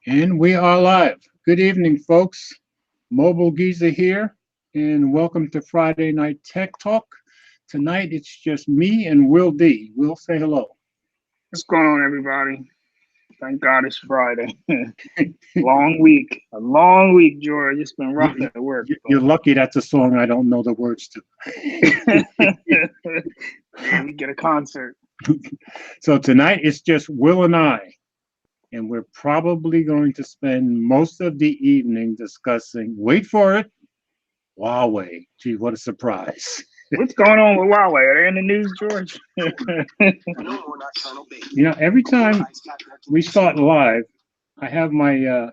And we are live. Good evening, folks. Mobile Geezer here, and welcome to Friday Night Tech Talk. Tonight it's just me and Will D. Will, say hello. What's going on, everybody? Thank God it's Friday. Long week. A long week, George. It's been rough You, at work, you're but lucky that's a song I don't know the words to. yeah, we get a concert. So tonight it's just Will and I, and we're probably going to spend most of the evening discussing, wait for it, Huawei. Gee, what a surprise. What's going on with Huawei? Are they in the news, George? Every time we start live, I have my It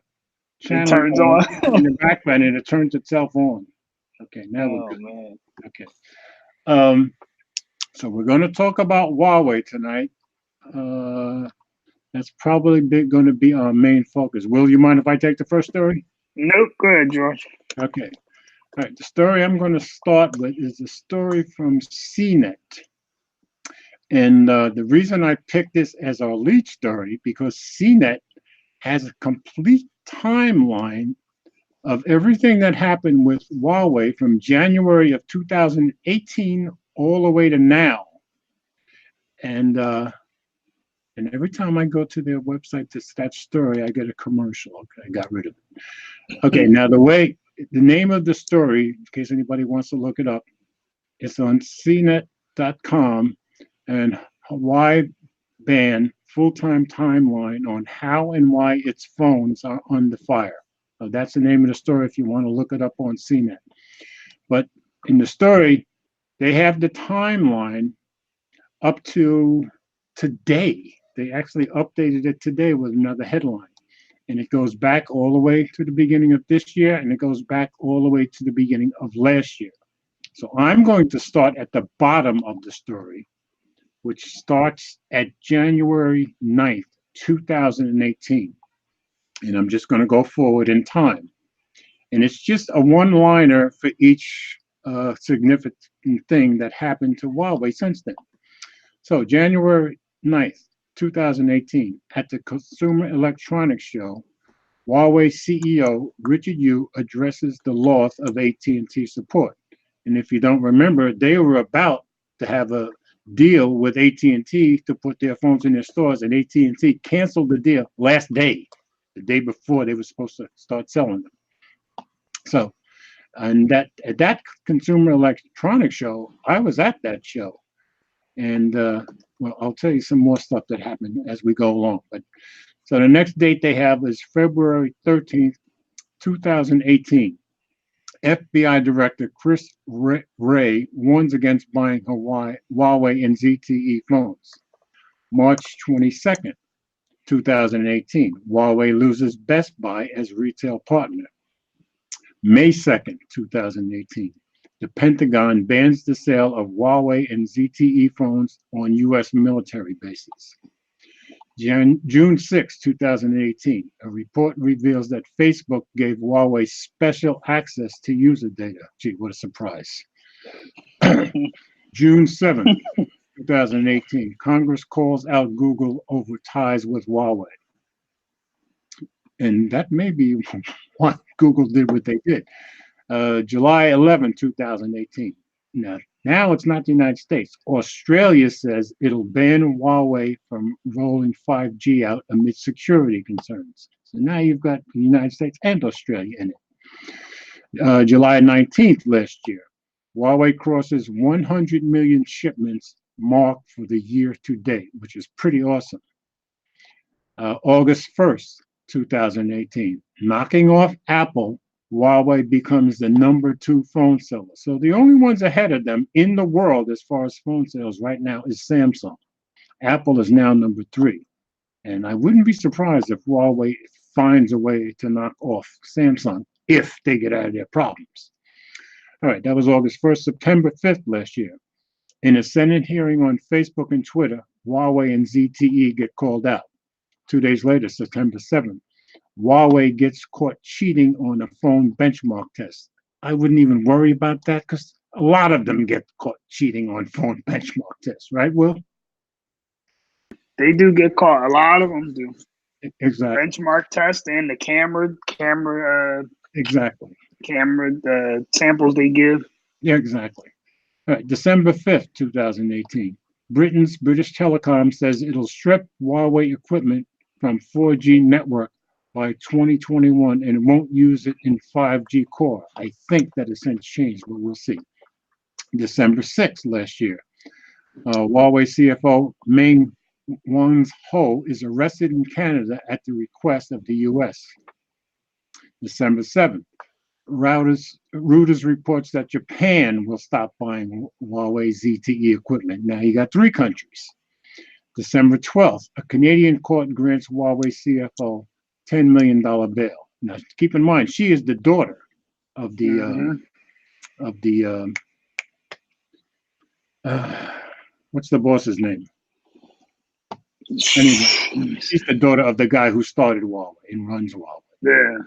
channel turns on on. in the background and it turns itself on. Okay, now we're Oh good. man. Okay. Um, so we're going to talk about Huawei tonight. That's probably going to be our main focus. Will, you mind if I take the first story? Nope. Go ahead, George. Okay. All right. The story I'm going to start with is a story from CNET. And the reason I picked this as our lead story because CNET has a complete timeline of everything that happened with Huawei from January of 2018 all the way to now. And every time I go to their website to that story, I get a commercial. Okay, I got rid of it. Okay, now the name of the story, in case anybody wants to look it up, it's on cnet.com and Hawaii ban full-time timeline on how and why its phones are under fire. So that's the name of the story if you want to look it up on CNET. But in the story, they have the timeline up to today. They actually updated it today with another headline. And it goes back all the way to the beginning of this year, and it goes back all the way to the beginning of last year. So I'm going to start at the bottom of the story, which starts at January 9th, 2018. And I'm just going to go forward in time. And it's just a one-liner for each significant thing that happened to Huawei since then. So January 9th, 2018, at the Consumer Electronics Show, Huawei CEO Richard Yu addresses the loss of AT&T support. And if you don't remember, they were about to have a deal with AT&T to put their phones in their stores, and AT&T canceled the deal last day, the day before they were supposed to start selling them. So, and that at that Consumer Electronics Show, I was at that show. And well, I'll tell you some more stuff that happened as we go along. But so the next date they have is February 13th, 2018. FBI Director Chris Wray warns against buying Huawei and ZTE phones. March 22nd, 2018. Huawei loses Best Buy as retail partner. May 2nd, 2018. The Pentagon bans the sale of Huawei and ZTE phones on U.S. military bases. June 6, 2018, a report reveals that Facebook gave Huawei special access to user data. Gee, what a surprise. June 7, 2018, Congress calls out Google over ties with Huawei. And that may be why Google did what they did. July 11, 2018. Now it's not the United States. Australia says it'll ban Huawei from rolling 5G out amid security concerns. So now you've got the United States and Australia in it. July 19th last year, Huawei crosses 100 million shipments mark for the year to date, which is pretty awesome. August 1st, 2018, knocking off Apple, Huawei becomes the #2 phone seller. So the only ones ahead of them in the world as far as phone sales right now is Samsung. Apple is now #3. And I wouldn't be surprised if Huawei finds a way to knock off Samsung if they get out of their problems. All right, that was August 1st. September 5th last year. In a Senate hearing on Facebook and Twitter, Huawei and ZTE get called out. 2 days later, September 7th, Huawei gets caught cheating on a phone benchmark test. I wouldn't even worry about that because a lot of them get caught cheating on phone benchmark tests, right, Will? They do get caught. A lot of them do. Exactly. benchmark test and the Exactly. camera samples they give. Yeah, exactly. All right, December 5th, 2018. British Telecom says it'll strip Huawei equipment from 4G network by 2021 and it won't use it in 5G core. I think that has since changed, but we'll see. December 6th last year, Huawei CFO Meng Wanzhou is arrested in Canada at the request of the US. December 7th, Reuters reports that Japan will stop buying Huawei ZTE equipment. Now you got three countries. December 12th, a Canadian court grants Huawei CFO $10 million bail. Now keep in mind, she is the daughter of the what's the boss's name? Anyway, she's the daughter of the guy who started Huawei and runs Huawei. Yeah.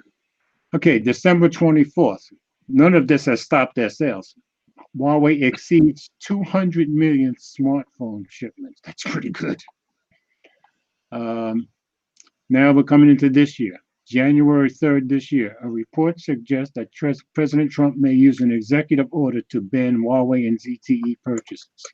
Okay, December 24th. None of this has stopped their sales. Huawei exceeds 200 million smartphone shipments. That's pretty good. Now we're coming into this year. January 3rd this year, a report suggests that President Trump may use an executive order to ban Huawei and ZTE purchases.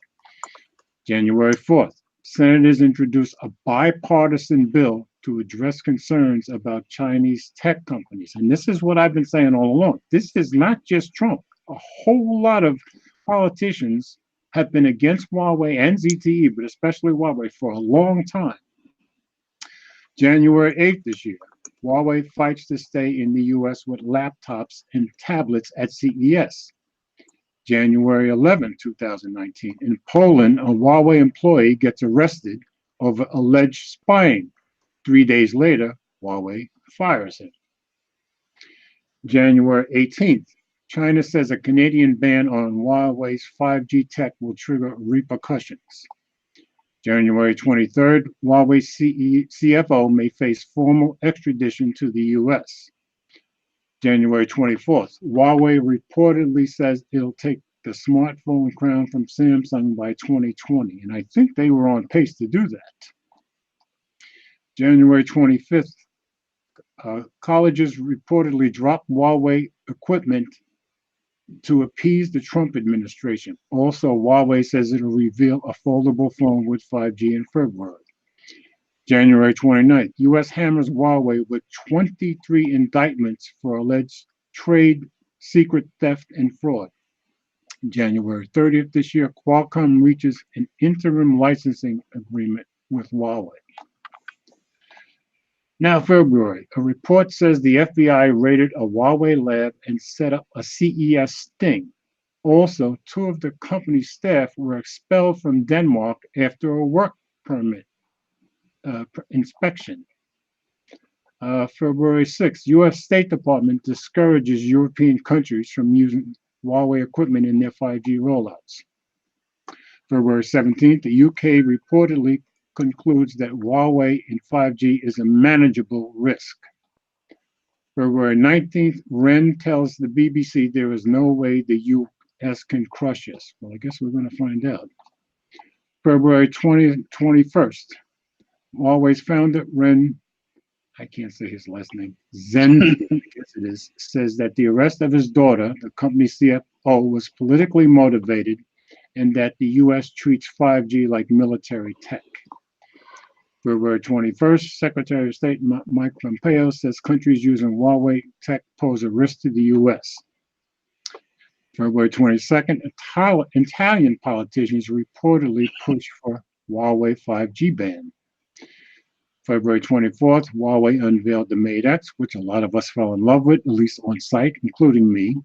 January 4th, senators introduced a bipartisan bill to address concerns about Chinese tech companies. And this is what I've been saying all along. This is not just Trump. A whole lot of politicians have been against Huawei and ZTE, but especially Huawei for a long time. January 8th this year, Huawei fights to stay in the US with laptops and tablets at CES. January 11, 2019, in Poland, a Huawei employee gets arrested over alleged spying. 3 days later, Huawei fires him. January 18th, China says a Canadian ban on Huawei's 5G tech will trigger repercussions. January 23rd, Huawei CFO may face formal extradition to the US. January 24th, Huawei reportedly says it'll take the smartphone crown from Samsung by 2020, and I think they were on pace to do that. January 25th, colleges reportedly dropped Huawei equipment to appease the Trump administration. Also, Huawei says it'll reveal a foldable phone with 5G in February. January 29th, U.S. hammers Huawei with 23 indictments for alleged trade secret theft and fraud. January 30th this year, Qualcomm reaches an interim licensing agreement with Huawei. Now, February, a report says the FBI raided a Huawei lab and set up a CES sting. Also, 2 of the company's staff were expelled from Denmark after a work permit inspection. February 6th, U.S. State Department discourages European countries from using Huawei equipment in their 5G rollouts. February 17th, the UK reportedly concludes that Huawei in 5G is a manageable risk. February 19th, Wren tells the BBC there is no way the US can crush us. Well, I guess we're going to find out. February 21st, Huawei's founder, Wren, I can't say his last name, Zen, I guess it is, says that the arrest of his daughter, the company's CFO, was politically motivated and that the US treats 5G like military tech. February 21st, Secretary of State Mike Pompeo says countries using Huawei tech pose a risk to the US. February 22nd, Italian politicians reportedly push for Huawei 5G ban. February 24th, Huawei unveiled the Mate X, which a lot of us fell in love with, at least on site, including me.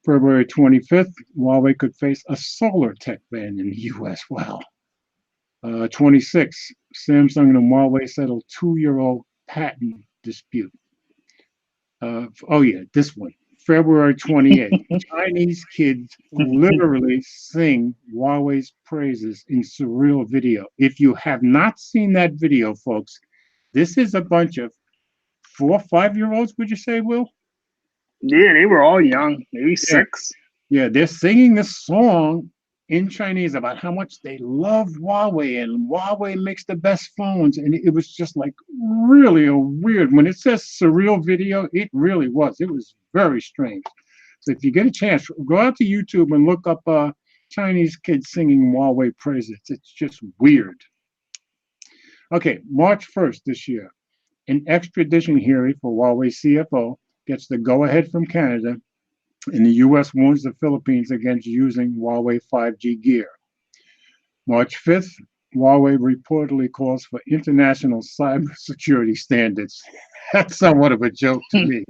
February 25th, Huawei could face a solar tech ban in the US. Wow. 26, Samsung and Huawei settled 2-year-old patent dispute. This one. February 28th, Chinese kids literally sing Huawei's praises in surreal video. If you have not seen that video, folks, this is a bunch of 4 or 5-year-olds, would you say, Will? Yeah, they were all young, maybe 6. Yeah, they're singing this song in Chinese about how much they love Huawei and Huawei makes the best phones. And it was just like really a weird, when it says surreal video, it really was. It was very strange. So if you get a chance, go out to YouTube and look up Chinese kids singing Huawei praises. It's just weird. Okay, March 1st this year, an extradition hearing for Huawei CFO gets the go-ahead from Canada, and the U.S. warns the Philippines against using Huawei 5G gear. March 5th, Huawei reportedly calls for international cybersecurity standards. That's somewhat of a joke to me.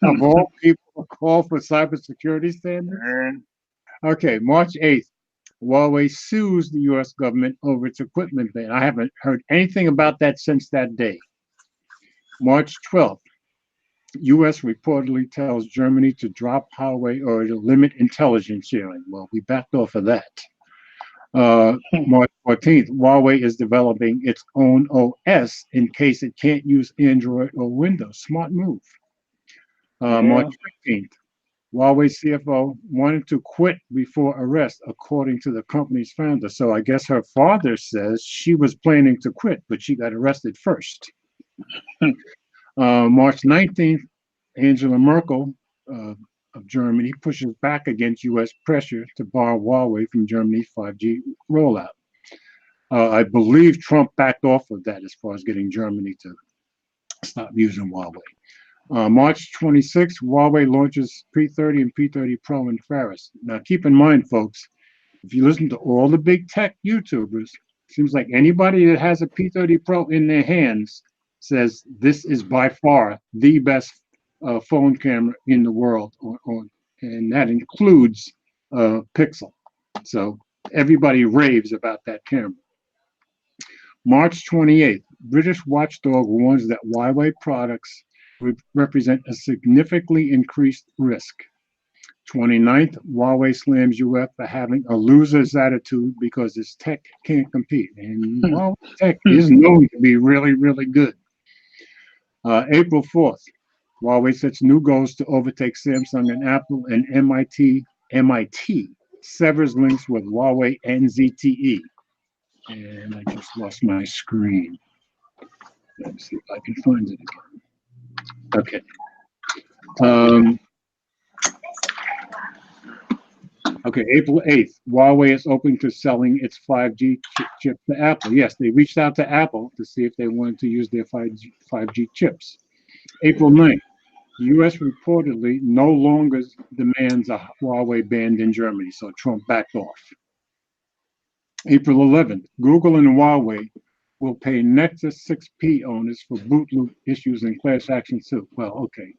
Of all people, call for cybersecurity standards? Okay, March 8th, Huawei sues the U.S. government over its equipment ban. I haven't heard anything about that since that day. March 12th, U.S. reportedly tells Germany to drop Huawei or to limit intelligence sharing. Well, we backed off of that. March 14th, Huawei is developing its own OS in case it can't use Android or Windows. Smart move. March 15th, Huawei CFO wanted to quit before arrest, according to the company's founder. So I guess her father says she was planning to quit, but she got arrested first. March 19th, Angela Merkel of Germany pushes back against U.S. pressure to bar Huawei from Germany's 5G rollout. I believe Trump backed off of that as far as getting Germany to stop using Huawei. March 26th, Huawei launches P30 and P30 Pro in Paris. Now, keep in mind, folks, if you listen to all the big tech YouTubers, it seems like anybody that has a P30 Pro in their hands says this is by far the best phone camera in the world, and that includes Pixel. So everybody raves about that camera. March 28th, British watchdog warns that Huawei products represent a significantly increased risk. 29th, Huawei slams UF for having a loser's attitude because its tech can't compete. And Huawei tech is known to be really, really good. April 4th, Huawei sets new goals to overtake Samsung and Apple, and MIT severs links with Huawei and ZTE. And I just lost my screen. Let's see if I can find it again. Okay. Okay, April 8th, Huawei is open to selling its 5G chip to Apple. Yes, they reached out to Apple to see if they wanted to use their 5G chips. April 9th, the U.S. reportedly no longer demands a Huawei ban in Germany, so Trump backed off. April 11th, Google and Huawei will pay Nexus 6P owners for boot loop issues and class action suit. Well, okay,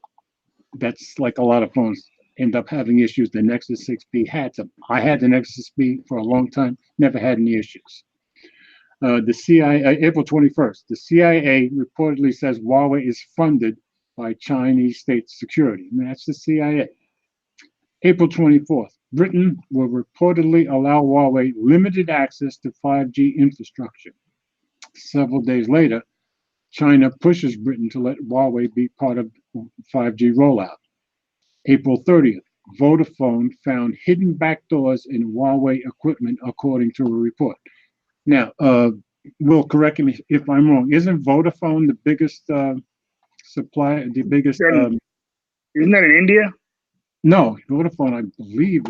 that's like a lot of phones end up having issues. The Nexus 6P had some. I had the Nexus 6P for a long time, never had any issues. The CIA, April 21st, the CIA reportedly says Huawei is funded by Chinese state security. And that's the CIA. April 24th, Britain will reportedly allow Huawei limited access to 5G infrastructure. Several days later, China pushes Britain to let Huawei be part of 5G rollout. April 30th, Vodafone found hidden backdoors in Huawei equipment, according to a report. Now, Will, correct me if I'm wrong. Isn't Vodafone the biggest supplier, the biggest? Isn't that in India? No, Vodafone, I believe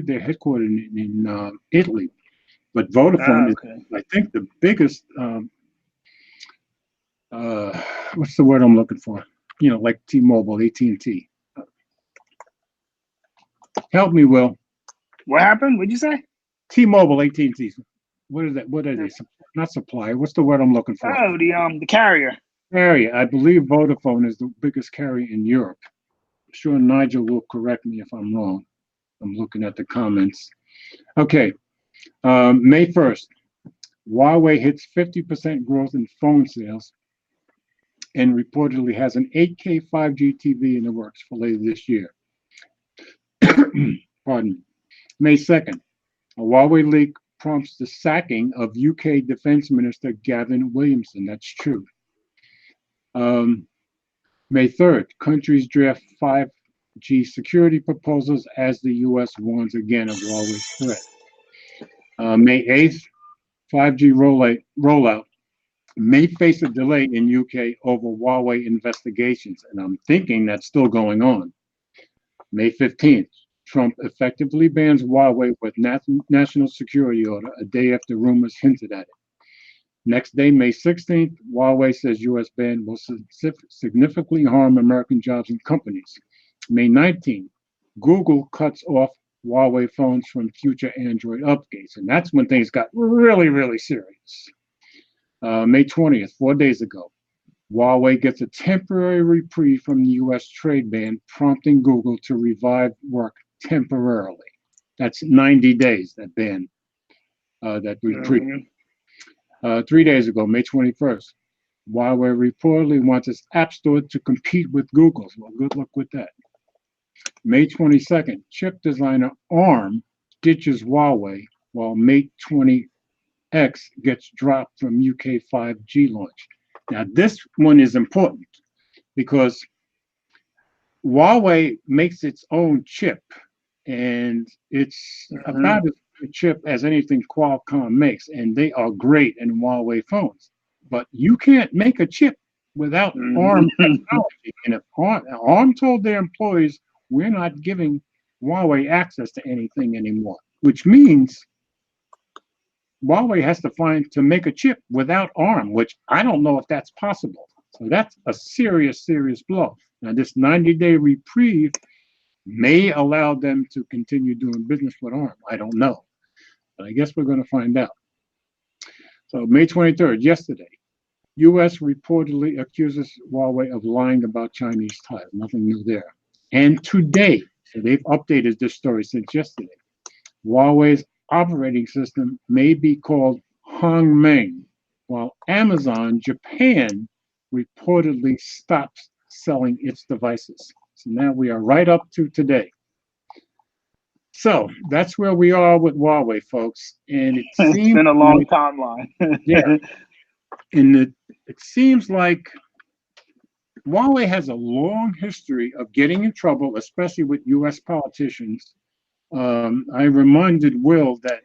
they're headquartered in Italy, but Vodafone is, I think, the biggest. What's the word I'm looking for? You know, like T-Mobile, AT&T. Help me, Will. What happened? What'd you say? T-Mobile, AT&T. What is that? What are they? Not supplier. What's the word I'm looking for? Oh, the carrier. Carrier. I believe Vodafone is the biggest carrier in Europe. I'm sure Nigel will correct me if I'm wrong. I'm looking at the comments. Okay. May 1st, Huawei hits 50% growth in phone sales and reportedly has an 8K 5G TV in the works for later this year. Pardon me. May 2nd, a Huawei leak prompts the sacking of UK Defense Minister Gavin Williamson. That's true. May 3rd, countries draft 5G security proposals as the U.S. warns again of Huawei's threat. May 8th, 5G rollout may face a delay in UK over Huawei investigations, and I'm thinking that's still going on. May 15th, Trump effectively bans Huawei with national security order a day after rumors hinted at it. Next day, May 16th, Huawei says U.S. ban will significantly harm American jobs and companies. May 19th, Google cuts off Huawei phones from future Android updates, and that's when things got really, really serious. May 20th, 4 days ago, Huawei gets a temporary reprieve from the U.S. trade ban, prompting Google to revive work temporarily. That's 90 days, that ban, that reprieve. 3 days ago, May 21st, Huawei reportedly wants its App Store to compete with Google's. Well, good luck with that. May 22nd, chip designer ARM ditches Huawei while Mate 20X gets dropped from UK 5G launch. Now, this one is important because Huawei makes its own chip, and it's about as good a chip as anything Qualcomm makes, and they are great in Huawei phones. But you can't make a chip without ARM technology. And if ARM told their employees, we're not giving Huawei access to anything anymore, which means Huawei has to make a chip without ARM, which I don't know if that's possible. So that's a serious, serious blow. Now, this 90-day reprieve may allow them to continue doing business with ARM. I don't know, but I guess we're going to find out. So May 23rd, yesterday, U.S. reportedly accuses Huawei of lying about Chinese ties. Nothing new there. And today, so they've updated this story since yesterday, Huawei's operating system may be called Hongmeng, while Amazon Japan reportedly stops selling its devices. So now we are right up to today. So that's where we are with Huawei, folks. And it seems it's been a long timeline. Yeah. And it seems like Huawei has a long history of getting in trouble, especially with U.S. politicians. I reminded Will that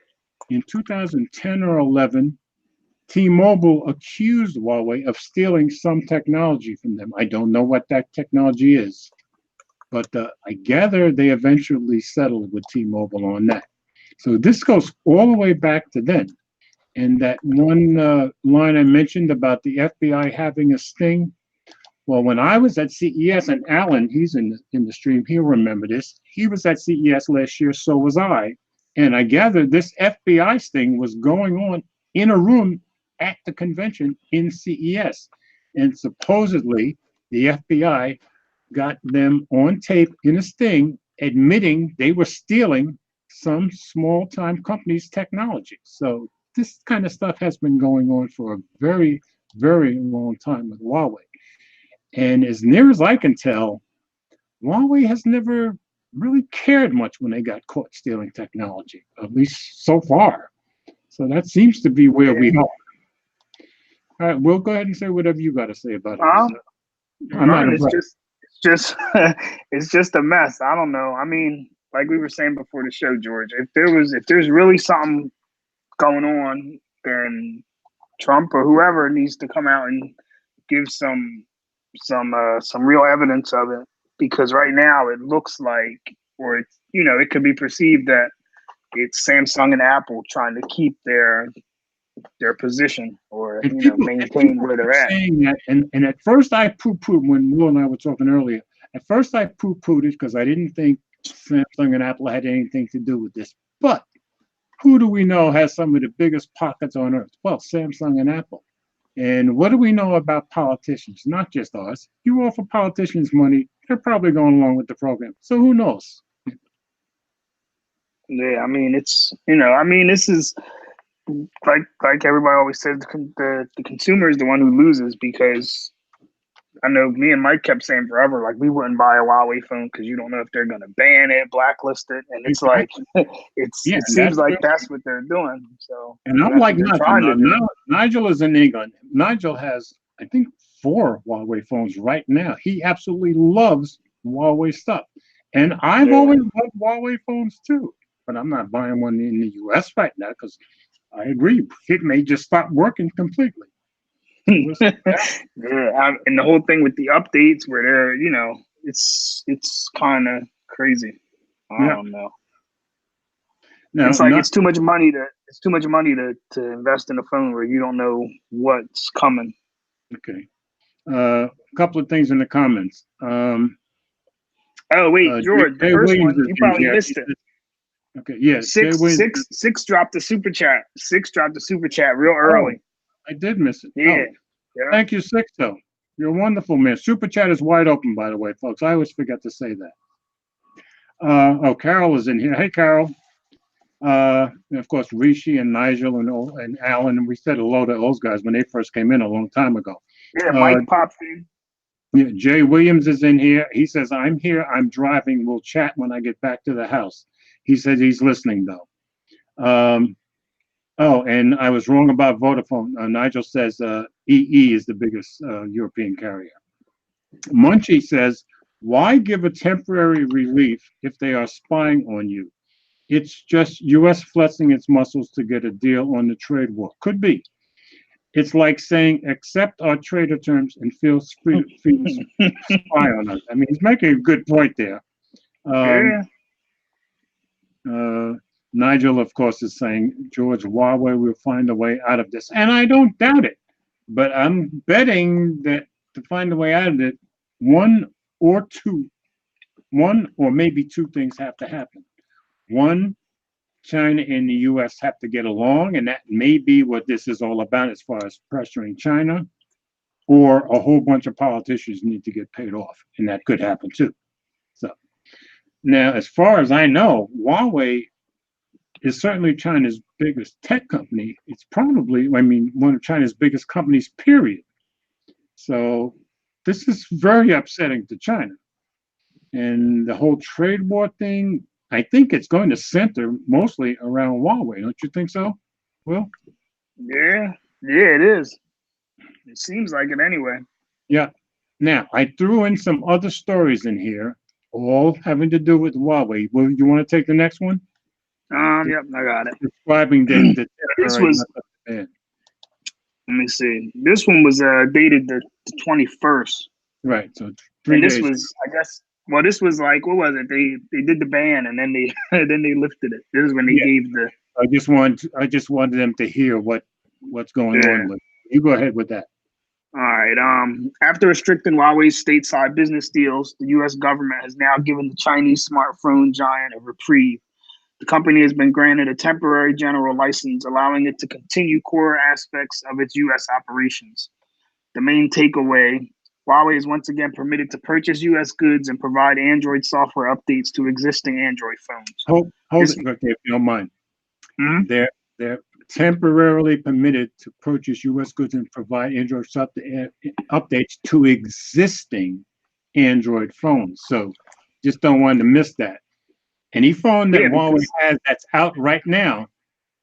in 2010 or 11, T-Mobile accused Huawei of stealing some technology from them. I don't know what that technology is, but I gather they eventually settled with T-Mobile on that. So this goes all the way back to then. And that one line I mentioned about the FBI having a sting, well, when I was at CES, and Alan, he's in the stream, he'll remember this. He was at CES last year, so was I. And I gathered this FBI sting was going on in a room at the convention in CES. And supposedly, the FBI got them on tape in a sting, admitting they were stealing some small-time company's technology. So this kind of stuff has been going on for a very, very long time with Huawei. And as near as I can tell, Huawei has never really cared much when they got caught stealing technology, at least so far. So that seems to be where we are. All right, we'll go ahead and say whatever you got to say about it. It's just a mess. I don't know. I mean, like we were saying before the show, George, if there's really something going on, then Trump or whoever needs to come out and give some real evidence of it, because right now it looks like, or it's, it could be perceived that it's Samsung and Apple trying to keep their position or maintain where they're at. Saying that, and at first I poo-pooed when Will and I were talking earlier. At first I poo-pooed it because I didn't think Samsung and Apple had anything to do with this. But who do we know has some of the biggest pockets on earth? Well, Samsung and Apple. And what do we know about politicians? Not just us. You offer politicians money, they're probably going along with the program. So who knows? Yeah, I mean, this is like everybody always says, the consumer is the one who loses, because I know me and Mike kept saying forever, like, we wouldn't buy a Huawei phone because you don't know if they're going to ban it, blacklist it. And it's like, it seems like that's what they're doing. So, and I'm like, Nigel is in England. Nigel has, I think, 4 Huawei phones right now. He absolutely loves Huawei stuff. And I've Yeah. always loved Huawei phones too, but I'm not buying one in the US right now because I agree. It may just stop working completely. So we'll see. Yeah, and the whole thing with the updates where they're, it's kind of crazy. I Yeah. don't know. Now, It's like not it's too much money to invest in a phone where you don't know what's coming. okay. A couple of things in the comments. Oh wait, George, the Jay first Williams one is you in probably here. missed it. Okay, yeah, Jay Williams. Six dropped the super chat. Six dropped the super chat real Oh, early. I did miss it. Yeah, Oh, yeah. thank you, Sixto. You're a wonderful man. Super chat is wide open, by the way, folks. I always forget to say that. Carol is in here. Hey, Carol. And of course, Rishi and Nigel and Alan, and we said hello to those guys when they first came in a long time ago. Yeah, Mike popped in. Yeah, Jay Williams is in here. He says, I'm here. I'm driving. We'll chat when I get back to the house. He says he's listening, though. Oh, and I was wrong about Vodafone. Nigel says EE is the biggest European carrier. Munchie says, why give a temporary relief if they are spying on you? It's just U.S. flexing its muscles to get a deal on the trade war. Could be. It's like saying, accept our trader terms and feel free to spy on us. I mean, he's making a good point there. Yeah. Nigel, of course, is saying, George, Huawei will find a way out of this. And I don't doubt it. But I'm betting that to find a way out of it, one or maybe two things have to happen. One, China and the US have to get along, and that may be what this is all about as far as pressuring China, or a whole bunch of politicians need to get paid off, and that could happen too. So now, as far as I know, Huawei is certainly China's biggest tech company. It's probably, I mean, one of China's biggest companies, period. So this is very upsetting to China. And the whole trade war thing, I think it's going to center mostly around Huawei. Don't you think so? Well, yeah, it is. It seems like it anyway. yeah. Now, I threw in some other stories in here, all having to do with Huawei. Well, you want to take the next one? Yep, I got it. Describing the This was. Let me see. This one was dated the 21st. Right. So 3 and this days. Was, I guess. Well, this was like, what was it? They did the ban and then they then they lifted it. This is when they gave the. I just wanted them to hear what's going on with. You go ahead with that. All right. After restricting Huawei's stateside business deals, the U.S. government has now given the Chinese smartphone giant a reprieve. The company has been granted a temporary general license, allowing it to continue core aspects of its U.S. operations. The main takeaway: Huawei is once again permitted to purchase U.S. goods and provide Android software updates to existing Android phones. Hold it, okay, if you don't mind. Mm-hmm. They're temporarily permitted to purchase U.S. goods and provide Android updates to existing Android phones. So just don't want to miss that. Any phone that Huawei has that's out right now,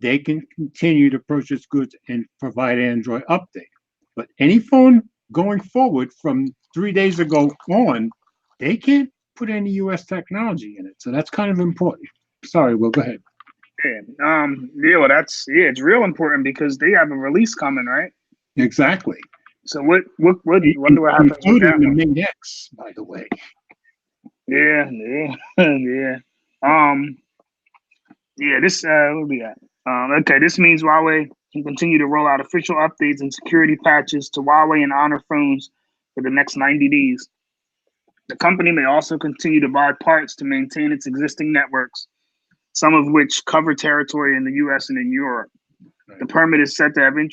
they can continue to purchase goods and provide Android update. But any phone going forward from 3 days ago on, they can't put any U.S. technology in it. So that's kind of important. Sorry, Will, go ahead. Well, it's real important because they have a release coming, right? Exactly. So what do I have to do? Including the Mate X, by the way. Yeah. This what we got? Okay, this means Huawei can continue to roll out official updates and security patches to Huawei and Honor phones for the next 90 days. The company may also continue to buy parts to maintain its existing networks, some of which cover territory in the U.S. and in Europe. Right. The permit is said to have been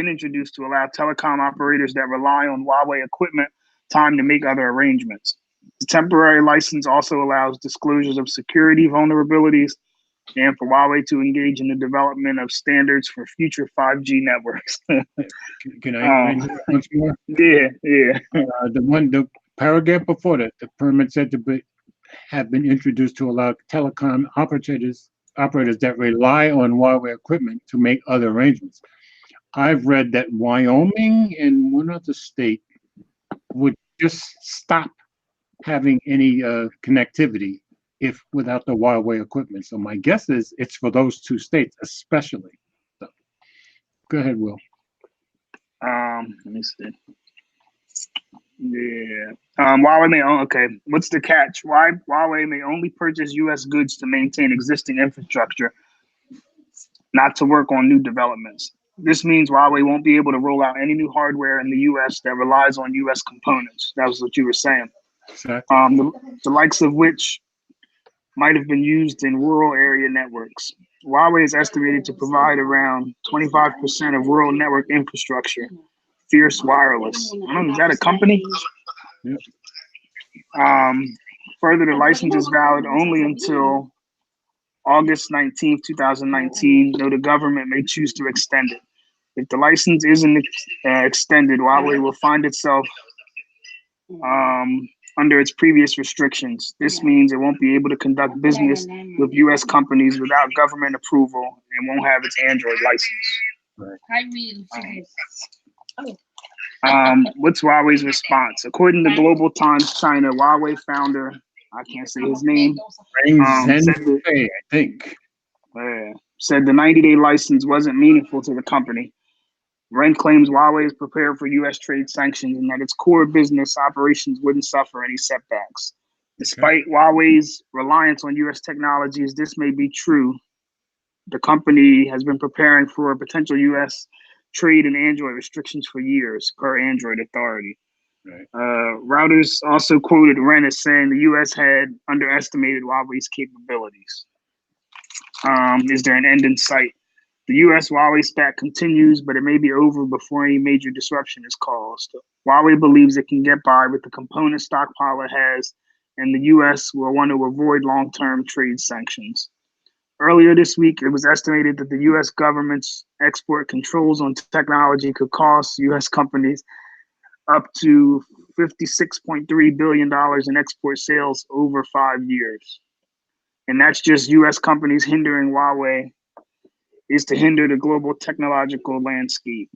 introduced to allow telecom operators that rely on Huawei equipment time to make other arrangements. The temporary license also allows disclosures of security vulnerabilities and for Huawei to engage in the development of standards for future 5G networks. Can I once more? Yeah. The paragraph before that, the permit said to have been introduced to allow telecom operators that rely on Huawei equipment to make other arrangements. I've read that Wyoming and one other state would just stop having any connectivity if without the Huawei equipment. So my guess is it's for those two states especially. So, go ahead, Will. Let me see. Yeah. Huawei may own, okay. What's the catch? Why Huawei may only purchase U.S. goods to maintain existing infrastructure, not to work on new developments. This means Huawei won't be able to roll out any new hardware in the U.S. that relies on U.S. components. That was what you were saying. Exactly. The likes of which might have been used in rural area networks. Huawei is estimated to provide around 25% of rural network infrastructure. Fierce Wireless. I don't know, is that a company? Yep. Further, the license is valid only until August 19th, 2019, though the government may choose to extend it. If the license isn't extended, Huawei will find itself under its previous restrictions. This means it won't be able to conduct business with U.S. companies without government approval and won't have its Android license. What's Huawei's response? According to Global Times China, Huawei founder, I can't say his name, I think. Said the 90-day license wasn't meaningful to the company. Ren claims Huawei is prepared for U.S. trade sanctions and that its core business operations wouldn't suffer any setbacks. Despite Huawei's reliance on U.S. technologies, this may be true. The company has been preparing for potential U.S. trade and Android restrictions for years, per Android Authority. Right. Reuters also quoted Ren as saying the U.S. had underestimated Huawei's capabilities. Is there an end in sight? The U.S. Huawei spat continues, but it may be over before any major disruption is caused. Huawei believes it can get by with the component stockpile it has, and the U.S. will want to avoid long-term trade sanctions. Earlier this week, it was estimated that the U.S. government's export controls on technology could cost U.S. companies up to $56.3 billion in export sales over 5 years. And that's just U.S. companies hindering Huawei is to hinder the global technological landscape.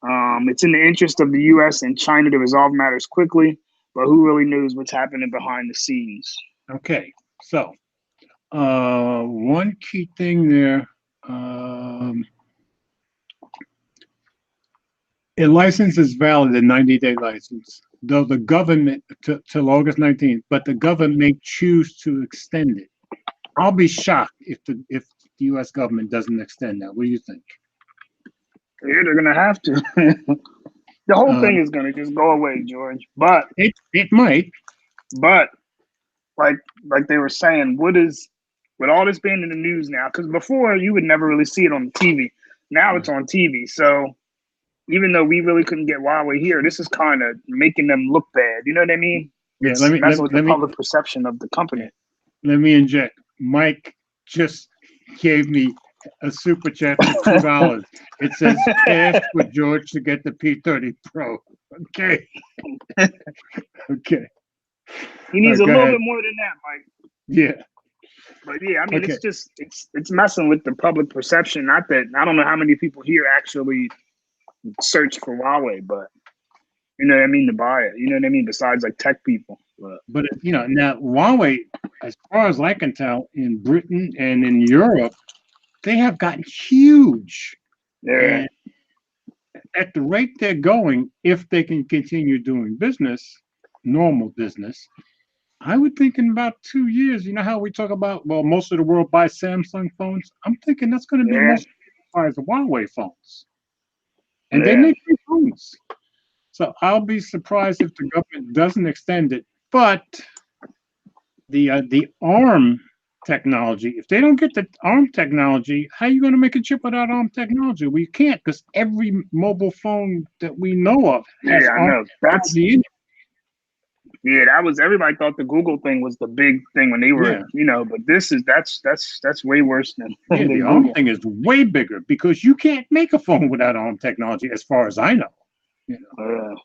It's in the interest of the U.S. and China to resolve matters quickly, but who really knows what's happening behind the scenes? Okay, so one key thing there, a license is valid, a 90-day license, though the government, till August 19th, but the government may choose to extend it. I'll be shocked if the U.S. government doesn't extend that. What do you think? Yeah, they're gonna have to. The whole thing is gonna just go away, George. But it might. But like they were saying, with all this being in the news now? Because before you would never really see it on the TV. Now it's on TV. So even though we really couldn't get Huawei here, this is kind of making them look bad. You know what I mean? Yeah, it's messing with the public perception of the company. Let me inject. Mike just gave me a super chat for $2. It says cash for George to get the P30 Pro. Okay. Okay. He needs a little bit more than that, Mike. Yeah. But yeah, I mean, it's just it's messing with the public perception. Not that I don't know how many people here actually search for Huawei, but you know what I mean, to buy it. You know what I mean? Besides like tech people. But you know, now Huawei, as far as I can tell, in Britain and in Europe, they have gotten huge. Yeah. And at the rate they're going, if they can continue doing business, normal business, I would think in about 2 years, you know how we talk about, well, most of the world buys Samsung phones? I'm thinking that's going to be most of the Huawei phones. And they make good phones. So I'll be surprised if the government doesn't extend it. But the ARM technology, if they don't get the ARM technology, how are you going to make a chip without ARM technology? We can't, because every mobile phone that we know of has ARM technology in it. Yeah, that was, everybody thought the Google thing was the big thing when they were, you know, but this is that's way worse than the ARM thing is way bigger, because you can't make a phone without ARM technology, as far as I know. You know?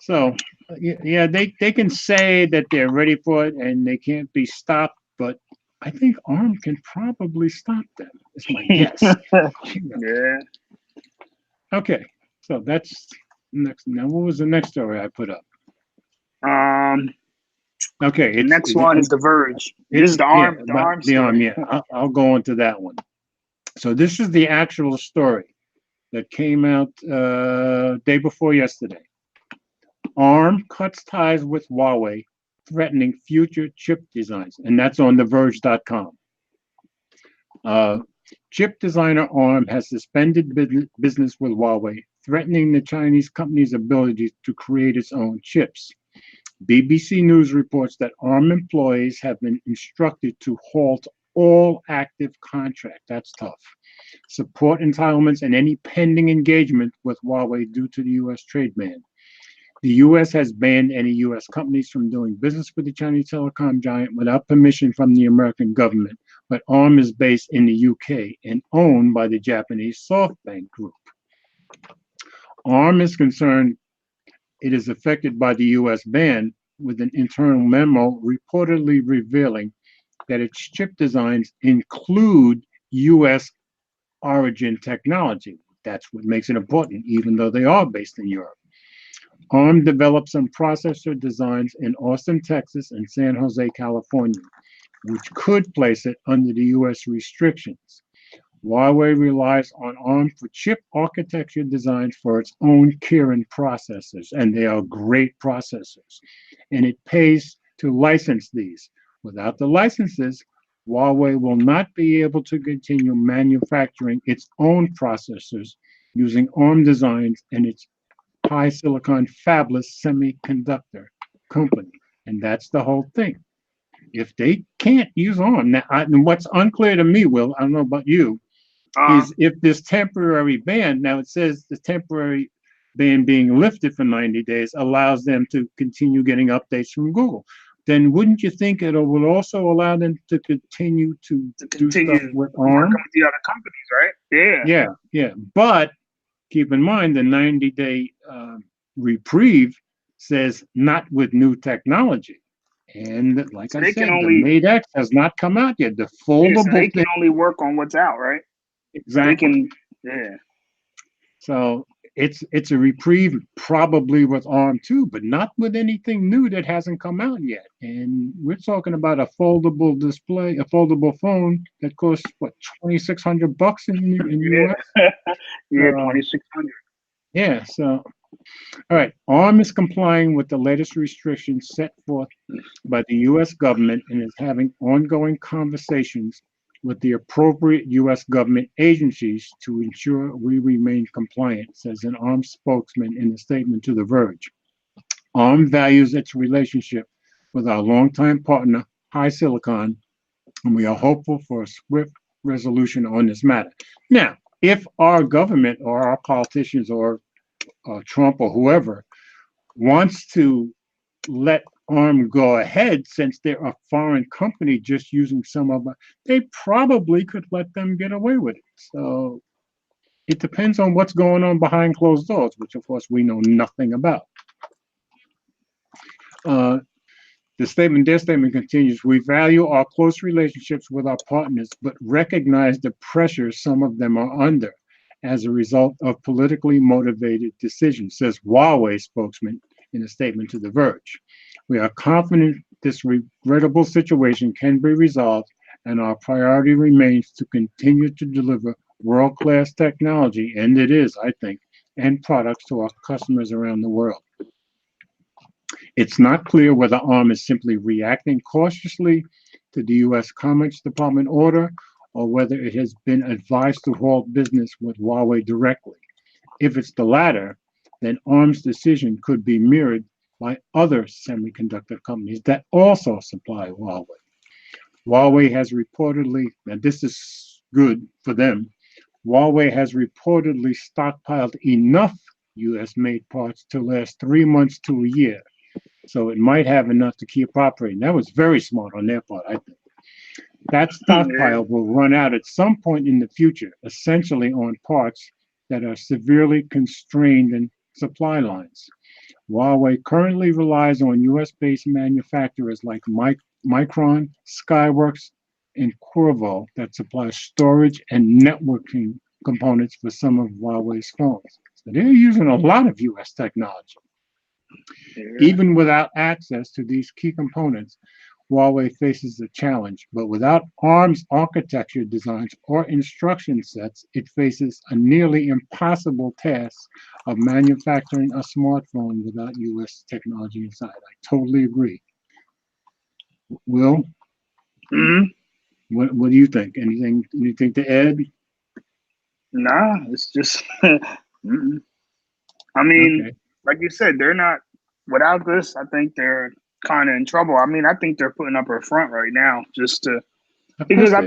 So yeah, they can say that they're ready for it and they can't be stopped, but I think ARM can probably stop them. Is my guess. Yeah. Okay, so that's next. Now, what was the next story I put up? Okay, The next one is The Verge. This is the yeah, arm. The arm story. Yeah, I'll go into that one. So this is the actual story that came out day before yesterday. ARM cuts ties with Huawei, threatening future chip designs, and that's on TheVerge.com. Chip designer ARM has suspended business with Huawei, threatening the Chinese company's ability to create its own chips. BBC News reports that ARM employees have been instructed to halt all active contract. That's tough. Support entitlements and any pending engagement with Huawei due to the U.S. trade ban. The U.S. has banned any U.S. companies from doing business with the Chinese telecom giant without permission from the American government, but ARM is based in the UK and owned by the Japanese SoftBank Group. ARM is concerned it is affected by the U.S. ban, with an internal memo reportedly revealing that its chip designs include U.S. origin technology. That's what makes it important, even though they are based in Europe. ARM developed some processor designs in Austin, Texas, and San Jose, California, which could place it under the U.S. restrictions. Huawei relies on ARM for chip architecture designs for its own Kirin processors, and they are great processors. And it pays to license these. Without the licenses, Huawei will not be able to continue manufacturing its own processors using ARM designs and its HiSilicon fabless semiconductor company. And that's the whole thing. If they can't use ARM, now, and what's unclear to me, Will, I don't know about you, is if this temporary ban, now it says the temporary ban being lifted for 90 days allows them to continue getting updates from Google, then wouldn't you think it would also allow them to continue to do stuff with ARM? Working with the other companies, right? Yeah. But keep in mind the 90-day reprieve says not with new technology. And like So I said, the Mate X has not come out yet. The foldable so they can only work on what's out, right? Exactly. So it's a reprieve probably with ARM too, but not with anything new that hasn't come out yet. And we're talking about a foldable display, a foldable phone that costs what, $2,600 in US? Yeah, 2,600. Yeah, so all right, ARM is complying with the latest restrictions set forth by the U.S. government and is having ongoing conversations with the appropriate U.S. government agencies to ensure we remain compliant, says an ARM spokesman in a statement to The Verge. ARM values its relationship with our longtime partner, HiSilicon, and we are hopeful for a swift resolution on this matter. Now, if our government or our politicians or Trump or whoever wants to let ARM go ahead, since they're a foreign company just using some of it, they probably could let them get away with it. So it depends on what's going on behind closed doors, which of course we know nothing about. Their statement continues, we value our close relationships with our partners, but recognize the pressure some of them are under as a result of politically motivated decisions, says Huawei spokesman in a statement to The Verge. We are confident this regrettable situation can be resolved, and our priority remains to continue to deliver world-class technology, and it is, I think, and products to our customers around the world. It's not clear whether ARM is simply reacting cautiously to the U.S. Commerce Department order or whether it has been advised to halt business with Huawei directly. If it's the latter, then ARM's decision could be mirrored by other semiconductor companies that also supply Huawei. Huawei has reportedly, and this is good for them, Huawei has reportedly stockpiled enough US-made parts to last 3 months to a year. So it might have enough to keep operating. That was very smart on their part, I think. That stockpile will run out at some point in the future, essentially on parts that are severely constrained in supply lines. Huawei currently relies on US-based manufacturers like Micron, Skyworks, and Qorvo that supply storage and networking components for some of Huawei's phones. So they're using a lot of US technology. Yeah. Even without access to these key components, Huawei faces a challenge, but without ARM's architecture designs or instruction sets, it faces a nearly impossible task of manufacturing a smartphone without US technology inside. I totally agree. Will, Mhm. what do you think? Anything to add? Nah, it's just. Mm-mm. I mean, Okay. like you said, they're not. Without this, I think they're kind of in trouble. I mean, I think they're putting up a front right now, just to Of because course they are.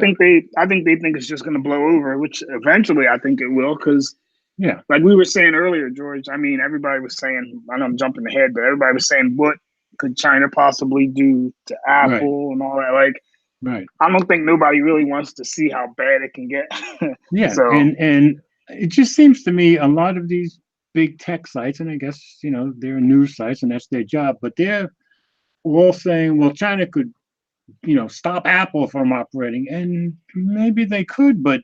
I think they think it's just going to blow over, which eventually I think it will. Because Yeah. like we were saying earlier, George. I mean, everybody was saying. I know I'm jumping ahead, but everybody was saying, what could China possibly do to Right. Apple and all that? Like, Right. I don't think nobody really wants to see how bad it can get. Yeah. So And it just seems to me a lot of these big tech sites, and I guess, they're news sites and that's their job, but they're all saying, well, China could, stop Apple from operating. And maybe they could, but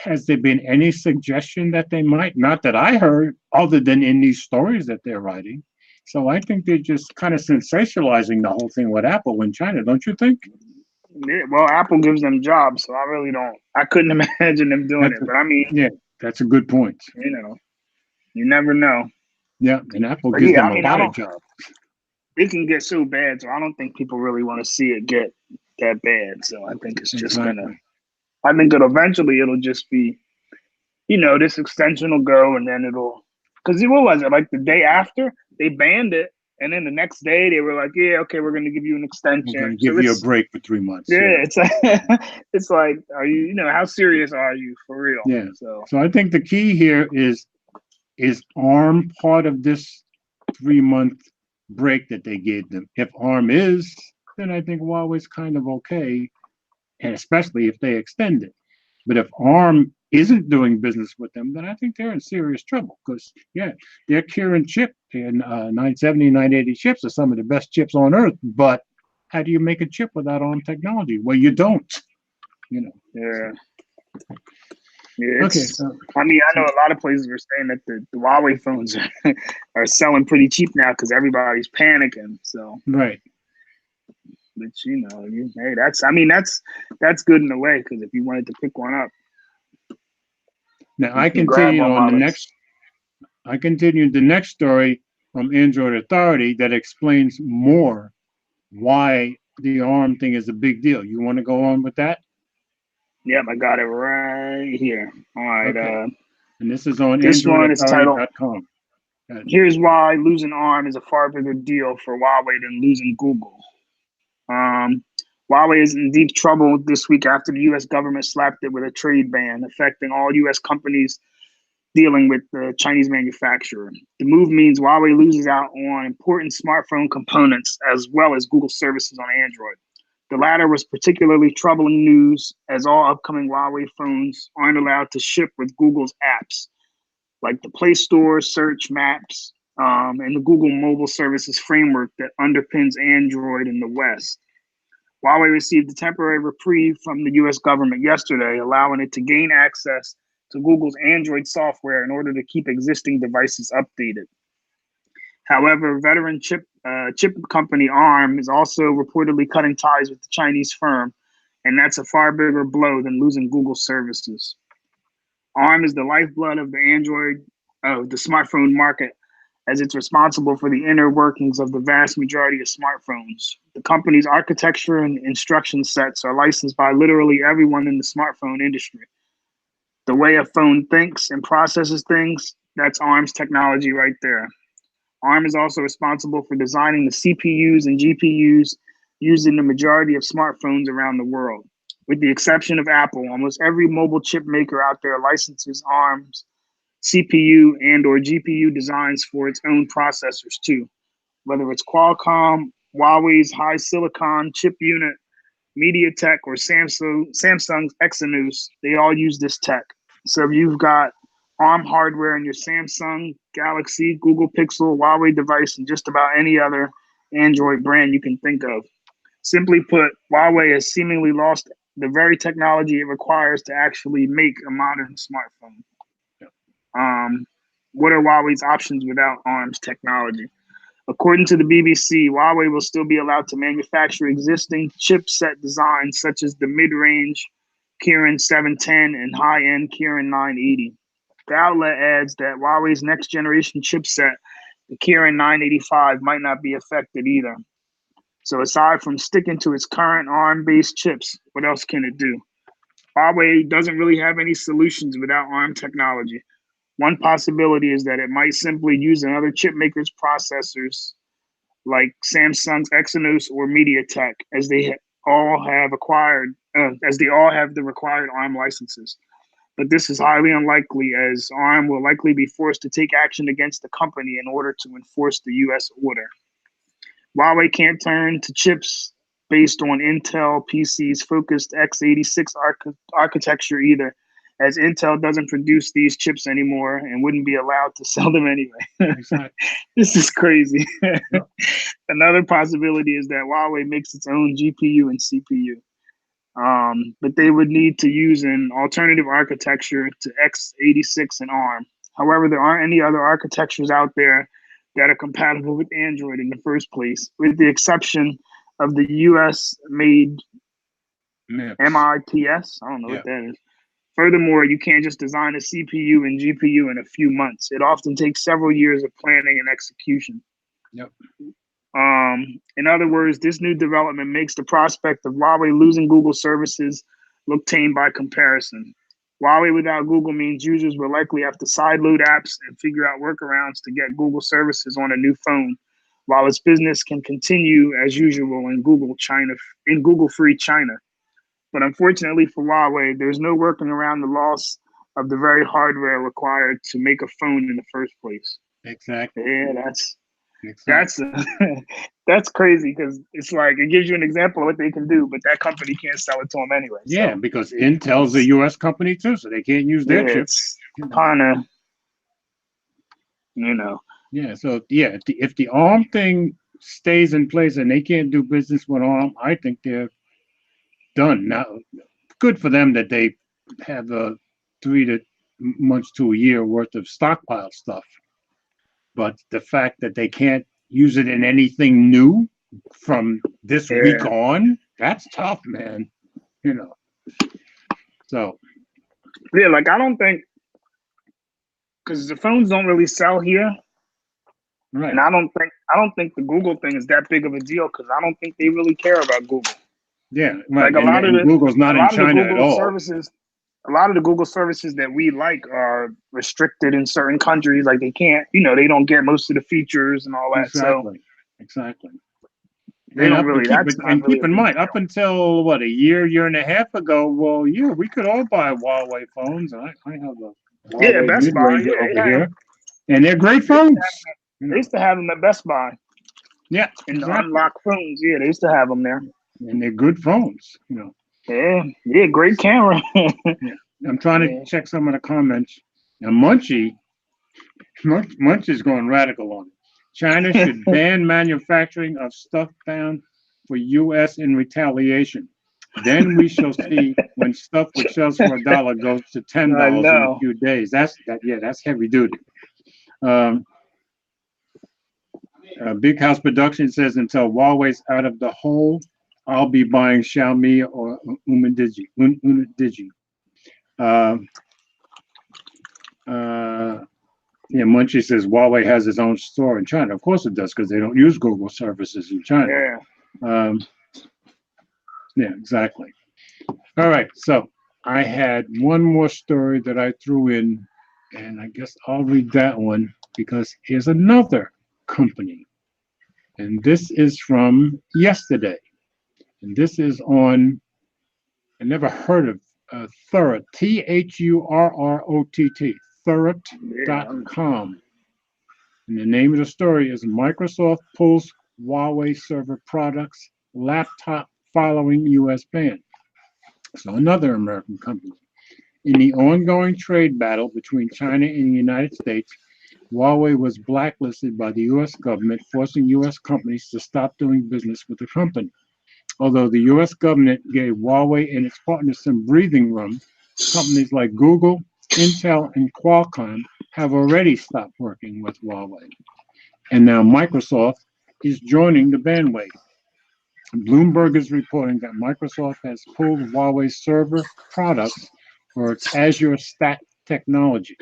has there been any suggestion that they might? Not that I heard, other than in these stories that they're writing. So I think they're just kind of sensationalizing the whole thing with Apple in China, don't you think? yeah, well, Apple gives them jobs, so I really don't. I couldn't imagine them doing That's it. a, But I mean, yeah, that's a good point. you know, you never know. Yeah, and Apple But gives yeah, them I a mean, I lot of don't. jobs. It can get so bad, so I don't think people really want to see it get that bad. So I think it's just gonna. Exactly. I think that eventually it'll just be, this extension will go, and then it'll. Because what was it like the day after they banned it, and then the next day they were like, "Yeah, okay, we're going to give you an We're going extension." to So give you a it's break for 3 months. yeah, Yeah. it's like it's like, are you, how serious are you for real? Yeah. So So I think the key here is ARM part of this 3 month break that they gave them? If ARM is, then I think Huawei's kind of okay, and especially if they extend it. But if ARM isn't doing business with them, then I think they're in serious trouble because, yeah, their Kirin chip and 970, 980 chips are some of the best chips on earth. But how do you make a chip without ARM technology? Well, you don't, you know. yeah, So, yeah. okay. It's. I mean, I know a lot of places were saying that the Huawei phones are selling pretty cheap now because everybody's panicking. So, Right. but hey, that's. I mean, that's good in a way because if you wanted to pick one up, Now you I can grab continue one on the while it's. next I continued the next story from Android Authority that explains more why the ARM thing is a big deal. You want to go on with that? Yep, I got it right here. All right. Okay. And this is on This one is titled androidauthority.com. "Here's Why Losing ARM is a Far Bigger Deal for Huawei Than Losing Google." Um, Huawei is in deep trouble this week after the U.S. government slapped it with a trade ban, affecting all U.S. companies dealing with the Chinese manufacturer. The move means Huawei loses out on important smartphone components as well as Google services on Android. The latter was particularly troubling news as all upcoming Huawei phones aren't allowed to ship with Google's apps, like the Play Store, Search, Maps, and the Google Mobile Services framework that underpins Android in the West. Huawei received a temporary reprieve from the US government yesterday, allowing it to gain access to Google's Android software in order to keep existing devices updated. However, veteran chip company ARM is also reportedly cutting ties with the Chinese firm, and that's a far bigger blow than losing Google services. ARM is the lifeblood of the smartphone market, as it's responsible for the inner workings of the vast majority of smartphones. The company's architecture and instruction sets are licensed by literally everyone in the smartphone industry. The way a phone thinks and processes things, that's ARM's technology right there. ARM is also responsible for designing the CPUs and GPUs used in the majority of smartphones around the world. With the exception of Apple, almost every mobile chip maker out there licenses ARM's CPU and or GPU designs for its own processors too. Whether it's Qualcomm, Huawei's HiSilicon chip unit, MediaTek, or Samsung's Exynos, they all use this tech. So if you've got ARM hardware in your Samsung, Galaxy, Google Pixel, Huawei device, and just about any other Android brand you can think of. Simply put, Huawei has seemingly lost the very technology it requires to actually make a modern smartphone. Um, what are Huawei's options without ARM's technology? According to the BBC, Huawei will still be allowed to manufacture existing chipset designs such as the mid-range Kirin 710 and high-end Kirin 980. The outlet adds that Huawei's next-generation chipset, the Kirin 985, might not be affected either. So aside from sticking to its current ARM-based chips, what else can it do? Huawei doesn't really have any solutions without ARM technology. One possibility is that it might simply use another chip maker's processors like Samsung's Exynos or MediaTek, as they all have the required ARM licenses. But this is highly unlikely, as ARM will likely be forced to take action against the company in order to enforce the U.S. order. Huawei can't turn to chips based on Intel PC's focused x86 architecture either, as Intel doesn't produce these chips anymore and wouldn't be allowed to sell them anyway. Exactly. This is crazy. Another possibility is that Huawei makes its own GPU and CPU. But they would need to use an alternative architecture to x86 and ARM. However, there aren't any other architectures out there that are compatible with Android in the first place, with the exception of the US-made MIPS. I don't know what that is. Furthermore, you can't just design a CPU and GPU in a few months. It often takes several years of planning and execution. Yep. In other words, this new development makes the prospect of Huawei losing Google services look tame by comparison. Huawei without Google means users will likely have to sideload apps and figure out workarounds to get Google services on a new phone, while its business can continue as usual in Google-free China. But unfortunately for Huawei, there's no working around the loss of the very hardware required to make a phone in the first place. Exactly. Yeah, that's crazy, because it's like it gives you an example of what they can do, but that company can't sell it to them anyway. Yeah, so, because Intel's a U.S. company too, so they can't use their chips. Kind of, Yeah, so yeah, if the ARM thing stays in place and they can't do business with ARM, I think they're done. Now, good for them that they have 3 months to a year worth of stockpile stuff. But the fact that they can't use it in anything new from this week on, that's tough, man. So. Yeah, like I don't think, because the phones don't really sell here. Right. And I don't think the Google thing is that big of a deal, because I don't think they really care about Google. Yeah, right. Like Google's not in China at all. A lot of the Google services that we like are restricted in certain countries. Like they can't, they don't get most of the features and all that. Exactly. They don't really. Keep in mind, up until a year and a half ago, well, yeah, we could all buy Huawei phones. I have a Huawei Best Buy over here, and they're great phones. They used to have them at Best Buy. Yeah, and the unlocked phones. Yeah, they used to have them there. And they're good phones, Yeah, great camera. I'm trying to check some of the comments. Now, Munchie's going radical on it. China should ban manufacturing of stuff bound for U.S. in retaliation. Then we shall see when stuff which sells for $1 goes to $10 in a few days. That's heavy duty. Big House Production says until Huawei's out of the hole, I'll be buying Xiaomi or Unidigi. Munchie says Huawei has its own store in China. Of course it does, because they don't use Google services in China. Yeah, exactly. All right, so I had one more story that I threw in, and I guess I'll read that one, because here's another company. And this is from yesterday. And this is on, I never heard of Thurrott, Thurrott, Thurrott.com. And the name of the story is Microsoft pulls Huawei server products laptop following US ban. So another American company. In the ongoing trade battle between China and the United States, Huawei was blacklisted by the U.S. government, forcing U.S. companies to stop doing business with the company. Although the U.S. government gave Huawei and its partners some breathing room, companies like Google, Intel, and Qualcomm have already stopped working with Huawei. And now Microsoft is joining the bandwagon. Bloomberg is reporting that Microsoft has pulled Huawei's server products for its Azure Stack technology.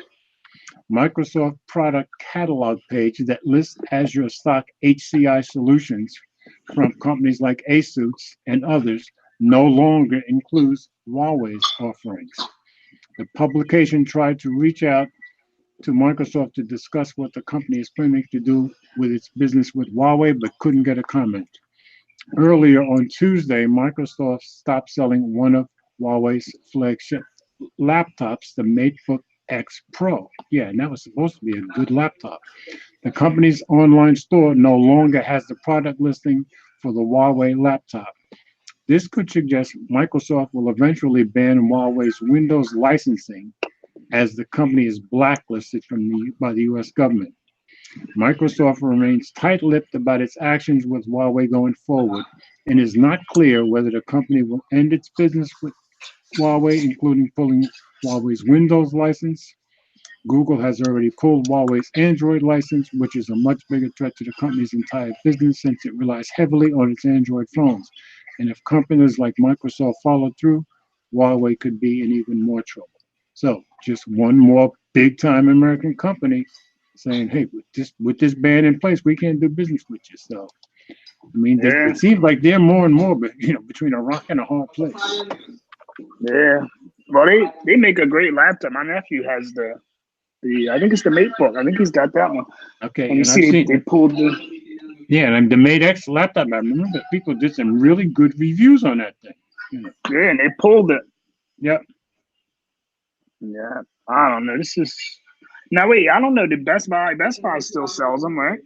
Microsoft product catalog page that lists Azure Stack HCI solutions from companies like ASUS and others no longer includes Huawei's offerings. The publication tried to reach out to Microsoft to discuss what the company is planning to do with its business with Huawei, but couldn't get a comment. Earlier on Tuesday, Microsoft stopped selling one of Huawei's flagship laptops, the MateBook X Pro. Yeah, and that was supposed to be a good laptop. The company's online store no longer has the product listing for the Huawei laptop. This could suggest Microsoft will eventually ban Huawei's Windows licensing as the company is blacklisted by the US government. Microsoft remains tight-lipped about its actions with Huawei going forward and is not clear whether the company will end its business with Huawei, including pulling Huawei's Windows license. Google has already pulled Huawei's Android license, which is a much bigger threat to the company's entire business since it relies heavily on its Android phones. And if companies like Microsoft follow through, Huawei could be in even more trouble. So just one more big-time American company saying, hey, with this ban in place, we can't do business with you. So, I mean, Yeah. it seems like they're more and more, between a rock and a hard place. Yeah. Well, they make a great laptop. My nephew has the I think it's the MateBook. I think he's got that one. Okay, And you see they pulled the. Yeah, and the Mate X laptop, I remember that people did some really good reviews on that thing. Yeah, and they pulled it. Yep. Yeah. I don't know. This is. Now wait, I don't know. Did Best Buy still sells them, right?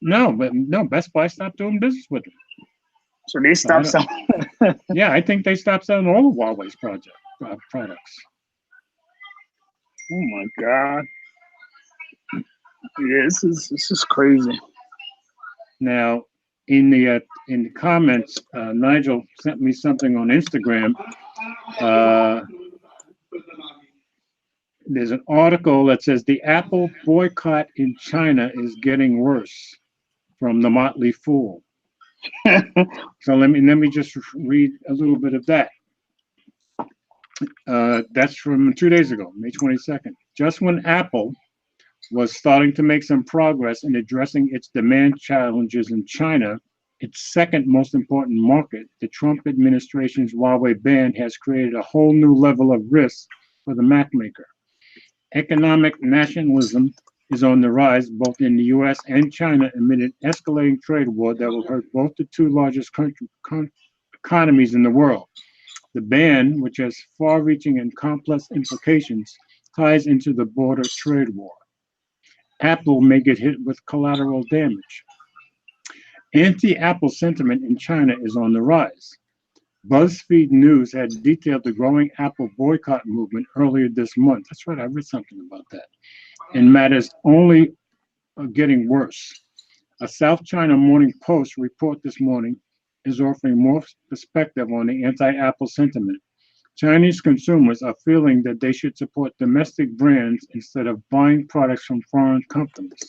No, Best Buy stopped doing business with them. So they stopped selling. Yeah, I think they stopped selling all of Huawei's products. Oh my God. Yeah, this is crazy. Now, in the comments, Nigel sent me something on Instagram. There's an article that says the Apple boycott in China is getting worse, from the Motley Fool. So let me just read a little bit of that. That's from 2 days ago, May 22nd. Just when Apple was starting to make some progress in addressing its demand challenges in China, its second most important market, the Trump administration's Huawei ban has created a whole new level of risk for the Mac maker. Economic nationalism is on the rise both in the US and China amid an escalating trade war that will hurt both the two largest economies in the world. The ban, which has far-reaching and complex implications, ties into the border trade war. Apple may get hit with collateral damage. Anti-Apple sentiment in China is on the rise. BuzzFeed News had detailed the growing Apple boycott movement earlier this month. That's right, I read something about that. And matters only getting worse. A South China Morning Post report this morning is offering more perspective on the anti-Apple sentiment. Chinese consumers are feeling that they should support domestic brands instead of buying products from foreign companies.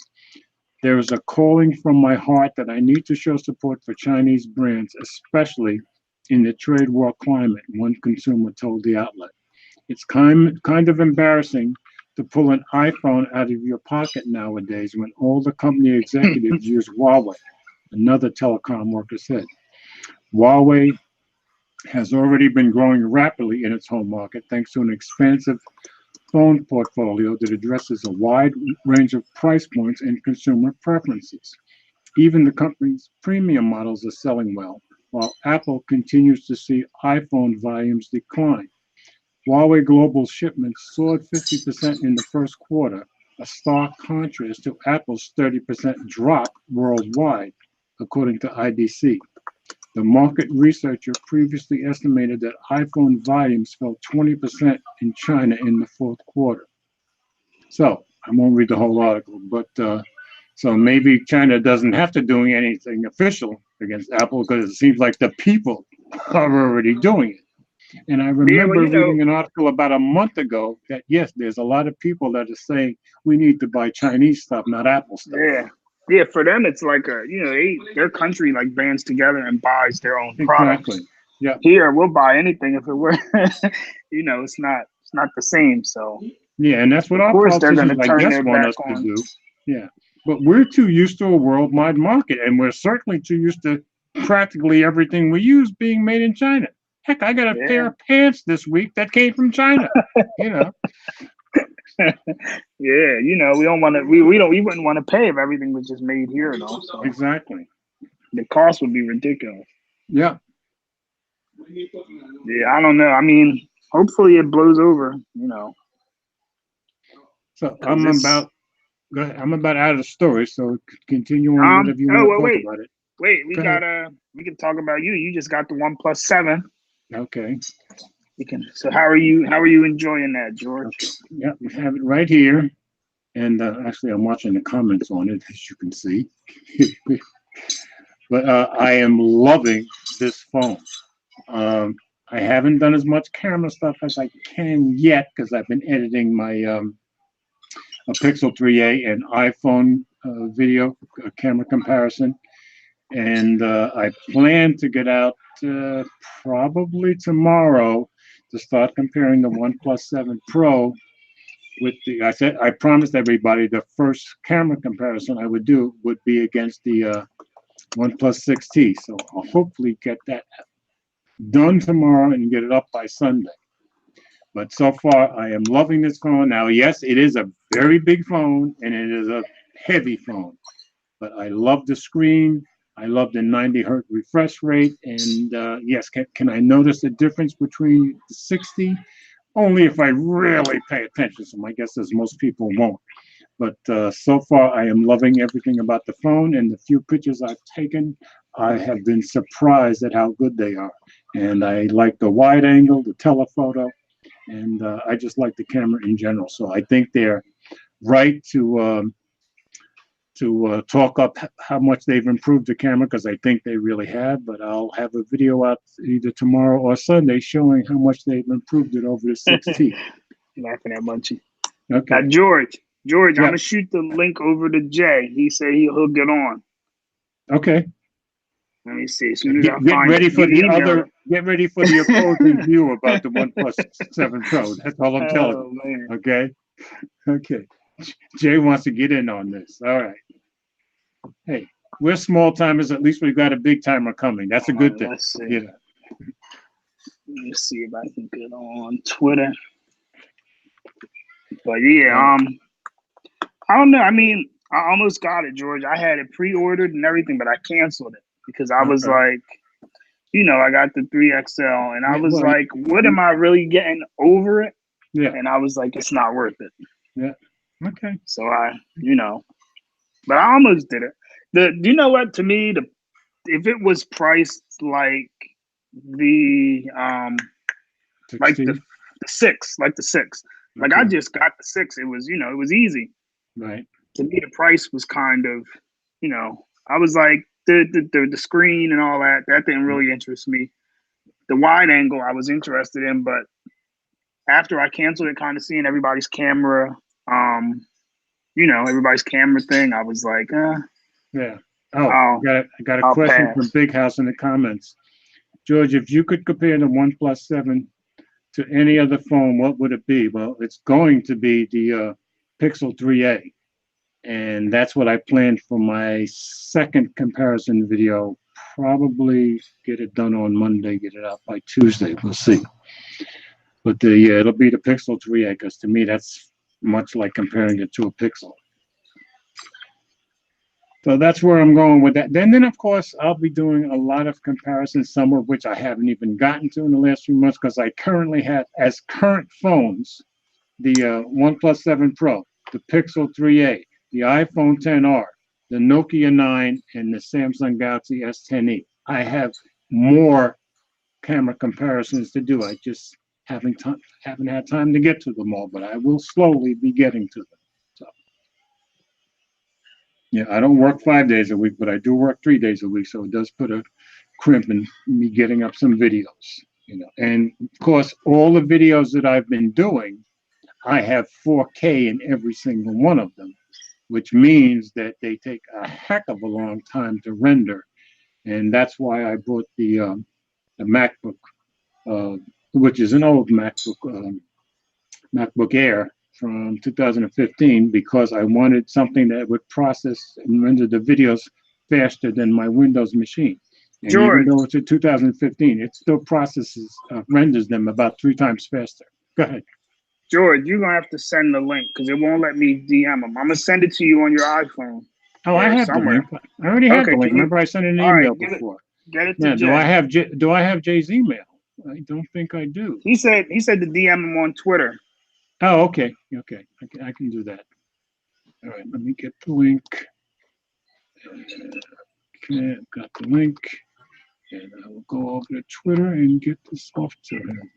There is a calling from my heart that I need to show support for Chinese brands, especially in the trade war climate, one consumer told the outlet. It's kind of embarrassing to pull an iPhone out of your pocket nowadays when all the company executives use Huawei, another telecom worker said. Huawei has already been growing rapidly in its home market thanks to an expansive phone portfolio that addresses a wide range of price points and consumer preferences. Even the company's premium models are selling well, while Apple continues to see iPhone volumes decline. Huawei global shipments soared 50% in the first quarter, a stark contrast to Apple's 30% drop worldwide, according to IDC. The market researcher previously estimated that iPhone volumes fell 20% in China in the fourth quarter. So I won't read the whole article, but so maybe China doesn't have to do anything official against Apple because it seems like the people are already doing it. And I Yeah, remember well, you know, reading an article about a month ago that yes, there's a lot of people that are saying we need to buy Chinese stuff, not Apple stuff. yeah, yeah. For them, it's like a their country like bands together and buys their own products. Exactly. Yeah. Here, we'll buy anything if it were, it's not the same. So Yeah, and that's what of our course they're politicians, gonna I turn guess, their want back us to on. do. Yeah. But we're too used to a worldwide market, and we're certainly too used to practically everything we use being made in China. Heck, I got a Yeah, pair of pants this week that came from China. You know, yeah. We don't want to. We wouldn't want to pay if everything was just made here, though. So exactly. the cost would be ridiculous. Yeah. Yeah, I don't know. I mean, hopefully it blows over. So Because it's go ahead. I'm about out of the story, so continue on whatever you Oh, want to well, talk wait, about it. wait. Go ahead. We can talk about you. You just got the OnePlus 7. Okay. We can. So how are you? How are you enjoying that, George? Okay. Yeah, we have it right here. And actually, I'm watching the comments on it, as you can see. But I am loving this phone. I haven't done as much camera stuff as I can yet because I've been editing my a Pixel 3a and iPhone video camera comparison. And I plan to get out probably tomorrow to start comparing the OnePlus 7 Pro with I promised everybody the first camera comparison I would do would be against the OnePlus 6T. So I'll hopefully get that done tomorrow and get it up by Sunday. But so far, I am loving this phone. Now, yes, it is a very big phone and it is a heavy phone, but I love the screen. I love the 90 hertz refresh rate. And yes, can I notice a difference between the 60? Only if I really pay attention. So my guess is most people won't. But so far, I am loving everything about the phone, and the few pictures I've taken, I have been surprised at how good they are. And I like the wide angle, the telephoto, and I just like the camera in general. So I think they're right to talk up how much they've improved the camera, because I think they really have. But I'll have a video out either tomorrow or Sunday showing how much they've improved it over the 6T. Laughing at Munchie. Okay. Now, George, I'm Yeah. gonna shoot the link over to Jay. He said he'll get on. Okay. Let me see. As soon as Get, I get find ready it, for you the email other. it. Get ready for the opposing view about the OnePlus 7 Pro. That's all I'm telling Oh you. man. Okay. Okay. Jay wants to get in on this. All right. Hey, we're small timers. At least we've got a big timer coming. That's a good thing. Let's see. You know. Let me see if I can get on Twitter. But yeah, I don't know. I mean, I almost got it, George. I had it pre-ordered and everything, but I canceled it because I was Okay. like, I got the 3XL, and I Yeah, was well, like, what am I really getting over it? Yeah. And I was like, it's not worth it. Yeah. Okay. So but I almost did it. Do you know what? To me, if it was priced like the like 16. the six, like the six, like I Okay. just got the six. It was it was easy. Right. To me, the price was kind of I was like the screen and all that. That didn't really interest me. The wide angle I was interested in, but after I canceled it, kind of seeing everybody's camera, everybody's camera thing, I was like, Yeah. Oh, I'll I got a I'll question pass. from Big House in the comments. George, if you could compare the OnePlus 7 to any other phone, what would it be? Well, it's going to be the Pixel 3a. And that's what I planned for my second comparison video. Probably get it done on Monday, get it out by Tuesday. We'll see. But it'll be the Pixel 3a, because to me, that's much like comparing it to a Pixel. So that's where I'm going with that. Then of course, I'll be doing a lot of comparisons, some of which I haven't even gotten to in the last few months, because I currently have, as current phones, the OnePlus 7 Pro, the Pixel 3a, the iPhone 10R, the Nokia 9, and the Samsung Galaxy S10e. I have more camera comparisons to do. I just haven't had time to get to them all, but I will slowly be getting to them. So, yeah, I don't work 5 days a week, but I do work 3 days a week, so it does put a crimp in me getting up some videos. And of course, all the videos that I've been doing, I have 4K in every single one of them, which means that they take a heck of a long time to render. And that's why I bought the MacBook, which is an old MacBook Air from 2015, because I wanted something that would process and render the videos faster than my Windows machine. And George, even though it's a 2015, it still renders them about 3 times faster. Go ahead. George, you're gonna have to send the link because it won't let me DM them. I'm gonna send it to you on your iPhone. Oh, I have somewhere. the link. I already have Okay, the link. Remember, I sent an email before. Get it to Now, Jay. do I have Jay's email? I don't think I do. He said to DM him on Twitter. Oh, okay. Okay. I can do that. All right. Let me get the link. Okay, I've got the link. And I will go over to Twitter and get this off to him.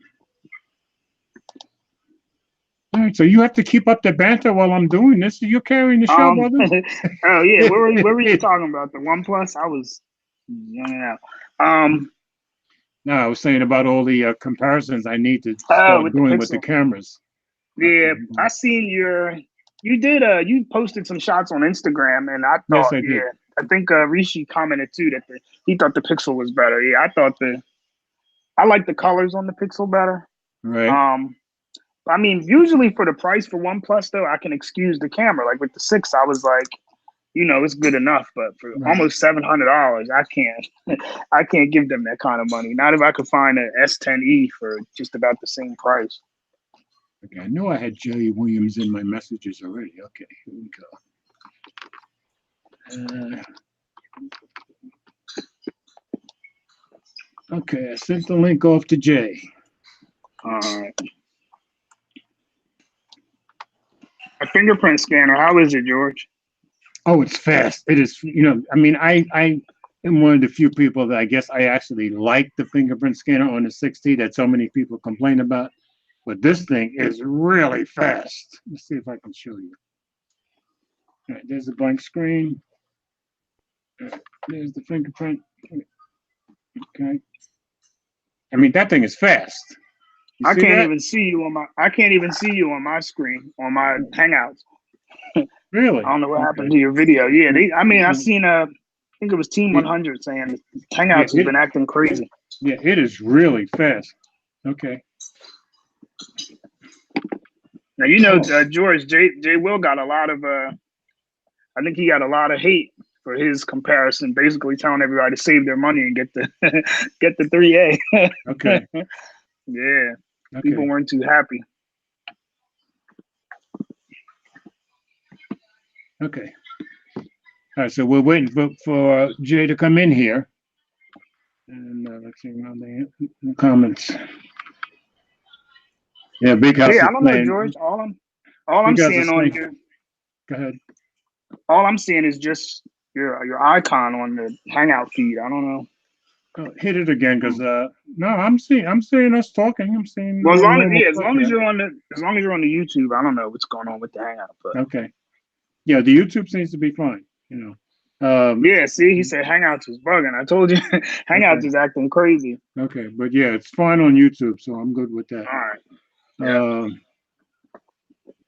All right, so you have to keep up the banter while I'm doing this. You're carrying the show, brother. Oh yeah, what were you talking about? The OnePlus? I was young out. No, I was saying about all the comparisons I need to start doing with the cameras. Yeah, I seen you posted some shots on Instagram, and I thought, yes, I did. I think Rishi commented too that he thought the Pixel was better. Yeah, I like the colors on the Pixel better. Right. I mean, usually for the price for OnePlus though, I can excuse the camera. Like with the 6, I was like, it's good enough. But for almost $700, I can't give them that kind of money. Not if I could find an S10e for just about the same price. Okay, I knew I had Jay Williams in my messages already. Okay, here we go. Okay, I sent the link off to Jay. All right. A fingerprint scanner, how is it, George? Oh, it's fast. It is, I mean, I am one of the few people that I guess I actually like the fingerprint scanner on the 6T that so many people complain about. But this thing is really fast. Let's see if I can show you. All right, there's a blank screen. There's the fingerprint. Okay. I mean, that thing is fast. I can't even see you on my screen on my Hangouts. Really? I don't know what happened to your video. Yeah, I seen I think it was Team 100 saying Hangouts has been acting crazy. Yeah, it is really fast. Okay. Now George Jay Will got a lot of I think he got a lot of hate for his comparison, basically telling everybody to save their money and get the get the 3A. Okay. Yeah. Okay. People weren't too happy. Okay. All right, so we're waiting for Jay to come in here. And let's see on the comments. Yeah, Big House. Yeah, I don't know, George. All I'm seeing on here. Go ahead. All I'm seeing is just your icon on the Hangout feed. I don't know. Oh, hit it again, because no, I'm seeing us talking. I'm seeing. Well, as long as you're on the YouTube, I don't know what's going on with the Hangout. But okay. Yeah, the YouTube seems to be fine. Yeah, see, he said Hangouts was bugging. I told you, Hangouts is acting crazy. Okay, but yeah, it's fine on YouTube, so I'm good with that. All right. Yeah.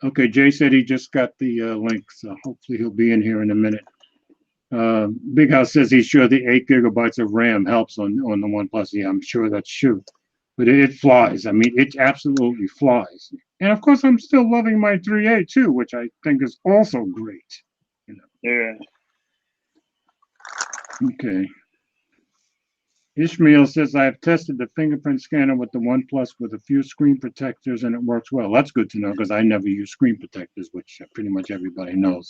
Okay, Jay said he just got the link, so hopefully he'll be in here in a minute. Big House says he's sure the 8 gigabytes of RAM helps on the OnePlus. Yeah, I'm sure that's true, but it flies. I mean, it absolutely flies. And of course, I'm still loving my 3A too, which I think is also great. Yeah. Okay. Ishmael says, I've tested the fingerprint scanner with the OnePlus with a few screen protectors and it works well. That's good to know because I never use screen protectors, which pretty much everybody knows.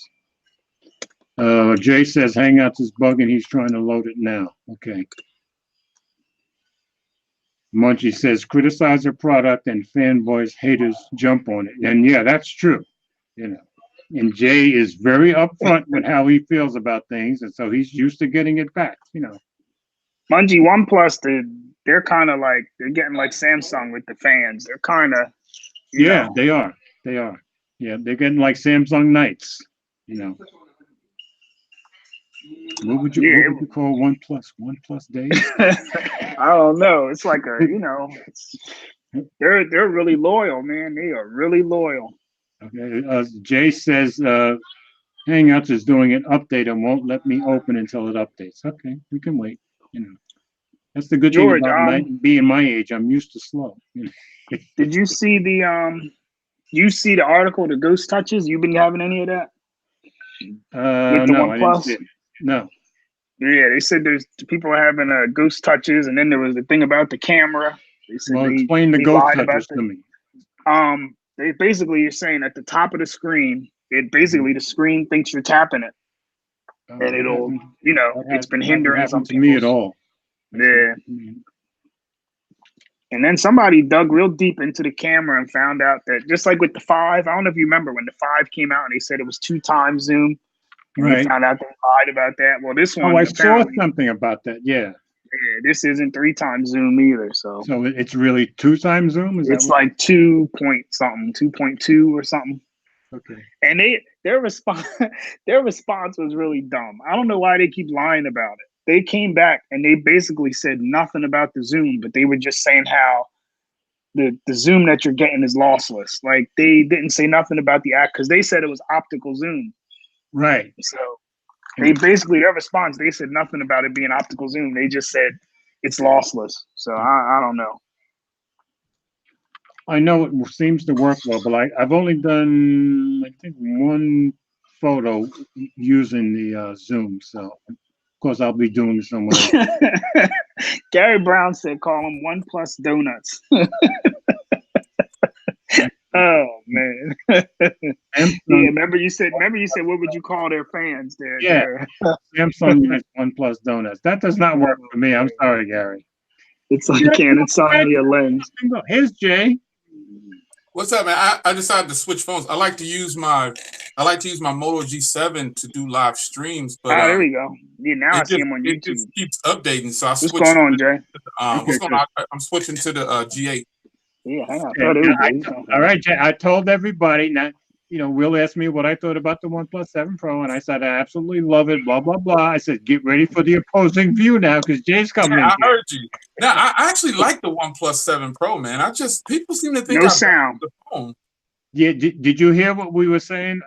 Jay says Hangouts is bugging. He's trying to load it now. Okay. Munchie says criticize their product and fanboys, haters jump on it. And yeah, that's true. And Jay is very upfront with how he feels about things. And so he's used to getting it back, Munchie, OnePlus, they're kind of like, they're getting like Samsung with the fans. They're kind of, yeah, they are. They are. Yeah, they're getting like Samsung Knights, What would you call OnePlus days? I don't know. It's like they're really loyal, man. They are really loyal. Okay. Jay says Hangouts is doing an update and won't let me open until it updates. Okay, we can wait. That's the good George, thing about being my age. I'm used to slow. Did you see the article, the Ghost Touches? You been having any of that? No, I didn't see it. No. Yeah, they said there's people having Ghost Touches, and then there was the thing about the camera. They said explain the Ghost Touches to me. They basically, you're saying at the top of the screen, the screen thinks you're tapping it, and it'll, it's been hindering some people. To me at all. Yeah. And then somebody dug real deep into the camera and found out that, just like with the 5, I don't know if you remember when the 5 came out and they said it was 2 times zoom. Right. They found out they lied about that. Well, this one. Oh, I saw something about that. Yeah. Yeah, this isn't 3 times zoom either. So it's really 2 times zoom? It's like 2 point something, 2.2 or something. Okay. And their response was really dumb. I don't know why they keep lying about it. They came back and they basically said nothing about the zoom, but they were just saying how the zoom that you're getting is lossless. Like, they didn't say nothing about the act because they said it was optical zoom. Right. So they basically, their response, they said nothing about it being optical zoom. They just said it's lossless. So I don't know. I know it seems to work well, but I've only done, I think, 1 photo using the Zoom. So, of course, I'll be doing it somewhere else. Gary Brown said, call them OnePlus donuts. Oh man. Yeah, remember you said what would you call their fans there? Yeah. Samsung has OnePlus donuts. That does not work for me. I'm sorry, Gary. It's like Canon selling me a lens. Here's Jay. What's up, man? I decided to switch phones. I like to use my Moto G7 to do live streams, but there we go. Yeah, now I see him on YouTube. It just keeps updating, so I switched. What's going on, Jay? What's going on? I'm switching to the G8. Yeah, hang on. All right, Jay. I told everybody now. Will asked me what I thought about the OnePlus 7 Pro, and I said I absolutely love it. Blah blah blah. I said get ready for the opposing view now because Jay's coming. I heard you. Now I actually like the OnePlus 7 Pro, man. People seem to think no sound. The phone. Yeah, did you hear what we were saying?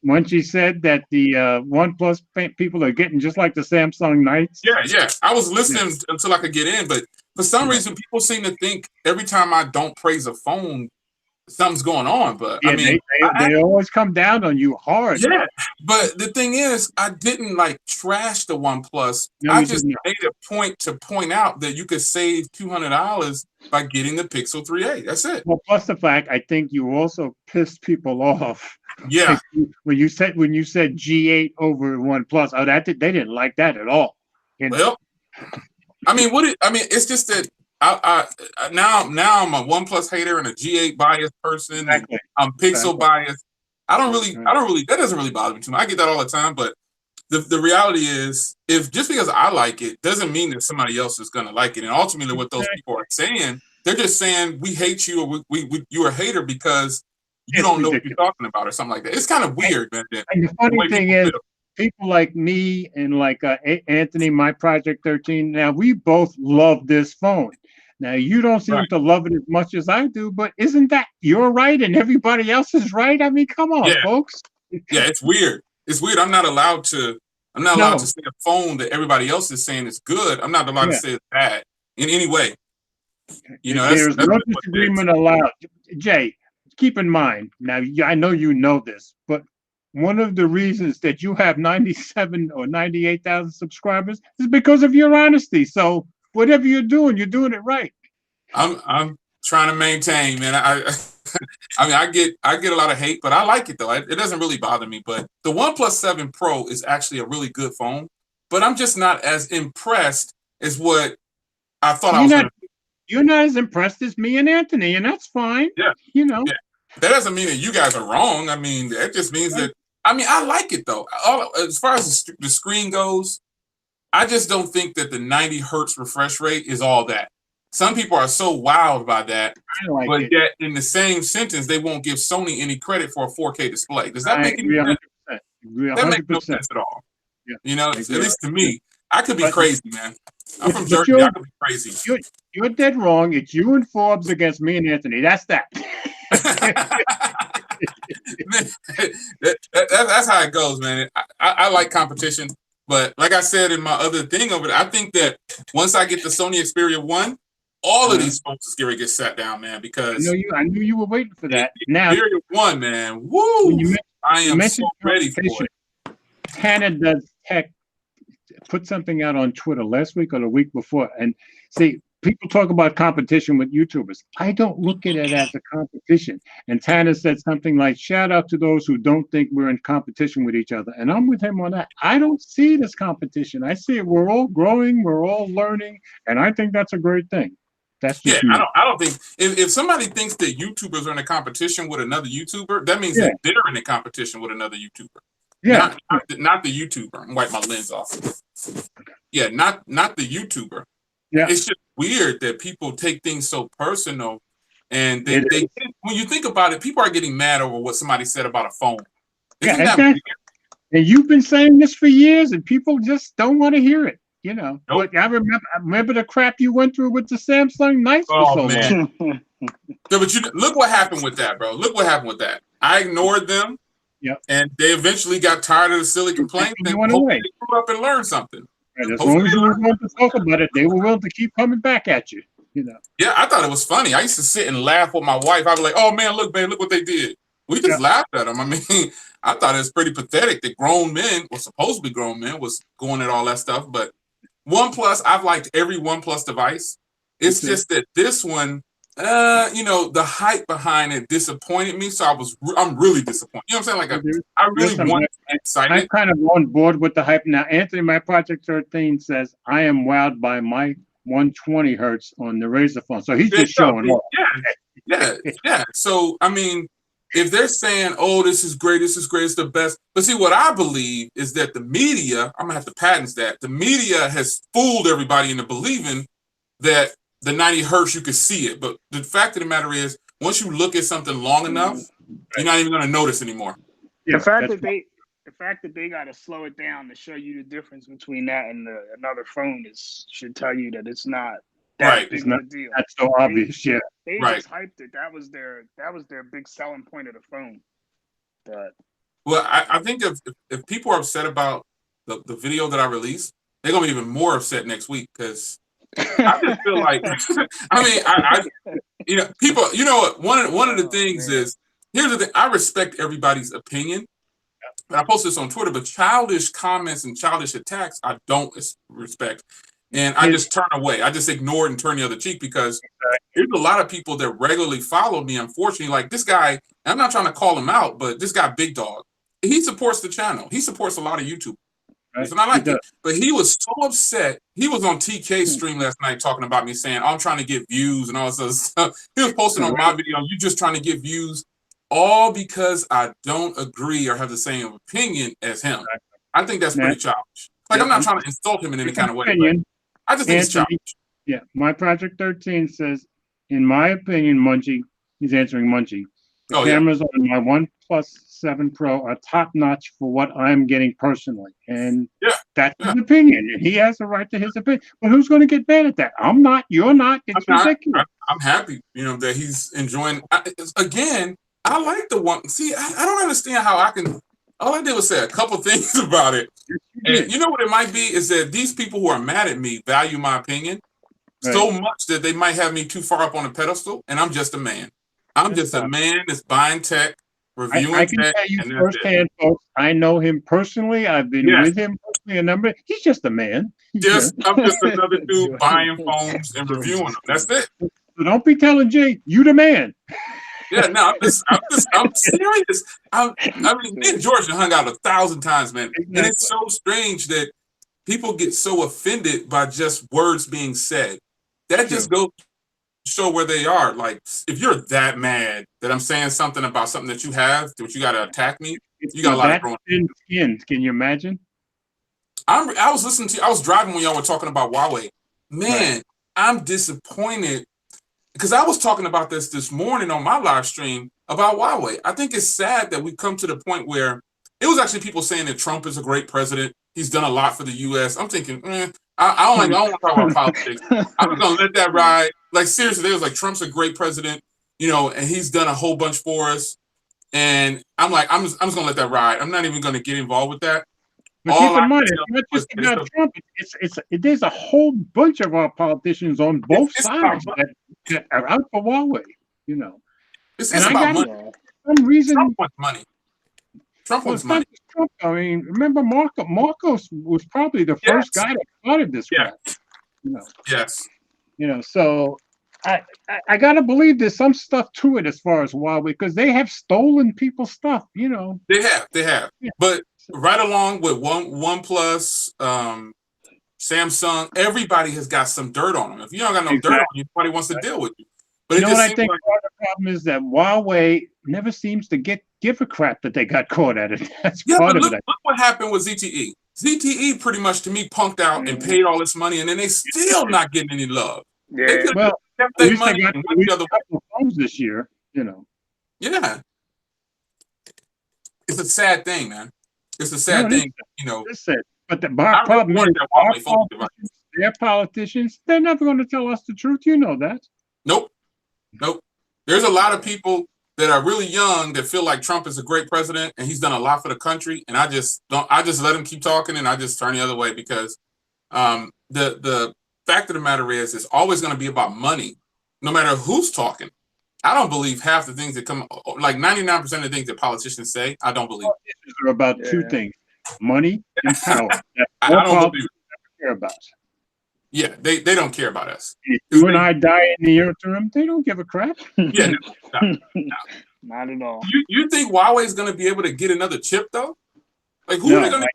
When she said that the OnePlus people are getting just like the Samsung Knights? Yeah. I was listening until I could get in, but for some reason, people seem to think every time I don't praise a phone, something's going on. But yeah, I mean, they always come down on you hard. Yeah, but the thing is, I didn't trash the OnePlus. I just made a point to point out that you could save $200 by getting the Pixel 3a. That's it. Well, plus the fact, I think you also pissed people off. Yeah. When you said G8 over OnePlus, they didn't like that at all. Well, it's just that now I'm a OnePlus hater and a G8 biased person. Exactly. I'm Pixel biased. I don't really, that doesn't really bother me too much. I get that all the time, but the reality is, if just because I like it doesn't mean that somebody else is going to like it. And ultimately what those people are saying, they're just saying, we hate you, or you're a hater because you don't know what you're talking about or something like that. It's kind of weird, man. And the funny thing is, people like me and like Anthony, my Project 13, now we both love this phone. Now, you don't seem to love it as much as I do, but isn't that you're right and everybody else is right? I mean, come on, folks. Yeah, it's weird. It's weird. I'm not allowed to say a phone that everybody else is saying is good. I'm not allowed to say it's bad in any way. There's no disagreement allowed. Jay, keep in mind, now, I know you know this, but one of the reasons that you have 97 or 98,000 subscribers is because of your honesty. So whatever you're doing it right. I'm trying to maintain, man. I get a lot of hate, but I like it though. It doesn't really bother me. But the OnePlus 7 Pro is actually a really good phone, but I'm just not as impressed as what I thought I was going to be. You're not as impressed as me and Anthony, and that's fine. Yeah. Yeah. That doesn't mean that you guys are wrong. I mean, that just means that, I like it though. As far as the screen goes, I just don't think that the 90 hertz refresh rate is all that. Some people are so wowed by that, but yet in the same sentence, they won't give Sony any credit for a 4K display. Does that make any sense? That makes no sense at all. Yeah. You know, I at agree. least to me, I could be But- crazy, man. I'm from but Jersey. you're- I could be crazy. You're dead wrong. It's you and Forbes against me and Anthony. That's that. That's how it goes, man. I like competition, but like I said in my other thing over there, I think that once I get the Sony Xperia 1, all of these phones is going to get sat down, man, because I knew you were waiting for that. Now, Xperia 1, man, when woo! you I am so mentioned ready for competition, it. Hannah Does Tech put something out on Twitter last week or the week before. And see, people talk about competition with YouTubers. I don't look at it as a competition. And Tanner said something like, shout out to those who don't think we're in competition with each other. And I'm with him on that. I don't see it as competition. I see it. We're all growing. We're all learning. And I think that's a great thing. That's just me. I don't think if somebody thinks that YouTubers are in a competition with another YouTuber, that means that they're in a competition with another YouTuber. Yeah. Not the YouTuber. I'm wipe my lens off. Yeah, not the YouTuber. Yeah. It's just weird that people take things so personal, and It they when you think about it, people are getting mad over what somebody said about a phone. Isn't Yeah, that exactly. weird? And you've been saying this for years, and people just don't want to hear it. You know, Nope. but I remember the crap you went through with the Samsung Knights for Oh, so man. long. So, but look what happened with that, bro. Look what happened with that. I ignored them. Yep. And they eventually got tired of the silly complaints They and went hopefully away. they grew up and learned something. And as Hopefully long as you they were learn. willing to talk about it, they were willing to keep coming back at you. You know. Yeah, I thought it was funny. I used to sit and laugh with my wife. I'd be like, "Oh man, look, babe, look what they did." We just laughed at them. I mean, I thought it was pretty pathetic that grown men, or supposed to be grown men, was going at all that stuff. But OnePlus, I've liked every OnePlus device. It's just that this one, the hype behind it disappointed me. So I'm really disappointed. You know what I'm saying? Like, I really want to be excited. I'm kind of on board with the hype now. Anthony, my Project 13 says I am wowed by my 120 hertz on the Razer phone. So he's just showing off. Yeah. So I mean, if they're saying, "Oh, this is great, it's the best," but see, what I believe is that the media, I'm gonna have to patent that. The media has fooled everybody into believing that the 90 hertz you could see it, but the fact of the matter is, once you look at something long enough, you're not even gonna notice anymore. Yeah, the fact that they got to slow it down to show you the difference between that and another phone should tell you that it's not that big of a deal. That's so obvious. Yeah. They Right. just hyped it. That was their big selling point of the phone. But Well, I think if people are upset about the video that I released, they're gonna be even more upset next week because I just feel like I mean people, you know what, one of the things is, here's the thing, I respect everybody's opinion, but I posted this on Twitter, but childish comments and childish attacks I don't respect, and I just turn away. I just ignore it and turn the other cheek because there's a lot of people that regularly follow me, unfortunately, like this guy. I'm not trying to call him out, but this guy Big Dog, he supports the channel, he supports a lot of YouTube. Right. And I like it. But he was so upset. He was on TK's stream last night talking about me, saying, "I'm trying to get views and all this other stuff." He was posting on my video, "You just trying to get views," all because I don't agree or have the same opinion as him. I think that's pretty childish. Like, I'm not trying to insult him in any kind of way. But I just think it's childish. Yeah, my Project 13 says, in my opinion, Munchie, he's answering Munchie. The cameras on my OnePlus 7 Pro are top notch for what I'm getting personally. And that's his opinion. And he has the right to his opinion. But who's going to get mad at that? I'm not. You're not. It's ridiculous. I'm happy, that he's enjoying. Again, I like the one. See, I don't understand how I can. All I did was say a couple things about it. And you know what it might be is that these people who are mad at me value my opinion so much that they might have me too far up on a pedestal, and I'm just a man. I'm just a man that's buying tech, reviewing I can tech. tell you firsthand, folks. I know him personally. I've been with him personally he's just a man. I'm just another dude buying phones and reviewing them. That's it. So don't be telling Jay, you the man. Yeah, no, I'm serious. I mean, me and George hung out 1,000 times, man. Exactly. And it's so strange that people get so offended by just words being said. That just goes to show where they are. Like, if you're that mad that I'm saying something about something that you have, that you got to attack me, you got a lot of growing. Can you imagine? I was driving when y'all were talking about Huawei. Man, I'm disappointed. Because I was talking about this morning on my live stream about Huawei. I think it's sad that we've come to the point where it was actually people saying that Trump is a great president. He's done a lot for the U.S. I'm thinking, I don't want to talk about politics. I'm just gonna let that ride. Like seriously, they was like, Trump's a great president, and he's done a whole bunch for us. And I'm like, I'm just gonna let that ride. I'm not even gonna get involved with that. But keep in mind, it's not just about Trump. There's a whole bunch of our politicians on both sides that are out for Huawei. It's about money. For some reason, Trump wants money. Trump wants money. Trump, I mean, remember Marcos was probably the first guy that started this crap. Yes. So I gotta believe there's some stuff to it as far as Huawei, because they have stolen people's stuff. They have. Yeah. But right along with OnePlus, Samsung, everybody has got some dirt on them. If you don't got no dirt on you, nobody wants to deal with you. But what I think part of the problem is that Huawei never seems to give a crap that they got caught at it. That's part of it. Look what happened with ZTE. ZTE pretty much to me punked out and paid all this money, and then they still not getting any love. Yeah. Well, at least they got the other phones this year. Yeah. It's a sad thing, man. It's a sad thing. It's sad. But the problem is, their politicians, they're never going to tell us the truth. You know that. Nope. There's a lot of people that are really young that feel like Trump is a great president and he's done a lot for the country. And I just let him keep talking and I just turn the other way because the fact of the matter is it's always going to be about money, no matter who's talking. I don't believe half the things that come, like 99% of the things that politicians say, I don't believe. They're about two things: money and power. I don't believe care about. Yeah, they don't care about us. If you and I die in the interim, they don't give a crap. Yeah, no. Not at all. You think Huawei is going to be able to get another chip though? Like who are they going to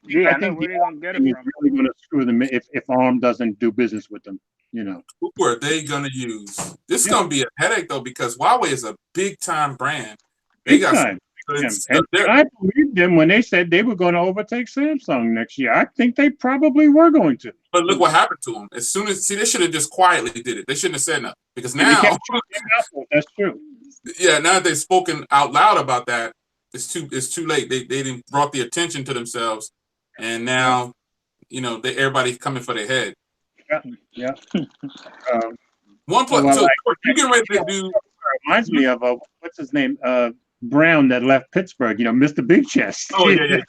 do? I think where they going to get it from. Really going to screw them if ARM doesn't do business with them. Who are they going to use? This is going to be a headache though because Huawei is a big time brand. They got time. And I believed them when they said they were going to overtake Samsung next year. I think they probably were going to. But look what happened to them. As soon as they should have just quietly did it. They shouldn't have said nothing because now that's true. Yeah, now that they've spoken out loud about that, it's too late. They didn't brought the attention to themselves, and now everybody's coming for their head. Yeah. OnePlus. So you getting ready to do? Reminds me of what's his name? Brown that left Pittsburgh, Mr. Big Chest. Oh, yeah.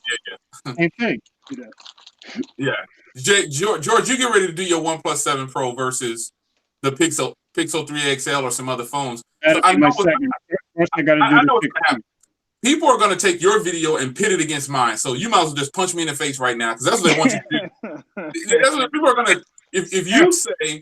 Same thing. Yeah. George, you get ready to do your OnePlus 7 Pro versus the Pixel 3 XL or some other phones. So I know First, I got to do the people are going to take your video and pit it against mine. So you might as well just punch me in the face right now because that's what they want you to do. That's what people are going to. If you say,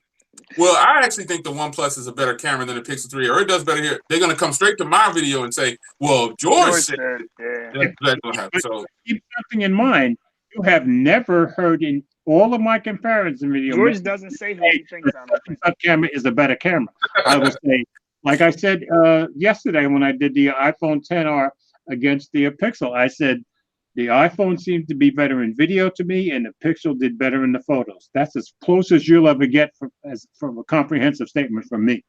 well, I actually think the OnePlus is a better camera than the Pixel 3, or it does better here. They're going to come straight to my video and say, well, George said that's what happened. So keep something in mind. You have never heard in all of my comparison videos. George doesn't say who he thinks that camera is a better camera. I will say, like I said yesterday when I did the iPhone XR against the Pixel, I said the iPhone seemed to be better in video to me, and the Pixel did better in the photos. That's as close as you'll ever get from a comprehensive statement from me.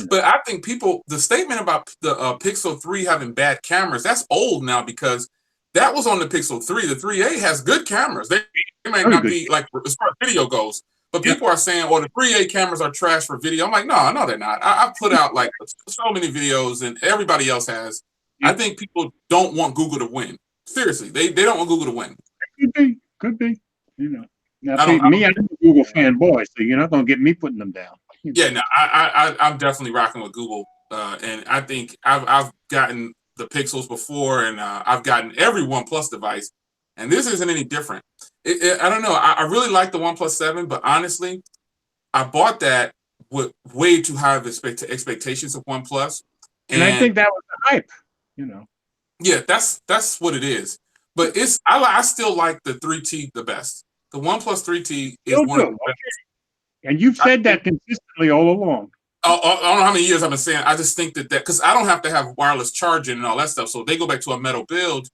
But I think the statement about the Pixel 3 having bad cameras, that's old now because that was on the Pixel 3. The 3A has good cameras. They may not be like as far as video goes, but people are saying, well, the 3A cameras are trash for video. I'm like, no, they're not. I've put out like so many videos and everybody else has. I think people don't want Google to win. Seriously, they don't want Google to win. Could be. Now, I'm a Google fanboy, so you're not gonna get me putting them down. Yeah, no, I'm definitely rocking with Google, and I think I've gotten the Pixels before, and I've gotten every OnePlus device, and this isn't any different. I don't know. I really like the OnePlus 7, but honestly, I bought that with way too high of expectations of OnePlus, and I think that was the hype. Yeah, that's what it is. But I still like the 3T the best. The OnePlus 3T is one of the best. And you've said that consistently all along. I don't know how many years I've been saying. I just think that because I don't have to have wireless charging and all that stuff. So they go back to a metal build.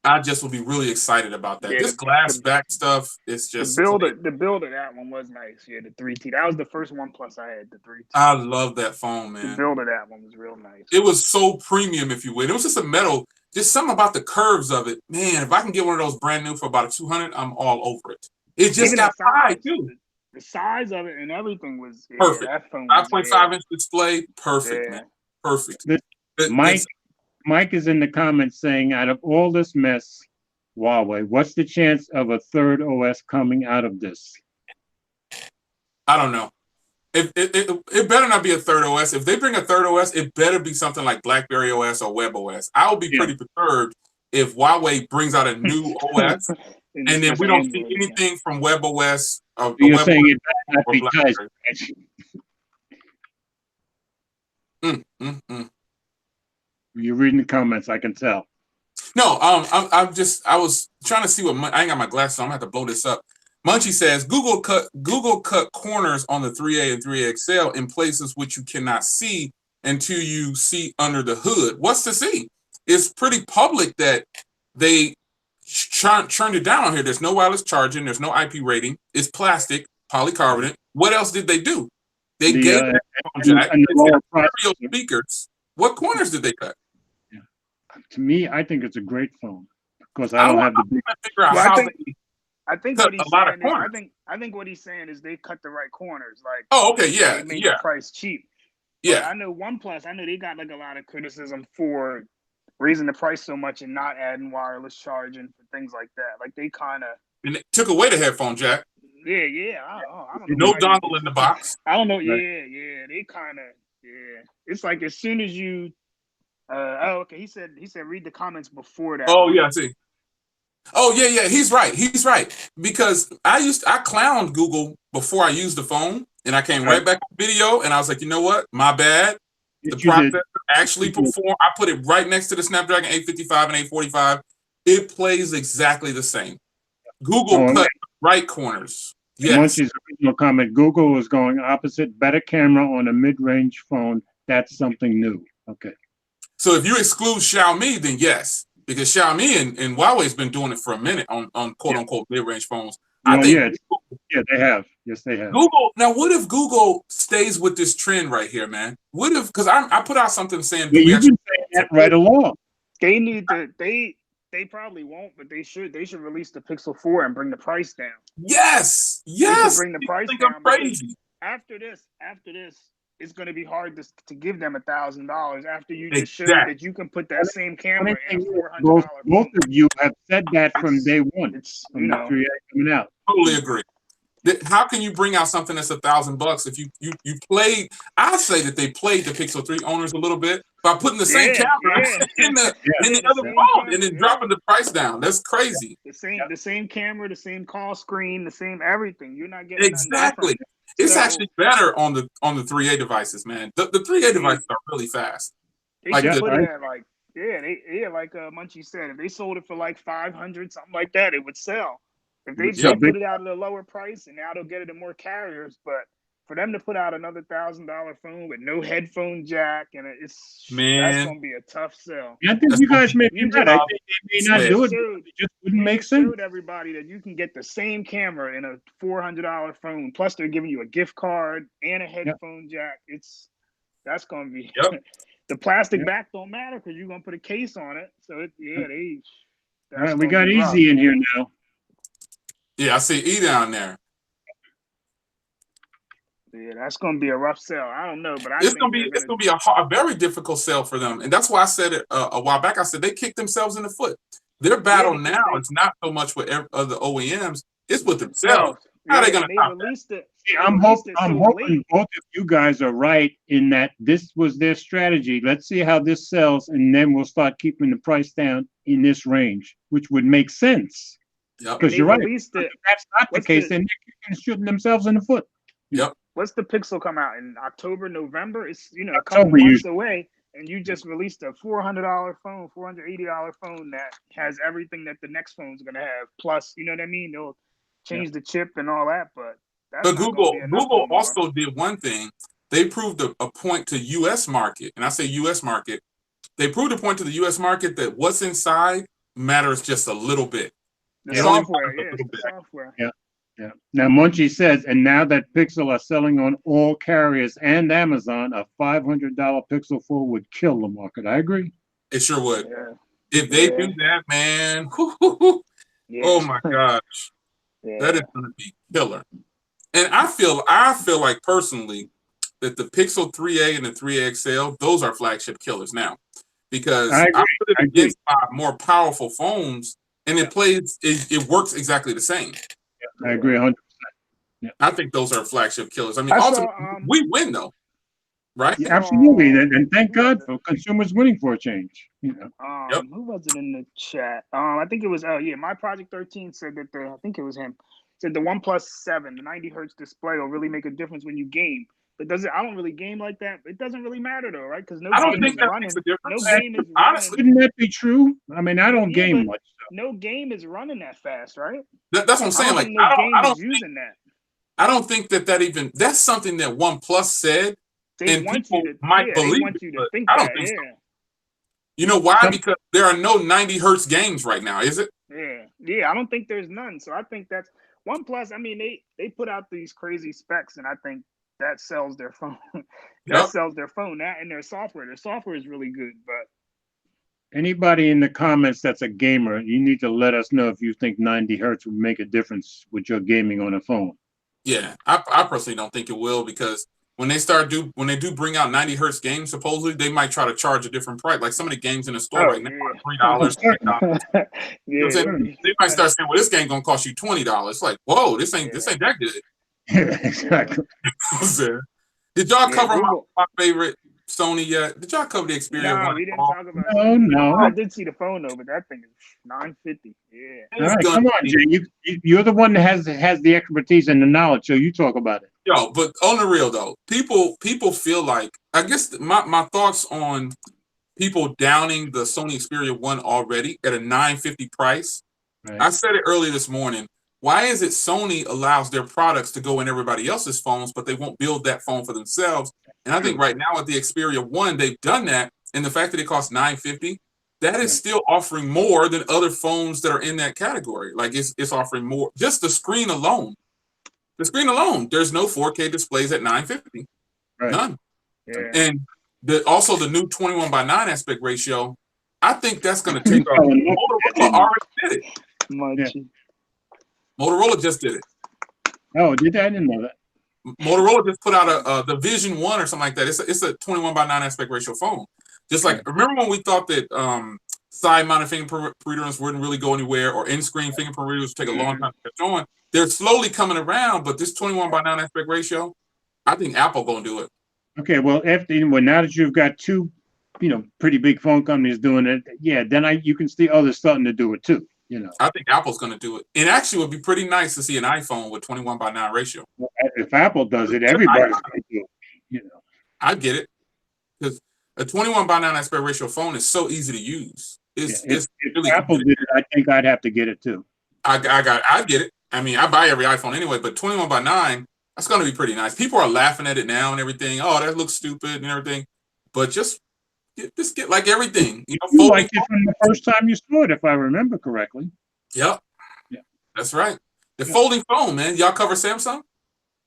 I just will be really excited about that. Yeah, This glass back stuff is the just build of that one was nice. Yeah, the 3T. That was the first OnePlus I had. The 3T. I love that phone, The man. build of that one was real nice. It was so premium, if you will. It was just a metal. Just something about the curves of it, man. If I can get one of those brand new for about $200, I'm all over it. It just Even got the high size, too. The size of it and everything was Perfect. That phone was, 5.5-inch display, perfect, man. Perfect. Mike is in the comments saying, out of all this mess, Huawei, what's the chance of a third OS coming out of this? I don't know. It better not be a third OS. If they bring a third OS, it better be something like BlackBerry OS or WebOS. I will be pretty perturbed if Huawei brings out a new OS and then we don't see anything from WebOS. You're saying it better not be touched. You're reading the comments, I can tell. No, I was trying to see what I ain't got my glasses on. I'm gonna have to blow this up. Munchie says Google cut corners on the 3A and 3A XL in places which you cannot see until you see under the hood. What's to see? It's pretty public that they churned it down on here. There's no wireless charging. There's no IP rating. It's plastic, polycarbonate. What else did they do? They gave jack stereo speakers. What corners did they cut? To me, I think it's a great phone because I don't have the big. I think what he's saying is, I think what he's saying is they cut the right corners. Like, they made the price cheap. Yeah, but I know OnePlus. I know they got like a lot of criticism for raising the price so much and not adding wireless charging for things like that. Like they kind of took away the headphone jack. Yeah. I don't know. No dongle in the box. I don't know. Yeah. They kind of It's like as soon as you. Okay. He said read the comments before that. Oh yeah, I see. Oh yeah. He's right. Because I clowned Google before I used the phone, and I came right back to video, and I was like, you know what? My bad. The processor actually performed. I put it right next to the Snapdragon 855 and 845. It plays exactly the same. Google cut right corners. Yes. Munchie's original comment: Google was going opposite. Better camera on a mid-range phone. That's something new. Okay. So if you exclude Xiaomi, then yes, because Xiaomi and Huawei's been doing it for a minute on quote unquote mid-range phones. I think they have. Yes, they have. Google. Now, what if Google stays with this trend right here, man? What if? Because I put out something saying you've been saying that right along. They need to. They probably won't, but they should. They should release the Pixel 4 and bring the price down. Yes. Bring the price down. I'm crazy. After this. It's going to be hard to give them $1,000 after you just showed that you can put that same camera in a $400. Both of you have said that from day one. It's coming out. Totally agree. How can you bring out something that's $1,000 if you played? I say that they played the Pixel 3 owners a little bit by putting the same camera in the other phone and then dropping the price down. That's crazy. The same camera, the same call screen, the same everything. You're not getting exactly. It's actually better on the 3A devices, man. The 3A devices are really fast. They should put it at like Munchie said, if they sold it for like 500, something like that, it would sell. If they just put it out at a lower price, and now they'll get it in more carriers, but for them to put out another $1,000 phone with no headphone jack, and that's gonna be a tough sell. I think you guys may be right. I think they may not do it. It just wouldn't make sense. Showed everybody that you can get the same camera in a $400 phone. Plus, they're giving you a gift card and a headphone jack. That's gonna be. The plastic back don't matter because you're gonna put a case on it. So all right, we got Easy in here now. Yeah, I see E down there. Yeah, that's going to be a rough sell. I don't know, but it's going to be a very difficult sell for them, and that's why I said it a while back. I said they kicked themselves in the foot. Their battle now is not so much with other OEMs; it's with themselves. How are they going to stop that? I'm hoping both of you guys are right in that this was their strategy. Let's see how this sells, and then we'll start keeping the price down in this range, which would make sense. Because you're right. If that's not the case, then they're shooting themselves in the foot. Yep. What's the Pixel come out in October, November? It's a couple months away, and you just released a $400 phone, $480 phone that has everything that the next phone's gonna have. Plus, you know what I mean? They'll change the chip and all that, but Google also did one thing. They proved a point to U.S. market, and I say U.S. market. They proved a point to the U.S. market that what's inside matters just a little bit. The It only software, matters a yeah, little the bit. software. Yeah. Now, Munchie says, and now that Pixel are selling on all carriers and Amazon, a $500 Pixel 4 would kill the market. I agree. It sure would. Yeah, If they Yeah. do that, man, oh yeah, my gosh, yeah. that is going to be killer. And I feel like personally that the Pixel 3A and the 3A XL, those are flagship killers now, because I I agree. put it I agree. against more powerful phones, and it works exactly the same. I agree 100%. I think those are flagship killers. I mean, I saw, ultimately, we win though, right? Yeah, absolutely. And thank God for consumers winning for a change. You know. Yep. Who was it in the chat? I think it was my Project 13 said that I think it was him, said the OnePlus 7, the 90 hertz display will really make a difference when you game. But I don't really game like that. It doesn't really matter though, right? Because I don't think that makes a difference. No game is Honestly. running. Wouldn't that be true? I mean, I don't Yeah, game but much. no game is running that fast, right? That's what I'm saying. Like, no game I is using that. I don't think that even that's something that OnePlus said, They and want people you to, might believe they want it, you to but think I don't that. think so. Yeah. You know why? Because there are no 90 hertz games right now, is it? Yeah. I don't think there's none. So I think that's OnePlus. I mean, they put out these crazy specs, and I think that sells their phone. Sells their phone. That and their software. Their software is really good. But anybody in the comments that's a gamer, you need to let us know if you think 90 hertz would make a difference with your gaming on a phone. Yeah, I personally don't think it will, because when they do bring out 90 hertz games, supposedly they might try to charge a different price. Like some of the games in the store right now are $3, $10. You know what I'm saying? They might start saying, "Well, this game gonna cost you $20." Like, whoa, this ain't that good. Exactly. Did y'all cover my favorite Sony yet? Did y'all cover the Xperia 1? We didn't talk about it. No. I did see the phone though, but that thing is $950. Yeah. All right, come on, Jay. You're the one that has the expertise and the knowledge, so you talk about it. Yo, but on the real though, people feel like, I guess my thoughts on people downing the Sony Xperia 1 already at a $950 price. Right. I said it earlier this morning. Why is it Sony allows their products to go in everybody else's phones, but they won't build that phone for themselves? And I think right now with the Xperia 1, they've done that. And the fact that it costs $950, that is still offering more than other phones that are in that category. Like it's offering more. Just the screen alone. The screen alone, there's no 4K displays at $950. Right. None. Yeah. And also the new 21:9 aspect ratio, I think that's going to take off. Motorola already did it. Motorola just did it. Oh, did that? I didn't know that. Motorola just put out the Vision 1 or something like that. It's a 21:9 aspect ratio phone. Just like, remember when we thought that side-mounted fingerprint readers wouldn't really go anywhere, or in-screen fingerprint readers would take a long time to catch on? They're slowly coming around, but this 21:9 aspect ratio, I think Apple gonna do it. Okay, well, now that you've got two, pretty big phone companies doing it, then you can see others starting to do it too. I think Apple's gonna do it. It actually would be pretty nice to see an iPhone with 21:9 ratio. Well, if Apple does it, everybody's gonna do it. I get it, because a 21:9 aspect ratio phone is so easy to use. If really Apple did it, I think I'd have to get it too. I get it. I mean, I buy every iPhone anyway, but 21:9, that's going to be pretty nice. People are laughing at it now and everything. Oh, that looks stupid and everything. But just get like everything. You liked it from the first time you saw it, if I remember correctly. Yep. Yeah. That's right. The folding phone, man. Y'all cover Samsung?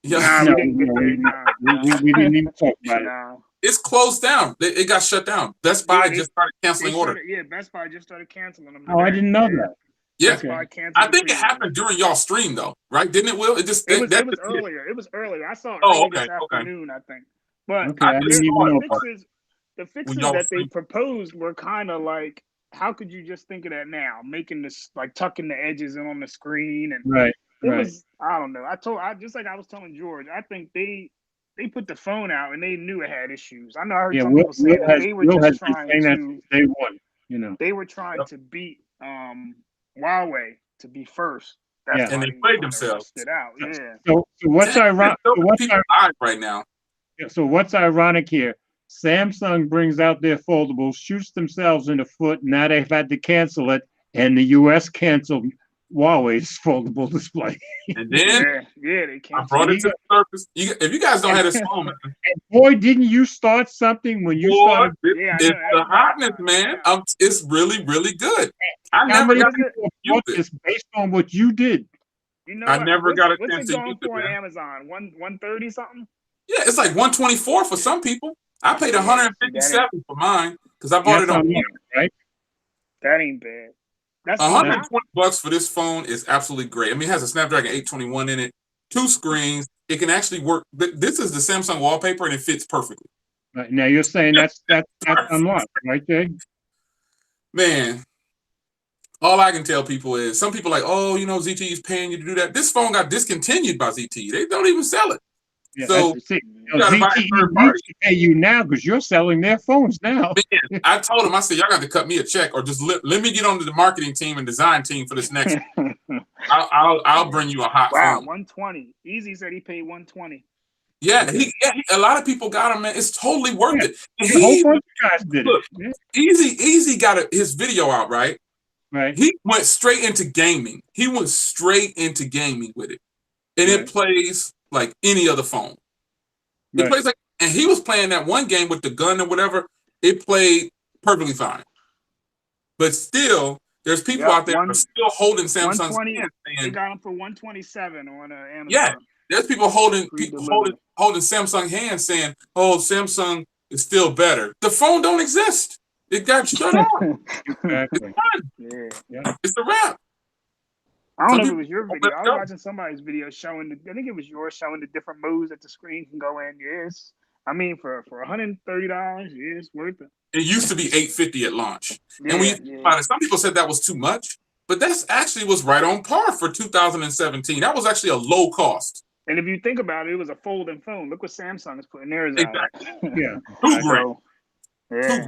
Yeah. No, we didn't even talk about it. It's closed down. It got shut down. Best Buy just started canceling orders. Best Buy just started canceling them. Oh, I didn't know that. Yeah, I think it happened during y'all stream though, right? Didn't it, Will? It was earlier. It was earlier. I saw it this afternoon, I think. But the fixes that they proposed were kind of like, how could you just think of that now? Making this like tucking the edges in on the screen and right. It was, I don't know. I just like I was telling George, I think they put the phone out and they knew it had issues. I know I heard some people say they were just trying to day one, They were trying to beat Huawei to be first. That's and they played themselves. Out. Yeah. So what's ironic? Right now. Yeah. So what's ironic here? Samsung brings out their foldables, shoots themselves in the foot. Now they've had to cancel it, and the U.S. canceled Huawei's foldable display. And then they canceled. I brought it to the surface. If you guys don't have this phone, man. And boy, didn't you start something when you started? It's the hotness, man. It's really, really good. I How never many got people use bought it. this based on what you did? You know I what? never got a What's chance it to going use it, for on man. Amazon? 130 something? Yeah, it's like 124 for some people. I paid 157 for mine because I bought That's it on. unlocked, right? That ain't bad. That's $120 for this phone is absolutely great. I mean, it has a Snapdragon 821 in it, 2 screens. It can actually work. This is the Samsung wallpaper, and it fits perfectly. Right. Now you're saying that's unlocked, right, Jay? Man, all I can tell people is some people are like, oh, you know, ZTE is paying you to do that. This phone got discontinued by ZTE. They don't even sell it. Yeah, So see, you gotta buy a ZTE third party. needs to pay you now because you're selling their phones now. Man, I told them, I said, y'all got to cut me a check or just let me get onto the marketing team and design team for this next. I'll bring you a hot wow, phone. 120. Easy said he paid 120. Yeah, a lot of people got him, man. It's totally worth it. And A whole bunch of guys did look, it. Easy got his video out, right? Right. He went straight into gaming. He went straight into gaming with it. And it plays like any other phone. It plays like, and he was playing that one game with the gun or whatever. It played perfectly fine. But still, there's people out there that are still holding Samsung's hand. They got them for 127 on Amazon. Yeah, there's people holding Samsung hands saying, "Oh, Samsung is still better." The phone don't exist. It got shut off. Exactly. It's a wrap. I don't know if it was your video. I was watching somebody's video showing I think it was yours showing the different modes that the screen can go in. Yes. I mean, for $130, it's worth it. It used to be $850 at launch. And when you think about it, some people said that was too much, but that's actually was right on par for 2017. That was actually a low cost. And if you think about it, it was a folding phone. Look what Samsung is putting theirs exactly. out. Yeah.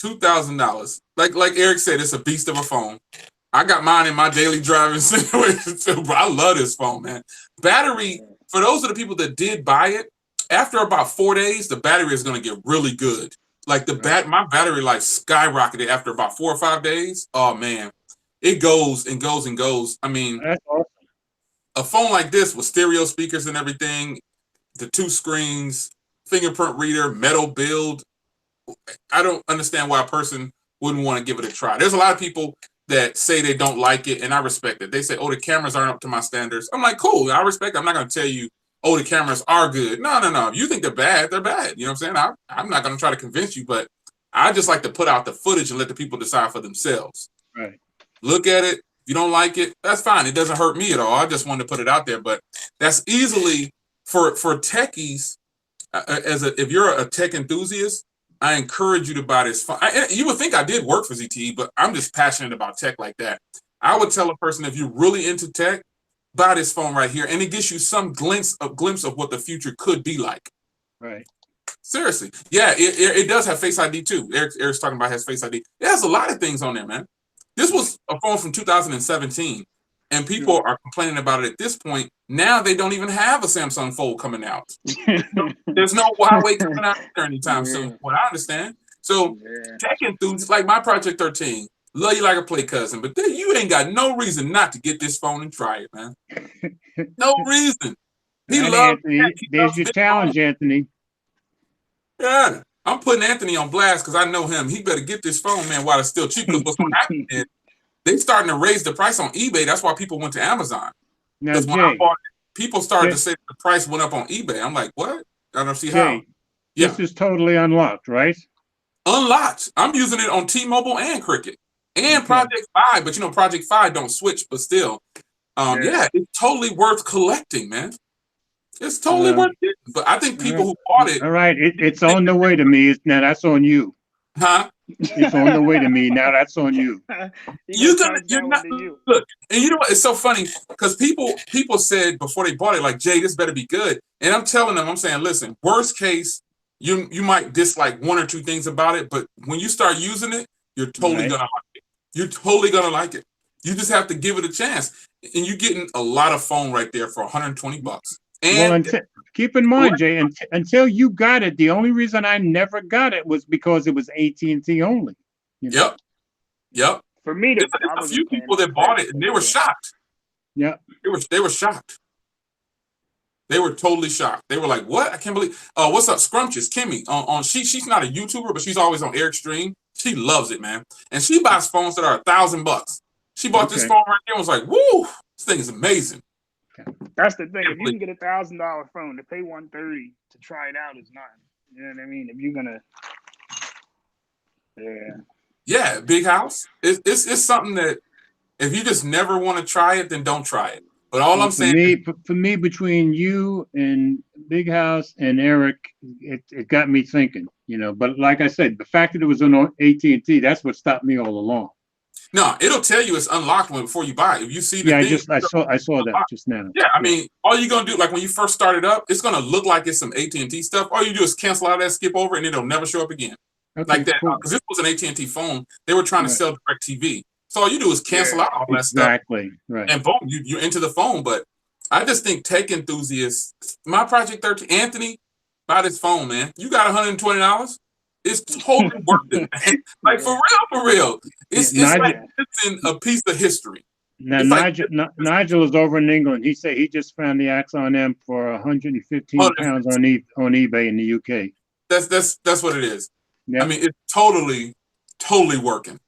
$2,000. Like Eric said, it's a beast of a phone. I got mine in my daily driving situation too, bro. I love this phone, man. Battery, for those of the people that did buy it, after about 4 days, the battery is going to get really good. Like my battery life skyrocketed after about 4 or 5 days. Oh man, it goes and goes and goes. I mean, that's awesome. A phone like this with stereo speakers and everything, the 2 screens, fingerprint reader, metal build. I don't understand why a person wouldn't want to give it a try. There's a lot of people that say they don't like it, and I respect it. They say, "Oh, the cameras aren't up to my standards." I'm like, cool, I respect it. I'm not going to tell you, "Oh, the cameras are good." No. If you think they're bad, they're bad. You know what I'm saying? I'm not going to try to convince you, but I just like to put out the footage and let the people decide for themselves. Right. Look at it. If you don't like it, that's fine. It doesn't hurt me at all. I just wanted to put it out there. But that's easily, for techies, if you're a tech enthusiast, I encourage you to buy this phone. You would think I did work for ZTE, but I'm just passionate about tech like that. I would tell a person, if you're really into tech, buy this phone right here, and it gives you some glimpse of what the future could be like. Right. Seriously. Yeah, it does have Face ID too. Eric's talking about has Face ID. It has a lot of things on there, man. This was a phone from 2017, and people are complaining about it at this point. Now they don't even have a Samsung Fold coming out. There's no Huawei coming out there anytime soon, what I understand. So tech enthusiasts like my Project 13, love you like a play cousin, but you ain't got no reason not to get this phone and try it, man. No reason. He loves Anthony, there's your challenge, Anthony. Yeah, I'm putting Anthony on blast because I know him. He better get this phone, man, while it's still cheap. Because what's happening is they starting to raise the price on eBay. That's why people went to Amazon. Now, Because when Jay, I bought it, people started to say the price went up on eBay. I'm like, what? I don't see how. Yeah. This is totally unlocked, right? Unlocked. I'm using it on T-Mobile and Cricket and Project 5, but Project 5 don't switch, but still. Yeah, it's totally worth collecting, man. It's totally worth it. But I think people who bought it. All right, it's on the way to me. Now that's on you. Huh? It's on the way to me. Now that's on you. You're not look, and you know what? It's so funny because people said before they bought it, like, Jay, this better be good. And I'm telling them, I'm saying, listen, worst case, you might dislike 1 or 2 things about it, but when you start using it, you're totally gonna like it. You're totally gonna like it. You just have to give it a chance. And you're getting a lot of phone right there for $120. And keep in mind, Jay, until you got it, the only reason I never got it was because it was AT&T only. Yep. For me, there's a few people that bought it and they were shocked. Yeah, they were shocked. They were totally shocked. They were like, "What? I can't believe." What's up, Scrumptious Kimmy? She's not a YouTuber, but she's always on Eric's stream. She loves it, man. And she buys phones that are $1,000. She bought this Okay. phone right here and was like, woo, this thing is amazing. That's the thing. If you can get $1,000 phone, to pay $130 to try it out is nothing. You know what I mean? If you're gonna, Yeah, Big House. It's something that if you just never want to try it, then don't try it. But all I'm saying, for me, between you and Big House and Eric, it got me thinking, you know. But like I said, the fact that it was on AT&T, that's what stopped me all along. no, it'll tell you it's unlocked before you buy it. If you see the Yeah, thing, I saw that just now. yeah, I mean, all you're gonna do, like when you first start it up, it's gonna look like it's some AT&T stuff. All you do is cancel out that, skip over, and it'll never show up again. Okay, Like that, cool. because this was an AT&T phone. They were trying to Right. sell DirecTV. So all you do is cancel out all that stuff, Exactly, right. and boom, you're into the phone. But I just think tech enthusiasts, my Project 13, Anthony, buy this phone, man. You got $120. It's totally worth it, man. Like for real. It's like it's in a piece of history. Now, It's like- Nigel is over in England. He said he just found the Axon M for 115 pounds on eBay in the UK. That's what it is. Yeah. I mean, it's totally working.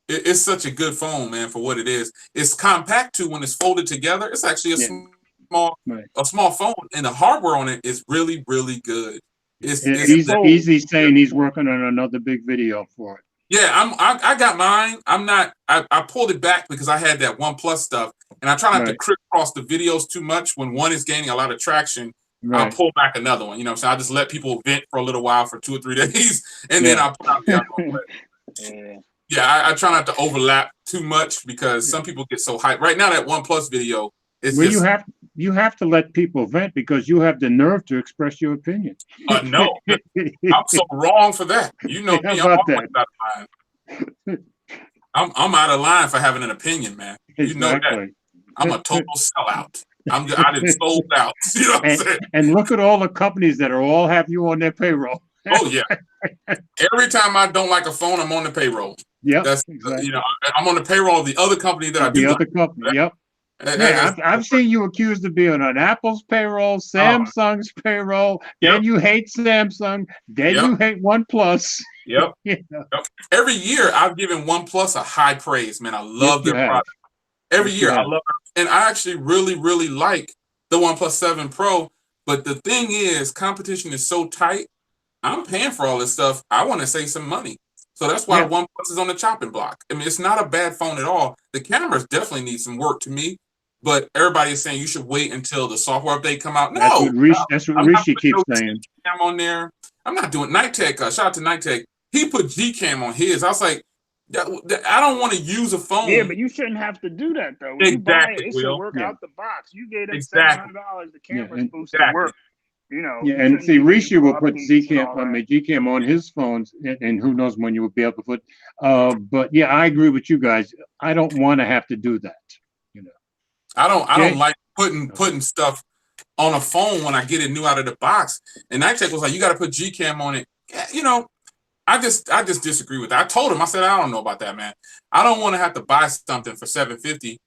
It's such a good phone, man, for what it is. It's compact too. When it's folded together, it's actually a small phone, and the hardware on it is really good. He's saying he's working on another big video for it. Yeah, I got mine. I pulled it back because I had that OnePlus stuff, and I try not to crisscross the videos too much. When one is gaining a lot of traction, I'll pull back another one. You know what I'm saying? I just let people vent for a little while for 2 or 3 days, and then I'll put out the other one. Yeah, I try not to overlap too much because some people get so hyped. Right now, that OnePlus video is you have to let people vent because you have the nerve to express your opinion. No, I'm so wrong for that. You know me, I'm always out of line. I'm out of line for having an opinion, man. You know that. I'm a total sellout. I done sold out. You know what I'm saying? And look at all the companies that all have you on their payroll. Oh yeah. Every time I don't like a phone, I'm on the payroll. Yeah, that's exactly. You know, I'm on the payroll of the other company that I do. The other company, yep. Yeah, I've seen you accused of being on Apple's payroll, Samsung's payroll. Then you hate Samsung. Then you hate OnePlus. Yep. Yep. Every year, I've given OnePlus a high praise. Man, I love their product. Every year, I love it, and I actually really like the OnePlus 7 Pro. But the thing is, competition is so tight. I'm paying for all this stuff. I want to save some money. So that's why OnePlus is on the chopping block. I mean, it's not a bad phone at all. The cameras definitely need some work to me, but everybody is saying you should wait until the software update come out. No, that's what Rishi keeps saying. Gcam on there. I'm not doing Nighttech. Shout out to Nighttech. He put Gcam on his. I was like, I don't want to use a phone. Yeah, but you shouldn't have to do that though. When you buy it, it should work out the box. You gave them $700. The camera's supposed to work. You know, and see, Rishi will put Gcam on his phones, and who knows when you will be able to put. But yeah, I agree with you guys. I don't want to have to do that. You know, I don't like putting stuff on a phone when I get it new out of the box. And Nighttech was like, you got to put Gcam on it. You know, I just disagree with that. I told him, I said, I don't know about that, man. I don't want to have to buy something for $750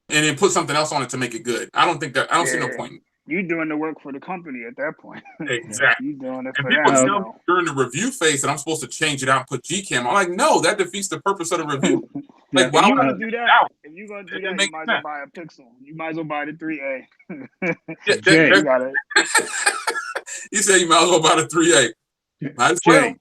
and then put something else on it to make it good. I don't see no point. You're doing the work for the company at that point. Exactly. You're doing it and for people that. tell me during the review phase that I'm supposed to change it out and put Gcam. I'm like, no, that defeats the purpose of the review. Like, why would you do that? If you're gonna do that, you might as well buy a Pixel. You might as well buy the 3A. You got it. You say you might as well buy the 3A. Might as well.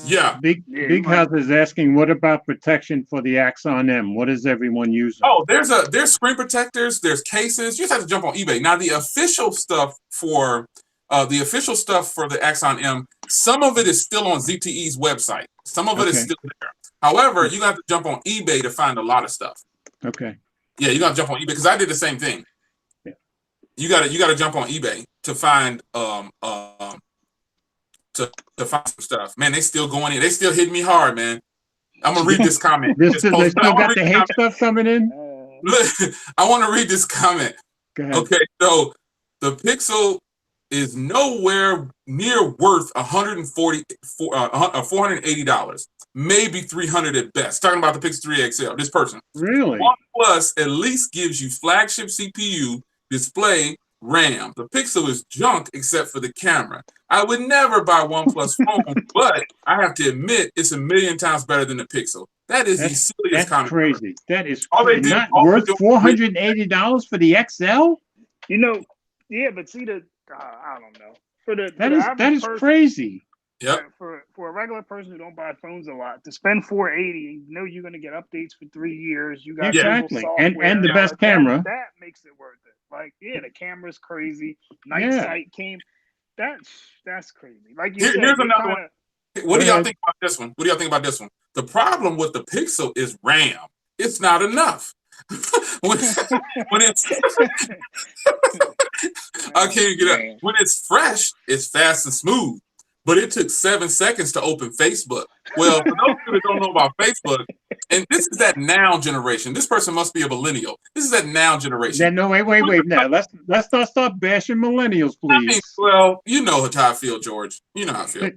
Yeah. Big House is asking, what about protection for the Axon M? What is everyone using? Oh, there's screen protectors, there's cases. You just have to jump on eBay. Now the official stuff for the Axon M, some of it is still on ZTE's website. Some of it is still there. However, you got to jump on eBay to find a lot of stuff. Okay. Yeah, you got to jump on eBay because I did the same thing. Yeah. You got to jump on eBay to find to find some stuff. Man, they still going in. They still hitting me hard, man. I'm gonna read this comment. They still got the hate stuff coming in. I want to read this comment. Okay, so the Pixel is nowhere near worth $480, maybe $300 at best. Talking about the Pixel 3 XL. This person. Really? OnePlus at least gives you flagship CPU, display, RAM. The Pixel is junk except for the camera. I would never buy OnePlus phone, but I have to admit it's a million times better than the Pixel. That is the silliest That's comment. crazy. That is All they did- not all worth they did- $480 for the XL. You know, yeah, but see I don't know. For the That for the is average is person, crazy. Yep. For a regular person who don't buy phones a lot, to spend $480, you know you're gonna get updates for 3 years. You got Exactly. Google And software, the best like, camera. That makes it worth it. Like, yeah, the camera's crazy. Night Yeah. sight came. That's crazy. Like you Here- said, here's they another kinda- What do y'all ahead. think about this one? What do y'all think about this one? The problem with the Pixel is RAM. It's not enough. when it's I can't get up. Man. When it's fresh, it's fast and smooth. But it took 7 seconds to open Facebook. Well, for those people that don't know about Facebook, and this is that now generation. This person must be a millennial. This is that now generation. Then no, wait. Now let's not start bashing millennials, I mean, please. well, you know how I feel, George. You know how I feel.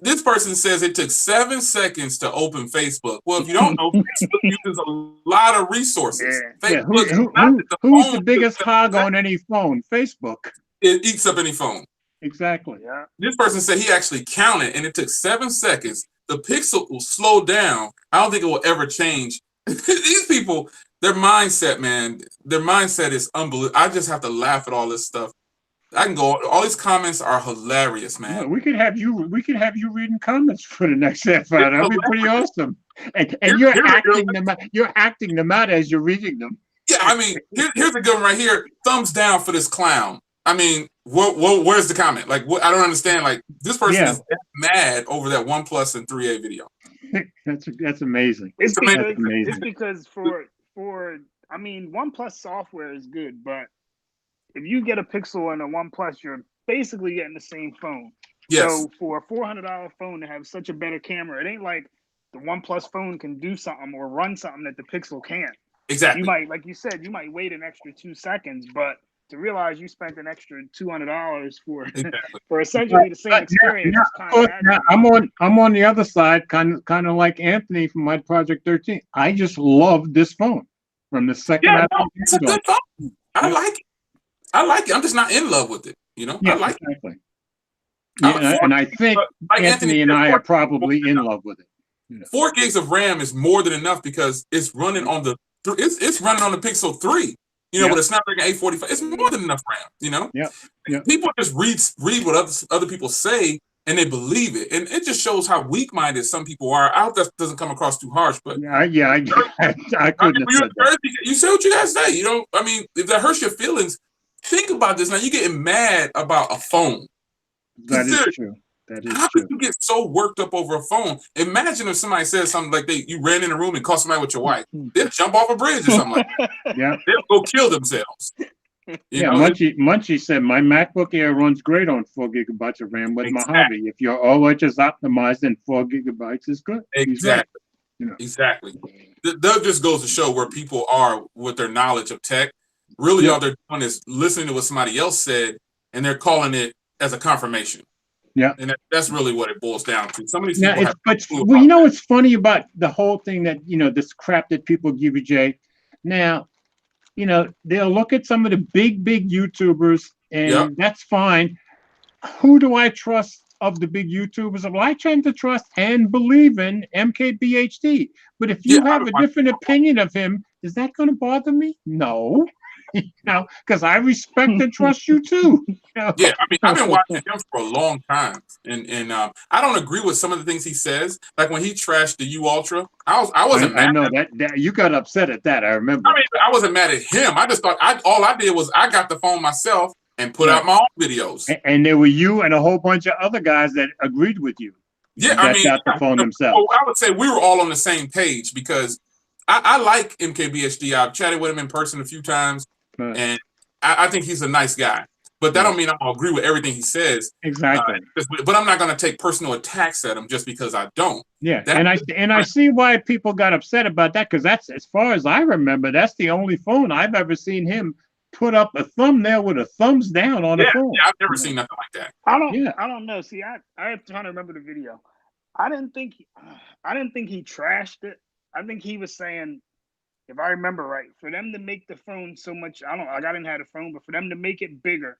This person says it took 7 seconds to open Facebook. Well, if you don't know, Facebook uses a lot of resources. Yeah. Yeah, Facebook is not that who's phone the biggest took hog 7 on any phone? Facebook. It eats up any phone. Exactly. Yeah. This person said he actually counted, and it took 7 seconds. The Pixel will slow down. I don't think it will ever change. These people, their mindset, man, their mindset is unbelievable. I just have to laugh at all this stuff. I can go. All these comments are hilarious, man. Well, we could have you reading comments for the next half hour. That'd be pretty awesome. And you're acting them out as you're reading them. Yeah, I mean, here's a good one right here. Thumbs down for this clown. I mean, where's the comment? Like, I don't understand. Like, this person is mad over that OnePlus and 3A video. That's amazing. It's amazing. because for I mean, OnePlus software is good, but if you get a Pixel and a OnePlus, you're basically getting the same phone. Yes. So for a $400 phone to have such a better camera, it ain't like the OnePlus phone can do something or run something that the Pixel can't. Exactly. You might, like you said, you might wait an extra 2 seconds, but to realize you spent an extra $200 for essentially the same experience. Now, I'm on the other side, kind of like Anthony from my Project 13. I just love this phone from the second. Yeah, no, it's a good phone. I like it. I'm just not in love with it. You know, yeah, I like exactly. it. Yeah, and I think like Anthony and I are probably in love with it. Yeah. 4 gigs of RAM is more than enough because it's running on the it's running on the Pixel 3. You know, with a Snapdragon 845, it's more than enough RAM. You know, people just read what other people say and they believe it, and it just shows how weak-minded some people are. I hope that doesn't come across too harsh, but I couldn't have said that. You say what you guys say. You know, I mean, if that hurts your feelings, think about this. Now you're getting mad about a phone. That is true. How did you get so worked up over a phone? Imagine if somebody says something like you ran in a room and caught somebody with your wife. They'll jump off a bridge or something like that. Yeah. They'll go kill themselves. You know? Munchie said, my MacBook Air runs great on 4 gigabytes of RAM with Mojave. If your OS is optimized, then 4 gigabytes is good. Exactly. You know. Exactly. That just goes to show where people are with their knowledge of tech. Really, all they're doing is listening to what somebody else said, and they're calling it as a confirmation. Yeah, and that's really what it boils down to. Some of these people you know what's funny about the whole thing that this crap that people give you, Jay. Now, they'll look at some of the big YouTubers, and that's fine. Who do I trust of the big YouTubers? Well, I tend to trust and believe in MKBHD. But if you have a different opinion of him, is that going to bother me? No. Because I respect and trust you too. Yeah, I mean, I've been watching him for a long time, and I don't agree with some of the things he says. Like when he trashed the U Ultra, I wasn't mad. I know that you got upset at that. I remember. I mean, I wasn't mad at him. I just thought all I did was I got the phone myself and put out my own videos. And there were you and a whole bunch of other guys that agreed with you. Yeah, I mean, got the phone themselves. I would say we were all on the same page because I like MKBHD. I've chatted with him in person a few times. And I think he's a nice guy, but that don't mean I don't agree with everything he says. Exactly. But I'm not going to take personal attacks at him just because I don't. Yeah, I see why people got upset about that, because that's, as far as I remember, that's the only phone I've ever seen him put up a thumbnail with a thumbs down on a phone. Yeah, I've never seen nothing like that. I don't know. See, I'm trying to remember the video. I didn't think he trashed it. I think he was saying if I remember right, for them to make the phone so much, I didn't have a phone, but for them to make it bigger,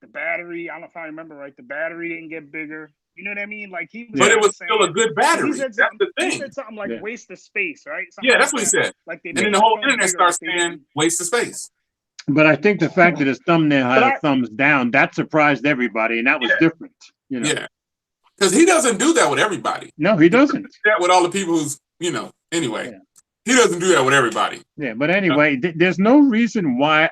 the battery, I don't know if I remember right, the battery didn't get bigger. You know what I mean? Like he was, But it was saying, still a good battery. he said That's the he thing. said something like Yeah. waste of space, right? Something Yeah, like that's what he that. said. Like they And made then the the whole phone internet bigger, starts like they saying didn't- waste of space. But I think the fact that his thumbnail had But a thumbs down, that surprised everybody, and that was Yeah. different. You know? Yeah. Because he doesn't do that with everybody. No, he doesn't. That with all the people who's, anyway. Yeah. He doesn't do that with everybody. Yeah, but anyway, there's no reason why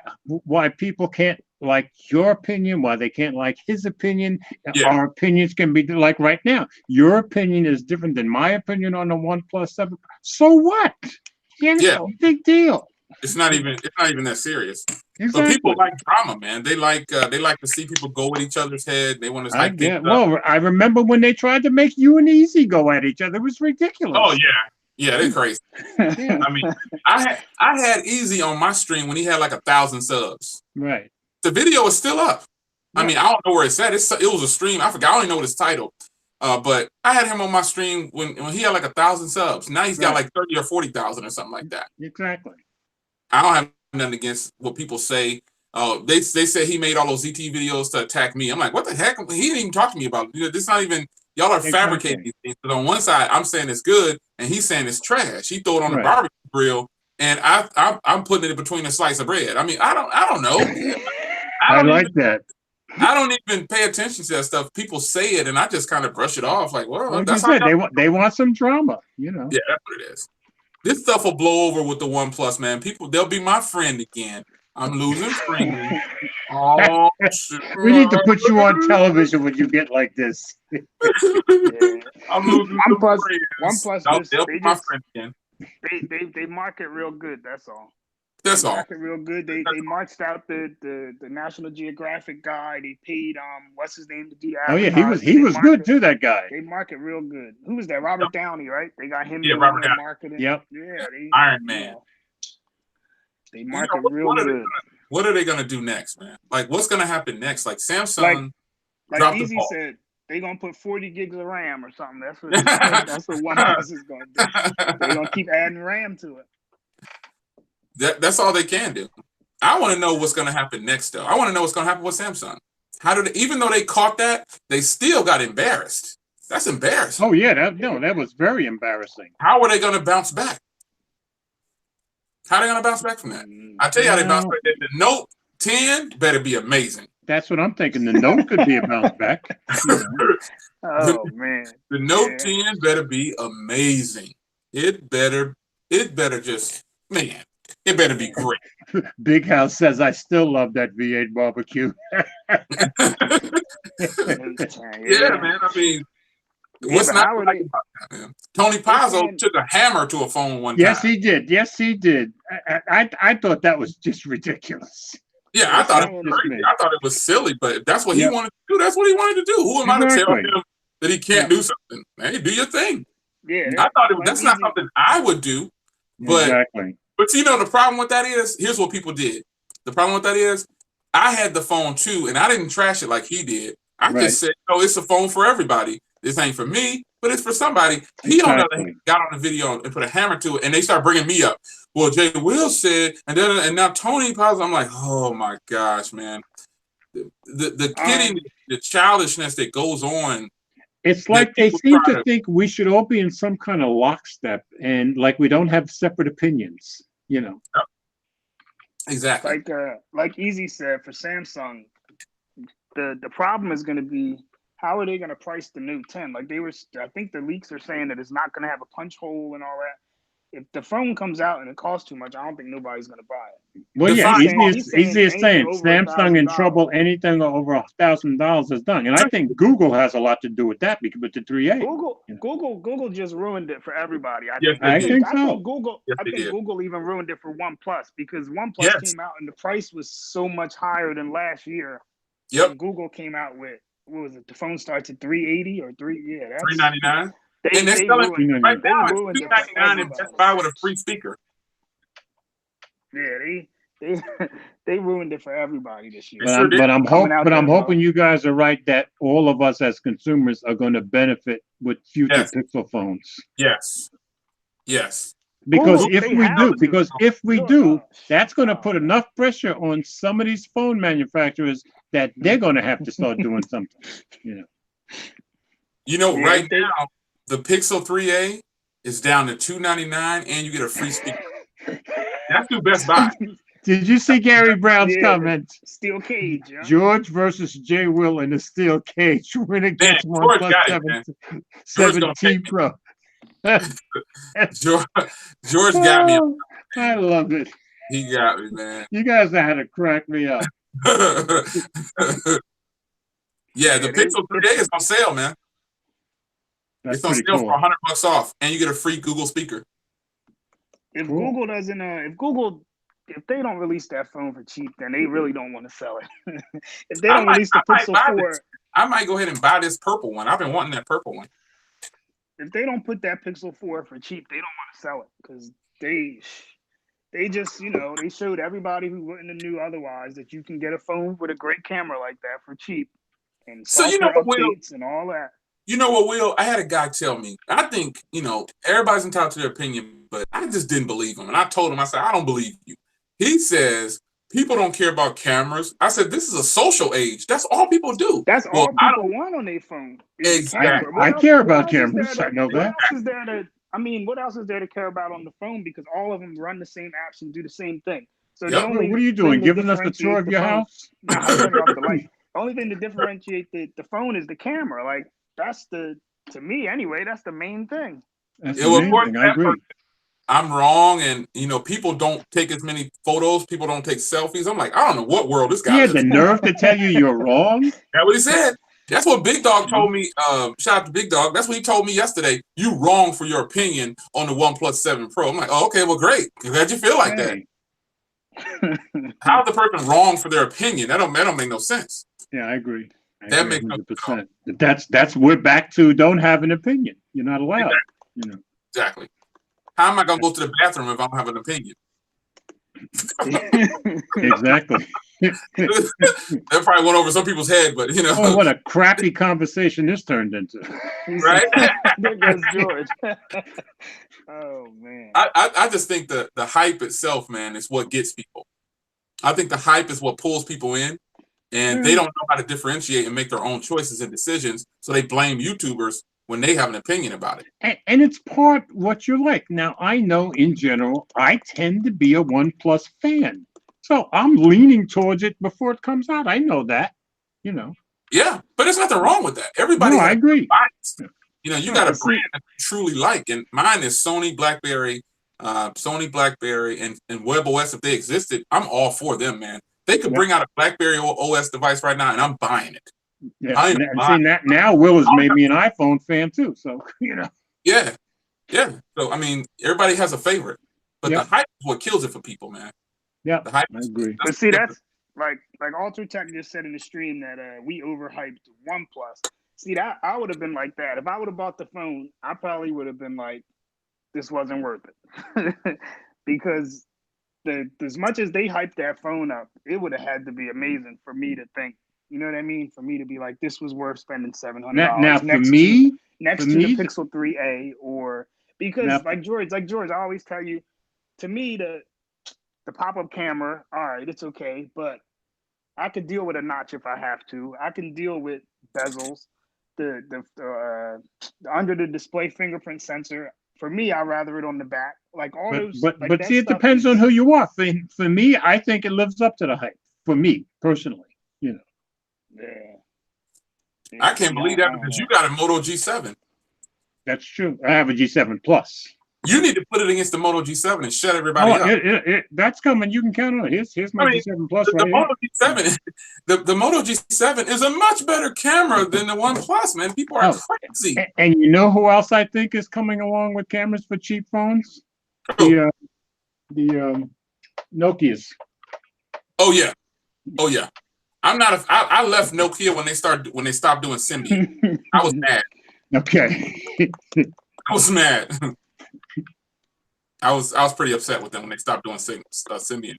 people can't like your opinion, why they can't like his opinion. Yeah. Our opinions can be like right now. Your opinion is different than my opinion on the OnePlus 7. So what? Yeah. Big deal. It's not even that serious. Exactly. But people like drama, man. They like to see people go with each other's head. They want to I like get. things up. Well, I remember when they tried to make you and Easy go at each other. It was ridiculous. Oh yeah, they're crazy. Yeah. I mean, I had Easy on my stream when he had like 1,000 subs. Right. The video is still up. I Yeah. mean, I don't know where it's at. It was a stream. I forgot. I don't even know what it's titled. But I had him on my stream when he had like 1,000 subs. Now he's got Right. like 30 or 40,000 or something like that. Exactly. I don't have nothing against what people say. They said he made all those ZT videos to attack me. I'm like, what the heck? He didn't even talk to me about it. This not even, y'all are fabricating these things. But on one side, I'm saying it's good, and he's saying it's trash. He threw it on the Right. barbecue grill, and I'm putting it between a slice of bread. I mean, I don't know. I like that. I don't even pay attention to that stuff. People say it, and I just kind of brush it off. Like, well, Like you that's how said, they want some drama. You know. Yeah, that's what it is. This stuff will blow over with the OnePlus, man. They'll be my friend again. I'm losing friends. Oh, shit. We need to put you on television when you get like this. Yeah. I'm losing OnePlus- friends. OnePlus They'll they be my just- friend again. They market real good. That's all. That's They all. market real good. They marched out the National Geographic guy. They paid what's his name to do that. Oh yeah, he was good too. That guy. They market real good. Who was that? Robert Downey, right? They got him. Yeah, doing Robert the Downey. marketing. Yep. Yeah, Iron Man. They market What- real what are they good. What are they gonna do next, man? Like, what's gonna happen next? Like Samsung. Like Drop the Easy ball. said, they gonna put 40 gigs of RAM or something. That's what that's what OnePlus is gonna do. They're gonna keep adding RAM to it. That's all they can do. I want to know what's going to happen next, though. I want to know what's going to happen with Samsung. Even though they caught that, they still got embarrassed. That's embarrassing. Oh yeah, that was very embarrassing. How are they going to bounce back? How are they going to bounce back from that? I tell you how they bounce back. The Note 10 better be amazing. That's what I'm thinking. The Note could be a bounce back. You know. Oh man. The Note Yeah. 10 better be amazing. It better just, man, it better be great. Big House says, I still love that V8 barbecue. Yeah, man. I mean, what's but not how to are like they- about that, man? Tony Pazzo saying- took a hammer to a phone one Yes, time. he did. Yes, he did. I thought that was just ridiculous. Yeah, I thought it That's was just crazy. me. I thought it was silly, but if that's what he Yep. wanted to do, that's what he wanted to do. Who am I to tell Exactly. him that he can't do something? Hey, do your thing. Yeah. I thought like that's not Easy- something I would do. But Exactly. But you know, the problem with that is, here's what people did. The problem with that is, I had the phone too, and I didn't trash it like he did. I Right. just said, no, it's a phone for everybody. This ain't for me, but it's for somebody. He, on the other hand, Exactly. got on the video and put a hammer to it, and they start bringing me up. Well, Jay Will said, and now Tony Pazzo, I'm like, oh my gosh, man. The kidding, the childishness that goes on. It's like they people seem try to to- think we should all be in some kind of lockstep and like we don't have separate opinions, you know. Exactly. like Easy said, for Samsung, the problem is going to be, how are they going to price the Note 10? Like I think the leaks are saying that it's not going to have a punch hole and all that. If the phone comes out and it costs too much, I don't think nobody's going to buy it. Well, yeah, Define- he's saying easiest saying, anything over Samsung in $1,000. trouble, anything over $1,000 is done. And I think Google has a lot to do with that because with the 3A. Google just ruined it for everybody. Yes, I they think I so. think Google. Yes, I they think did. Google even ruined it for OnePlus because OnePlus Yes. came out and the price was so much higher than last year. Yep. And Google came out with, what was it? The phone starts at $380 or $3. Yeah, that's $399. They, And they're they selling ruined, right they now. ruined It's it for $299 and everybody. Best Buy with a free speaker. Yeah, they ruined it for everybody this year. They sure did. But I'm Coming out hoping there, you guys are right that all of us as consumers are going to benefit with future Yes. Pixel phones. Yes. Yes. Because Google, if they we have do, to. because if we Sure. do, Oh, that's going to oh, put enough pressure on some of these phone manufacturers that they're going to have to start doing something. You know, You know, Yeah, right if they- now the Pixel 3a is down to $299, and you get a free speaker. That's the Best Buy. did you see Gary Brown's Yeah, comment? steel cage. Yeah. George versus Jay Will in a steel cage. Winner gets Man, George OnePlus got it, man. George gonna 7T take me. Pro. George got me. Oh, I love it. He got me, man. You guys know how to crack me up. Yeah, the Yeah, they- Pixel 3a is on sale, man. That's It's on pretty sale cool. for $100 off, and you get a free Google speaker. If Cool. Google doesn't, if they don't release that phone for cheap, then they really don't want to sell it. If they I don't might- release the I might Pixel buy 4, this. I might go ahead and buy this purple one. I've been wanting that purple one. if they don't put that Pixel 4 for cheap, they don't want to sell it because they just, they showed everybody who wouldn't have knew otherwise that you can get a phone with a great camera like that for cheap and So you know software what, Will? updates and all that. You know what, Will? I had a guy tell me. I think, everybody's entitled to their opinion, but I just didn't believe him. And I told him, I said, I don't believe you. He says people don't care about cameras. I said, this is a social age. That's all people do. That's Well, all I people want on their phone. is a Exactly. camera. What I else- care what about else is there cameras. to- I know what that. else is there to? What else is there to care about on the phone? Because all of them run the same apps and do the same thing. So Yep. the Well, only what are you doing? thing that Giving us the tour of differentiates your the phone- house? Nah, I'll turn it off the light. The only thing to differentiate the phone is the camera. Like to me anyway, that's the main thing. That's Yeah, well, of course, amazing. I agree. I'm wrong, and people don't take as many photos. People don't take selfies. I'm like, I don't know what world this He guy had lives the in. nerve to tell you you're wrong. That's what he said. That's what Big Dog told me. Shout out to Big Dog. That's what he told me yesterday. You wrong for your opinion on the OnePlus 7 Pro. I'm like, oh, okay, well, great. Glad you feel like that. Hey, How's the person wrong for their opinion? That don't make no sense. yeah, I agree. That makes no 100%. That's we're back to don't have an opinion. You're not allowed. Exactly. How am I gonna go to the bathroom if I don't have an opinion? Exactly. That probably went over some people's head, but Oh, what a crappy conversation this turned into. right? There goes George. Oh man. I just think the hype itself, man, is what gets people. I think the hype is what pulls people in, and they don't know how to differentiate and make their own choices and decisions, so they blame YouTubers when they have an opinion about it. And it's part what you like. Now, I know in general, I tend to be a OnePlus fan. So I'm leaning towards it before it comes out. I know that, Yeah, but there's nothing wrong with that. Everybody No, I has agree. bias. You got a See- brand that you truly like, and mine is Sony, BlackBerry, and WebOS. If they existed, I'm all for them, man. They could Yeah. bring out a BlackBerry OS device right now, and I'm buying it. Yeah. I And am see, now Will has made me an iPhone fan too. So, Yeah. So I mean, everybody has a favorite, but Yeah. the hype is what kills it for people, man. Yeah, The hype. I agree. But see, that's like Ultratech just said in the stream that we overhyped OnePlus. See, that I would have been like that. If I would have bought the phone, I probably would have been like, this wasn't worth it. Because as much as they hyped that phone up, it would have had to be amazing for me to think, you know what I mean? For me to be like, this was worth spending $700 Now for next me, to me- the Pixel 3a, or because Now- like George, I always tell you, to me the pop-up camera, all right, it's okay, but I could deal with a notch if I have to. I can deal with bezels, the under the display fingerprint sensor. For me, I'd rather it on the back. Like all those. but like that see, it stuff depends is- on who you are. For me, I think it lives up to the hype. For me personally, Yeah. I can't believe that because you got a Moto G7. that's true. I have a G7 Plus. You need to put it against the Moto G7 and shut everybody Oh, up. that's coming. You can count on it. Here's my I mean, G7 Plus The right here. Moto G7, the Moto G7 is a much better camera than the OnePlus, man. People are Oh. crazy. And you know who else I think is coming along with cameras for cheap phones? Who? The Nokias. Oh yeah. I left Nokia when they stopped doing Symbian. I was mad. Okay. I was mad. I was pretty upset with them when they stopped doing Symbian.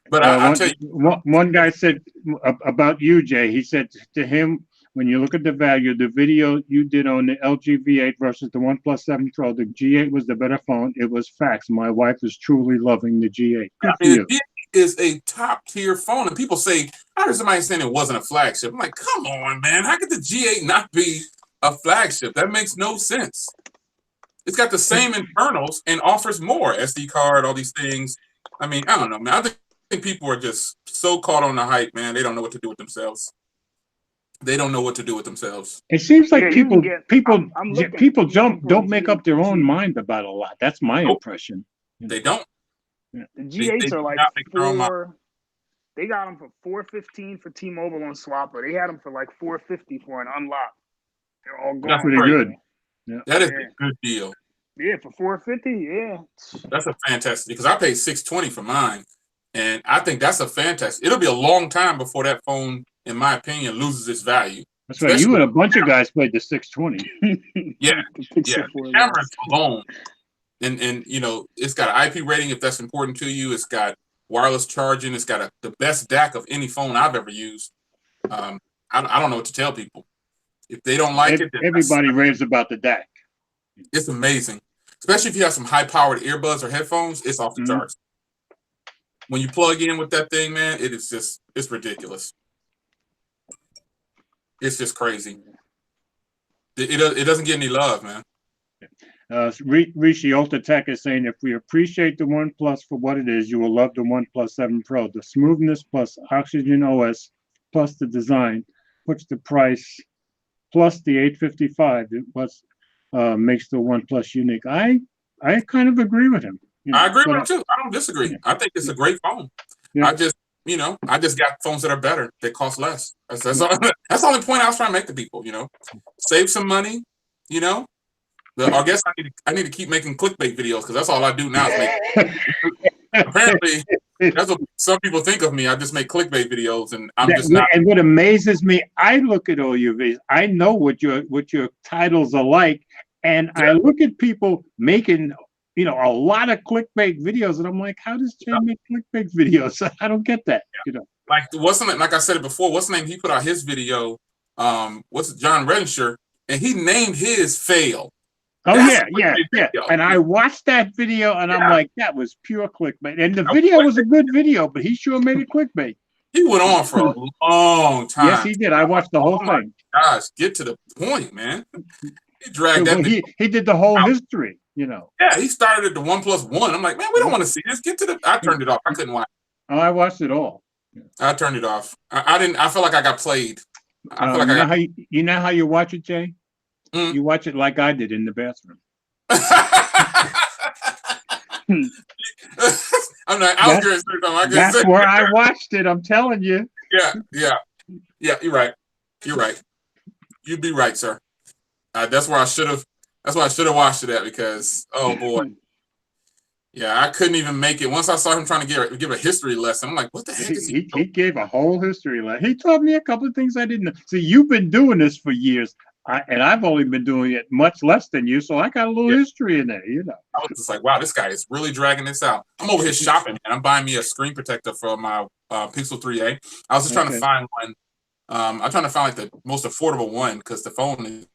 But I'll tell you, one guy said about you, Jay. He said to him, when you look at the value, the video you did on the LG V8 versus the OnePlus 7 Pro, the G8 was the better phone. It was facts. My wife is truly loving the G8. Good for you. The G8 is a top tier phone, and people say, I heard somebody saying it wasn't a flagship. I'm like, come on, man. How could the G8 not be a flagship? That makes no sense. It's got the same internals and offers more SD card, all these things. I mean, I don't know, man. I think people are just so caught on the hype, man. They don't know what to do with themselves. They don't know what to do with themselves. It seems like Yeah, people don't make up their own mind about a lot. That's my impression. They don't. The G8s They are like not make their own mind. they got them for $415 for T-Mobile on Swapper. They had them for like $450 for an unlock. They're all gone. That's Pretty good. Yeah. That is a good deal. Yeah, for $450, yeah. That's a fantastic, because I paid $620 for mine, and I think that's a fantastic. It'll be a long time before that phone, in my opinion, loses its value. That's right. You and a bunch of guys played the 620. Yeah, yeah. The camera's alone, and you know, it's got an IP rating if that's important to you. It's got wireless charging. It's got the best DAC of any phone I've ever used. I don't know what to tell people. If they don't like it, everybody raves about the DAC. It's amazing, especially if you have some high-powered earbuds or headphones. It's off the charts. When you plug in with that thing, man, it's ridiculous. It's just crazy. It doesn't get any love, man. Rishi Ultratech is saying, if we appreciate the OnePlus for what it is, you will love the OnePlus 7 Pro. The smoothness plus Oxygen OS plus the design puts the price plus the 855. It was makes the OnePlus unique. I kind of agree with him. You know, I agree with him too. I don't disagree. Yeah. I think it's a great phone. Yeah. I just got phones that are better. They cost less. That's the only point I was trying to make to people. You know, save some money. You know, I guess I need to keep making clickbait videos, because that's all I do now. Is make, apparently, that's what some people think of me. I just make clickbait videos, and I'm just not. And what amazes me, I look at all your videos. I know what your titles are like, and I look at people making, you know, a lot of clickbait videos, and I'm like, how does Jay make clickbait videos? I don't get that. You know, like like I said it before. What's the name? He put out his video. What's John Renshaw, and he named his fail. Oh, yeah. And I watched that video, and I'm like, that was pure clickbait. And the video was a good video, but he sure made it clickbait. He went on for a long time. Yes, he did. I watched the whole thing. Gosh, get to the point, man. He dragged that. He did the whole history, you know. Yeah, he started at the 1+1. I'm like, man, we don't want to see this. Get to the. I turned it off. I couldn't watch it. Oh, I watched it all. I turned it off. I didn't. I felt like I got played. I feel like you know how you watch it, Jay? You watch it like I did in the bathroom. I'm not. I was going to say that's where I watched it. I'm telling you. Yeah. You're right. You'd be right, sir. That's where I should have. That's why I should have watched it at, because oh boy. Yeah, I couldn't even make it. Once I saw him trying to give a history lesson, I'm like, what the heck is he doing? He gave a whole history lesson. He taught me a couple of things I didn't know. See, you've been doing this for years. And I've only been doing it much less than you, so I got a little history in there, you know. I was just like, wow, this guy is really dragging this out. I'm over here shopping, and I'm buying me a screen protector for my Pixel 3a. I was just trying to find one. I'm trying to find like the most affordable one, because the phone is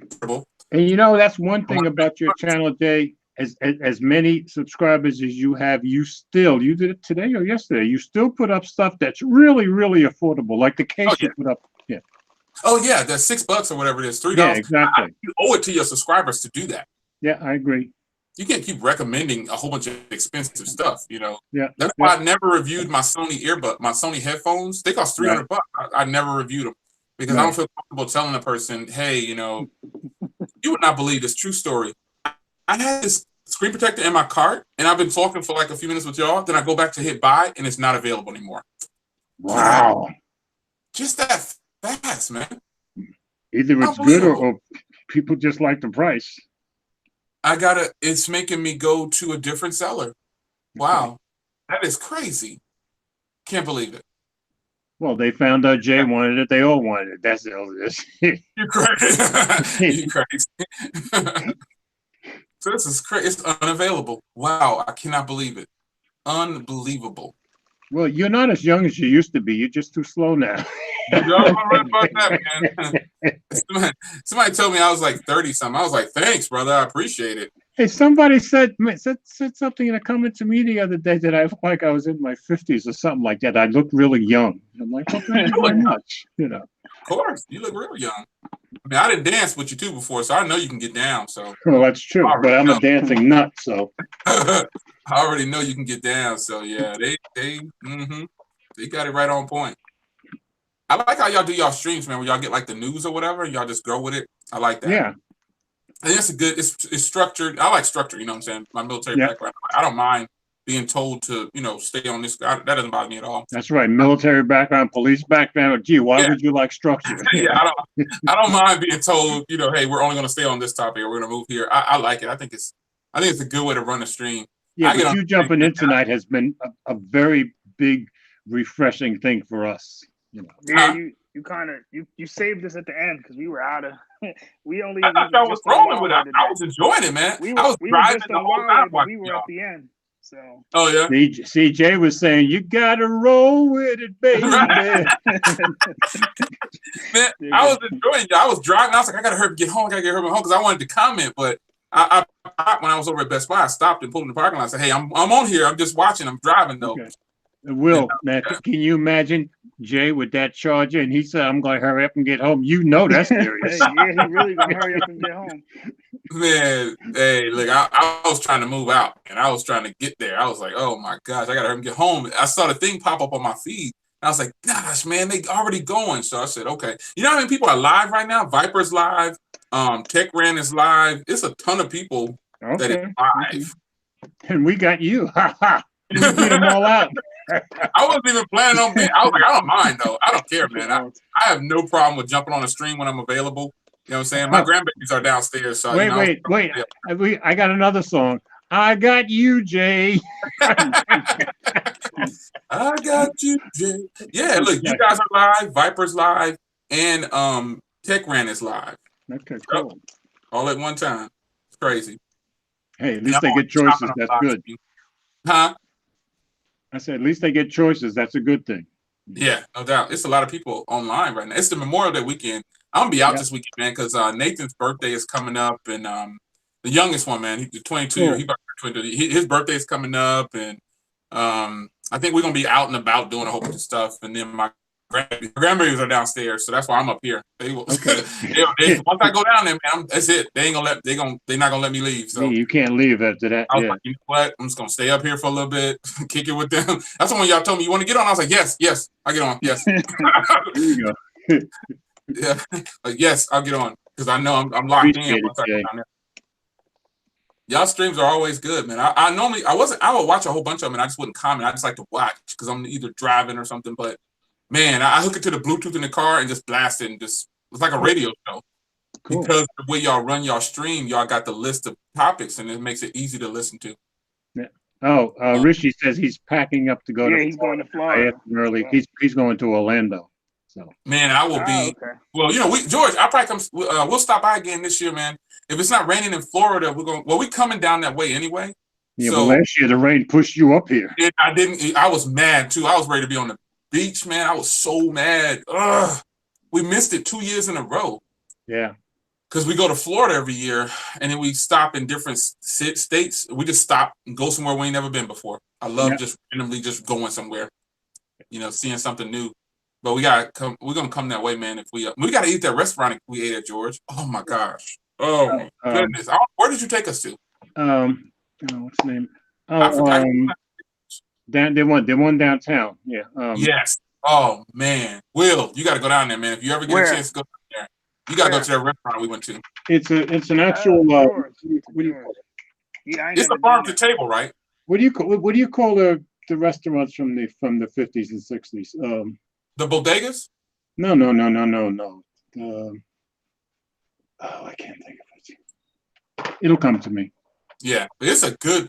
affordable. And you know, that's one thing about your channel, Jay. As many subscribers as you have, you did it today or yesterday, you still put up stuff that's really, really affordable, like the case you put up. Yeah. Oh yeah, that's $6 or whatever it is, $3. Yeah, exactly. You owe it to your subscribers to do that. Yeah, I agree. You can't keep recommending a whole bunch of expensive stuff, you know. Yeah. That's why I never reviewed my Sony my Sony headphones. They cost $300. I never reviewed them, because I don't feel comfortable telling a person, hey, you know, you would not believe this true story. I had this screen protector in my cart, and I've been talking for like a few minutes with y'all. Then I go back to hit buy, and it's not available anymore. Wow. Just that fast, man. Either it's good or people just like the price. It's making me go to a different seller. Wow. That is crazy. Can't believe it. Well, they found out Jay wanted it. They all wanted it. That's all it is. You're crazy. You're crazy. So this is crazy. It's unavailable. Wow. I cannot believe it. Unbelievable. Well, you're not as young as you used to be. You're just too slow now. You're right about that, man. Somebody told me I was like 30 something. I was like, thanks, brother. I appreciate it. Hey, somebody said something in a comment to me the other day that I looked like I was in my 50s or something like that. I looked really young. I'm like, well, thank you very much. You know. Of course, you look real young. I mean, I didn't dance with you too before, so I know you can get down. So Well, that's true. But I'm a dancing nut, so I already know you can get down. So yeah, they got it right on point. I like how y'all do y'all streams, man, where y'all get like the news or whatever, and y'all just go with it. I like that. yeah. I think it's a good. It's structured. I like structure. You know what I'm saying? My military Yeah. background. I don't mind being told to, stay on this. That doesn't bother me at all. That's right. Military background, police background. Gee, why would you like structure? Yeah, I don't mind being told, hey, we're only going to stay on this topic, or we're going to move here. I like it. I think it's a good way to run a stream. Yeah, but you jumping in tonight has been a very big, refreshing thing for us. Yeah, you kind of you saved us at the end because we were out of. We only. I thought y'all was rolling with it. I was enjoying it, man. I was driving the whole time watching we were at the end. So. Oh yeah. CJ was saying you gotta roll with it, baby. Man, I was enjoying it. I was driving. I was like, I gotta hurry get home. Because I wanted to comment, but I when I was over at Best Buy, I stopped and pulled in the parking lot. I said, hey, I'm on here. I'm just watching. I'm driving though. Okay. Will, man, can you imagine Jay with that Charger? And he said, I'm going to hurry up and get home. You know that's serious. Yeah, he really going to hurry up and get home. Man, hey, look, I was trying to move out, and I was trying to get there. I was like, oh, my gosh, I got to hurry up and get home. I saw the thing pop up on my feed. And I was like, gosh, man, they already going. So I said, okay. You know how many people are live right now? Viper's live. Tech Ran is live. It's a ton of people that is live. And we got you. Ha ha. We beat them all out. I wasn't even planning on being. I was like, I don't mind though. I don't care, man. I have no problem with jumping on a stream when I'm available. You know what I'm saying? My grandbabies are downstairs. So wait. I got another song. I got you, Jay. I got you, Jay. Yeah, look, you guys are live. Viper's live, and Tech Ran is live. Okay, cool. All at one time. It's crazy. Hey, at least they get choices. That's good. Huh? I said, at least they get choices. That's a good thing. Yeah, no doubt. It's a lot of people online right now. It's the Memorial Day weekend. I'm gonna be out this weekend, man, because Nathan's birthday is coming up, and the youngest one, man, he's 22. Cool. He about 22. His birthday is coming up, and I think we're gonna be out and about doing a whole bunch of stuff. And then my grandbabies are downstairs, so that's why I'm up here. They will. Okay. Once I go down there, man, that's it. They're not gonna let me leave. So you can't leave after that. I was like, you know what? I'm just gonna stay up here for a little bit, kick it with them. That's when y'all told me you want to get on. I was like, yes, I get on. Yes. There you go. Yeah, like yes, I'll get on because I know I'm locked in. Once I get down there. Y'all streams are always good, man. I would watch a whole bunch of them and I just wouldn't comment. I just like to watch because I'm either driving or something. But man, I hook it to the Bluetooth in the car and just blast it and it's like a radio show. Cool. Because the way y'all run y'all stream, y'all got the list of topics and it makes it easy to listen to. Yeah. Oh, Rishi says he's packing up to go. Yeah, he's going to Florida. Early. He's going to Orlando. So man, I will be. Okay. Well, George, I'll probably come. We'll stop by again this year, man. If it's not raining in Florida, we're going. Well, we're coming down that way anyway. Yeah, but last year the rain pushed you up here. I didn't. I was mad too. I was ready to be on the beach, man. I was so mad. Ugh. We missed it 2 years in a row. Yeah. Because we go to Florida every year, and then we stop in different states. We just stop and go somewhere we ain't never been before. I love just randomly just going somewhere, seeing something new. But we gotta come. We're gonna come that way, man. If we gotta eat that restaurant we ate at, George. Oh my gosh. Oh my goodness. Where did you take us to? What's the name? They won downtown. Yeah. Yes. Oh man, Will, you got to go down there, man. If you ever get a chance to go down there, you got to go to that restaurant we went to. It's an actual. What do you call it? Yeah, it's a farm to table, right? What do you call the restaurants from the 50s and 60s? The bodegas? No. I can't think of it. It'll come to me. Yeah, it's a good.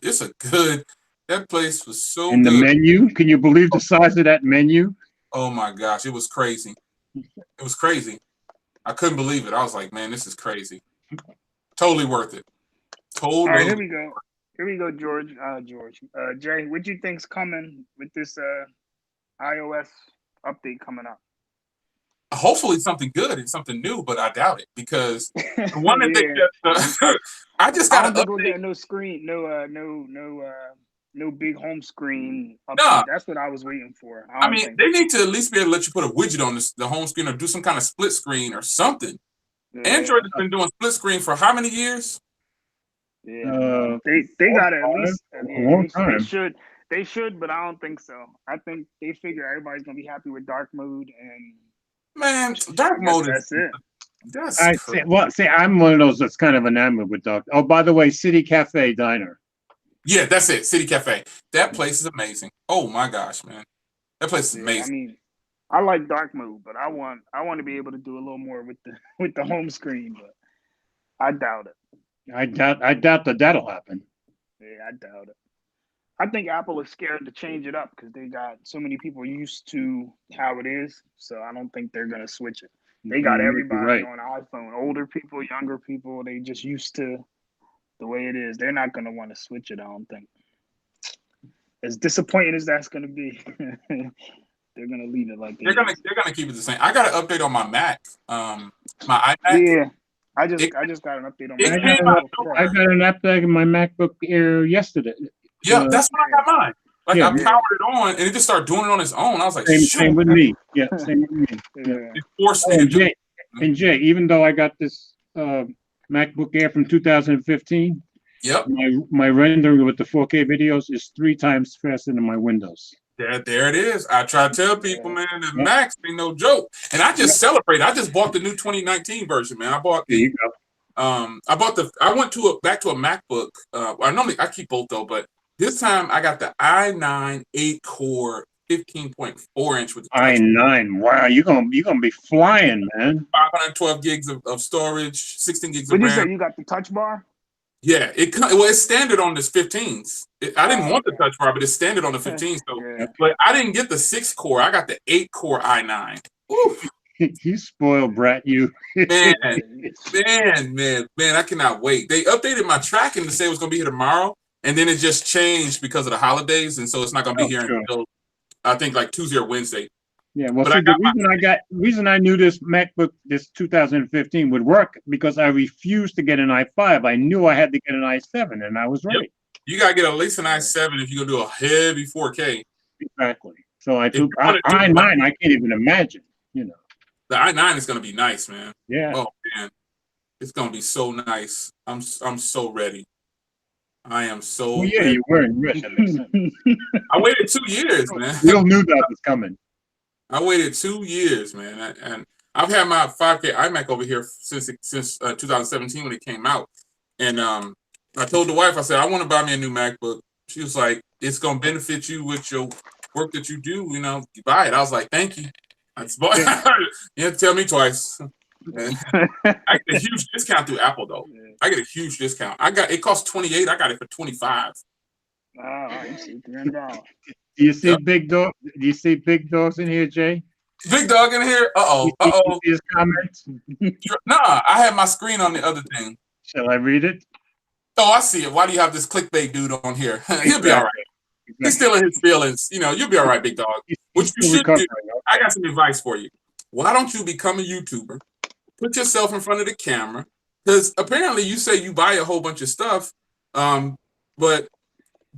That place was so. And good. the menu? Can you believe the size of that menu? Oh my gosh, it was crazy. It was crazy. I couldn't believe it. I was like, man, this is crazy. Totally worth it. Totally. All right, here we go. Here we go, George. Jay, what do you think's coming with this iOS update coming up? hopefully something good and something new, but I doubt it because the one that Yeah. I just I got don't to think we're update. getting no screen, no big home screen Nah, update. That's what I was waiting for. I I don't mean think. they need to at least be able to let you put a widget on the home screen or do some kind of split screen or something. Yeah, Android has been doing split screen for how many years? yeah, Uh, man. They long got to at time, least. a Yeah, long they time. should. They should, but I don't think so. I think they figure everybody's gonna be happy with dark mode, and Man, I dark guess mode is that's it. that's I crazy. say, well, see, I'm one of those that's kind of enamored with Doc. Oh, by the way, City Cafe Diner. Yeah, that's it. City Cafe. That place is amazing. Oh my gosh, man. That place is Yeah, I amazing. mean, I like dark mode, but I want to be able to do a little more with the with the home screen, but I doubt it. I doubt that'll happen. Yeah, I doubt it. I think Apple is scared to change it up because they got so many people used to how it is. So I don't think they're gonna switch it. They got You may be everybody right. on iPhone, older people, younger people. They just used to the way it is. They're not gonna want to switch it. I don't think. As disappointing as that's gonna be, they're gonna leave it like it They're gonna is. keep it the same. I got an update on my Mac. My iMac. Yeah, I It, just got an update on it my I got came an out MacBook of Pro. I nowhere. got an update in my MacBook Air yesterday. Yep, that's when I got mine. Like Yeah, I Yeah. powered it on and it just started doing it on its own. I was like, same shoot, with me. Yeah, same with me. Yeah. Yeah. it forced Oh, me to and do Jay, even though I got this MacBook Air from 2015, Yep. my rendering with the 4K videos is 3 times faster than my Windows. There it is. I try to tell people, man, the Yep. Macs ain't no joke. And I just celebrate. I just bought the new 2019 version, man. I bought There the you go. I went back to a MacBook. I keep both though, but this time I got the i9 8-core 15.4 inch with the touch, i9. Wow, you're gonna be flying, man. 512 gigs of storage, 16 gigs of What you say? RAM. You got the touch bar? Yeah, it's standard on this 15s. I didn't want the touch bar, but it's standard on the 15s. So, Yeah. but I didn't get the 6-core. I got the 8-core i9. Oof. You spoiled brat, you. Man, I cannot wait. They updated my tracking to say it was going to be here tomorrow, and then it just changed because of the holidays, and so it's not going to be here sure. until I think like Tuesday or Wednesday. Yeah, well, But see, the reason I knew this MacBook, this 2015 would work because I refused to get an i5. I knew I had to get an i7, and I was right. Yep. You got to get at least an i7 if you're going to do a heavy 4K. Exactly. So I If took you wanna do i9. I can't even imagine. You know. The i9 is going to be nice, man. Yeah. Oh man, it's going to be so nice. I'm so ready. I am so. Well, yeah, ready. you were in red. That makes sense. I waited 2 years, man. We all knew that was coming. I waited 2 years, man, and I've had my 5K iMac over here since 2017 when it came out. And I told the wife, I said, I want to buy me a new MacBook. She was like, it's going to benefit you with your work that you do. You know, you buy it. I was like, thank you. You have to tell me twice. I get a huge discount through Apple, though. I get a huge discount. It costs $28. I got it for $25. Oh, I see $300. Do you see big dog? Do you see big dogs in here, Jay? Big dog in here? Uh-oh. You see his comments? Nah, I have my screen on the other thing. Shall I read it? Oh, I see it. Why do you have this clickbait dude on here? He'll be all right. He's still in his feelings. You know, you'll be all right, big dog. What you should do, I got some advice for you. Why don't you become a YouTuber? Put yourself in front of the camera. Because apparently you say you buy a whole bunch of stuff, but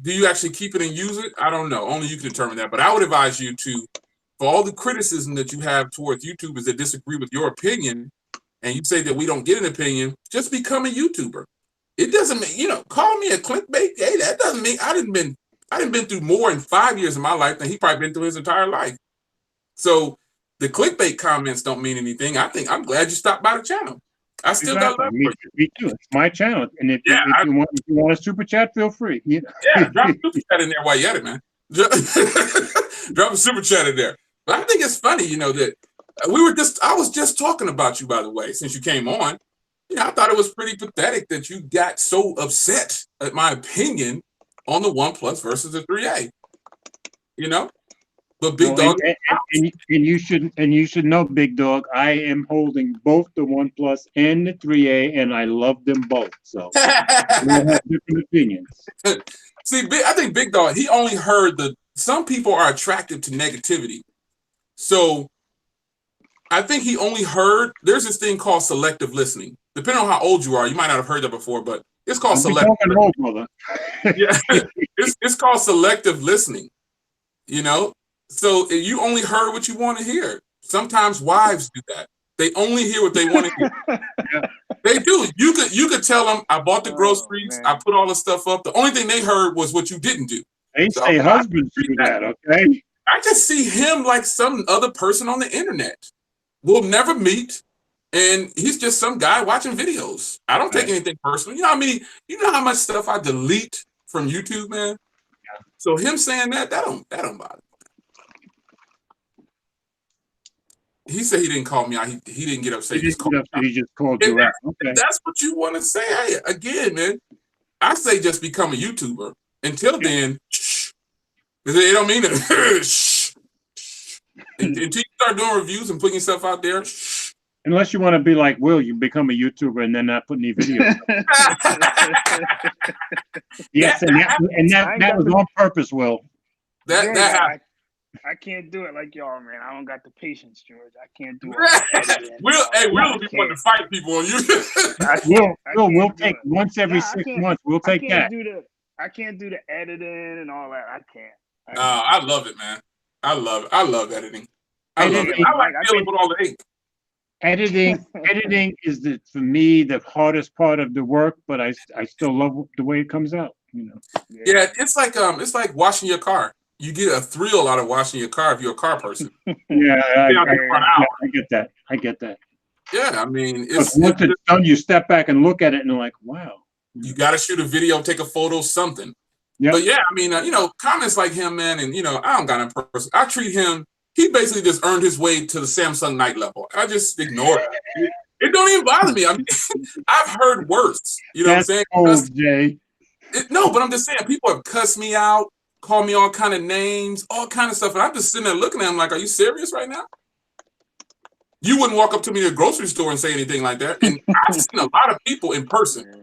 do you actually keep it and use it? I don't know. Only you can determine that. But I would advise you to, for all the criticism that you have towards YouTubers that disagree with your opinion, and you say that we don't get an opinion, just become a YouTuber. It doesn't mean, call me a clickbait. Hey, that doesn't mean I didn't been through more in 5 years of my life than he probably been through his entire life. So the clickbait comments don't mean anything. I'm glad you stopped by the channel. I still got love for you. Me too. It's my channel, and if you want a super chat, feel free. Yeah, drop a super chat in there while you at it, man. Drop a super chat in there. But I think it's funny, that I was just talking about you, by the way, since you came on. I thought it was pretty pathetic that you got so upset at my opinion on the OnePlus versus the 3A. But big dog, and you should know, big dog. I am holding both the OnePlus and the 3A, and I love them both. So we have different opinions. See, I think big dog. He only heard some people are attracted to negativity. So I think he only heard. There's this thing called selective listening. Depending on how old you are, you might not have heard that before, but it's called I'm selective. becoming old, brother. Yeah, it's called selective listening. You know, so you only heard what you want to hear. Sometimes wives do that. They only hear what they want to hear. Yeah. They do. You could tell them, I bought the groceries, man. I put all the stuff up. The only thing they heard was what you didn't do. They So, say I husbands do agree that, okay? I just see him like some other person on the internet. We'll never meet. And he's just some guy watching videos. I don't take anything personal. You know how many, you know how much stuff I delete from YouTube, man? Yeah. So him saying that don't bother me. He said he didn't call me out. He didn't get upset. He just called you out. Okay. If that's what you want to say, hey, again, man, I say just become a YouTuber. Until then, shh. It don't mean it. Shh. Until you start doing reviews and putting yourself out there, shh. Unless you want to be like Will, you become a YouTuber and then not put any videos. Yes, and that was on purpose, Will. That I can't do it like y'all, man. I don't got the patience, George. I can't do it. We'll be wanting to fight people on YouTube. We'll take once every 6 months. We'll take that. I can't do the editing and all that. I can't. I love it, man. I love editing. I love it. I like dealing with all the ink. Editing is for me the hardest part of the work, but I still love the way it comes out. You know. Yeah, it's like washing your car. You get a thrill out of washing your car if you're a car person. Yeah, I get that. Yeah, I mean, once it's done, you step back and look at it and you're like, wow. You got to shoot a video, take a photo, something. Yep. But yeah, I mean, comments like him, man, and I don't got him person. I treat him. He basically just earned his way to the Samsung Night level. I just ignore it. It don't even bother me. I mean, I've heard worse. You know what I'm saying? Old, Jay. No, but I'm just saying, people have cussed me out, called me all kind of names, all kind of stuff, and I'm just sitting there looking at him like, "Are you serious right now?" You wouldn't walk up to me at a grocery store and say anything like that. And I've seen a lot of people in person.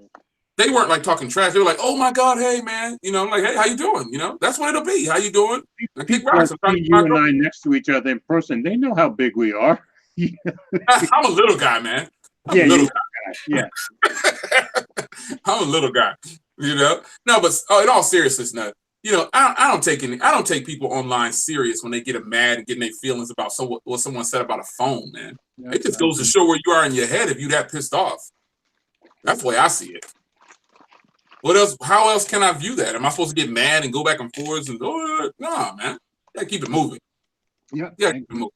They weren't like talking trash. They were like, "Oh my God, hey man," I'm like, "Hey, how you doing?" That's what it'll be. How you doing? People see you and I next to each other in person. They know how big we are. I'm a little guy, man. I'm a little guy. Yeah. I'm a little guy. No, but in all seriousness, no. I don't take people online serious when they get mad and getting their feelings about what someone said about a phone, man. Yeah, it just goes to show where you are in your head if you that pissed off. That's the way I see it. What else? How else can I view that? Am I supposed to get mad and go back and forth and no, man. You gotta keep it moving. Yeah. Keep it moving.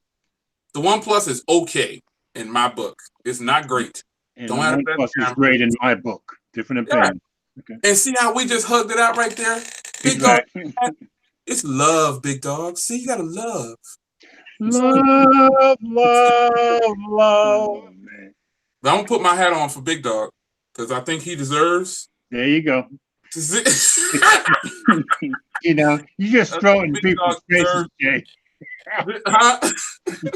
The OnePlus is okay in my book. It's not great. And the OnePlus is great in my book. Different opinion. Yeah. Okay. And see how we just hugged it out right there? Big dog. It's love, big dog. See, you gotta love. Love. Man. But I'm gonna put my hat on for Big Dog because I think he deserves. There you go. You just throw it in people's faces, Jay.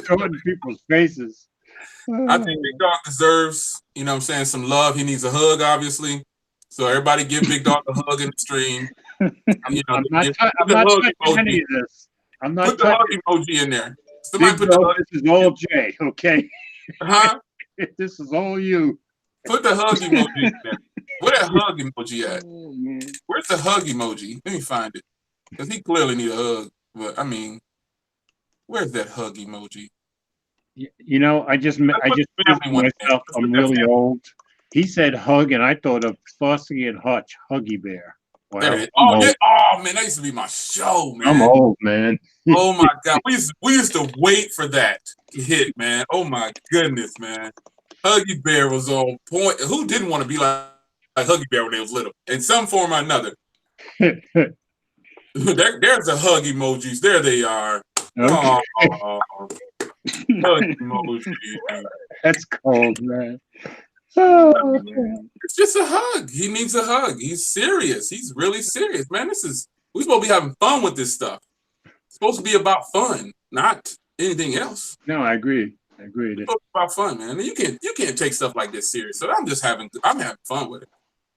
Throw it in people's faces. I think Big Dog deserves, some love. He needs a hug, obviously. So everybody give Big Dog a hug in the stream. I'm not touching any of this. I'm not put the hug emoji in there. Somebody put the hug. This is all Jay, okay? Huh? This is all you. Put the hug emoji in there. Where that hug emoji at? Where's the hug emoji? Let me find it. Because he clearly need a hug. But I mean, where's that hug emoji? I just myself. I'm really old. He said hug, and I thought of Starsky and Hutch, Huggy Bear. Wow. Oh man, that used to be my show, man. I'm old, man. Oh my God, we used to wait for that to hit, man. Oh my goodness, man. Huggy Bear was on point. Who didn't want to be like Huggy Bear when they was little? In some form or another. There's the hug emojis. There they are. Okay. Oh, hug emoji. That's cold, man. Oh, it's just a hug. He needs a hug. He's serious. He's really serious, man. We're supposed to be having fun with this stuff. It's supposed to be about fun, not anything else. No, I agree. It's about fun, man. You can't take stuff like this serious. So I'm having fun with it.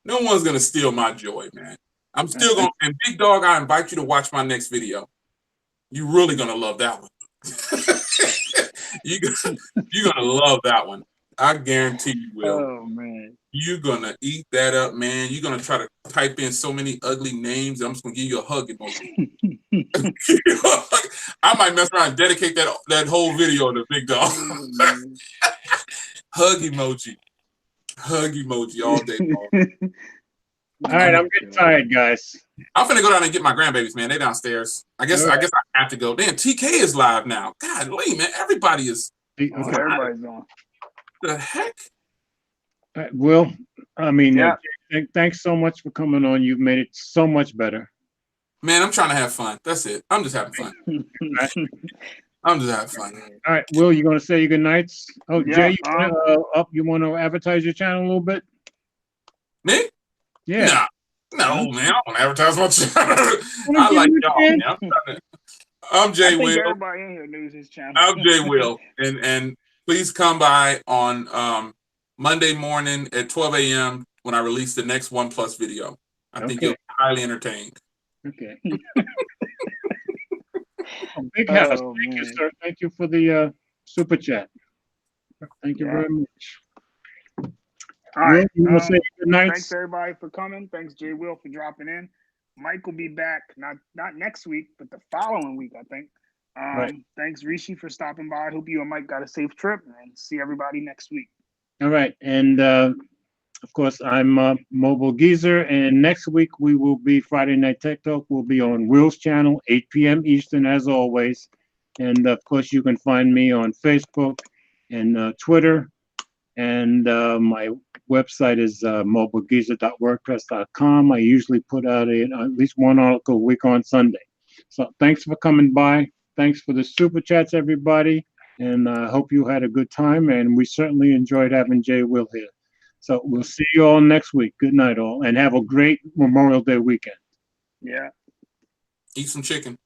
No one's gonna steal my joy, man. I'm still gonna. And Big Dog, I invite you to watch my next video. You're really gonna love that one. You're gonna love that one. I guarantee you will. Oh man. You're gonna eat that up, man. You're gonna try to type in so many ugly names. I'm just gonna give you a hug emoji. I might mess around and dedicate that whole video to Big Dog. Hug emoji. Hug emoji all day long. All right, I'm getting tired, guys. I'm finna go down and get my grandbabies, man. They downstairs. I guess I have to go. Damn, TK is live now. God, wait, man. Everybody is. Okay. Everybody's on. The heck? All right, Will, I mean, Yeah. thanks so much for coming on. You've made it so much better. Man, I'm trying to have fun. That's it. I'm just having fun. I'm just having fun. All right, Will, you gonna say your good nights? Oh, Yeah, Jay, you want to advertise your channel a little bit? Me? Yeah. No, man. I don't advertise my channel. I like y'all, man. I'm Jay Will. Everybody in here knows his channel. I'm Jay Will. And please come by on Monday morning at 12 a.m. when I release the next OnePlus video. I think you'll be highly entertained. Okay. Big house. Oh, Thank you, man. sir. Thank you for the super chat. Thank you very much. All right. Will, you want to say good nights? Thanks everybody for coming. Thanks Jay Will for dropping in. Mike will be back not next week, but the following week, I think. Right. Thanks Rishi for stopping by. I hope you and Mike got a safe trip, and see everybody next week. All right, and of course, I'm Mobile Geezer, and next week we will be Friday Night Tech Talk. We'll be on Will's channel, 8 p.m. Eastern, as always. And of course, you can find me on Facebook and Twitter, and my website is mobilegeezer.wordpress.com. I usually put out at least one article a week on Sunday. So thanks for coming by. Thanks for the super chats, everybody. And I hope you had a good time. And we certainly enjoyed having Jay Will here. So we'll see you all next week. Good night, all. And have a great Memorial Day weekend. Yeah. Eat some chicken.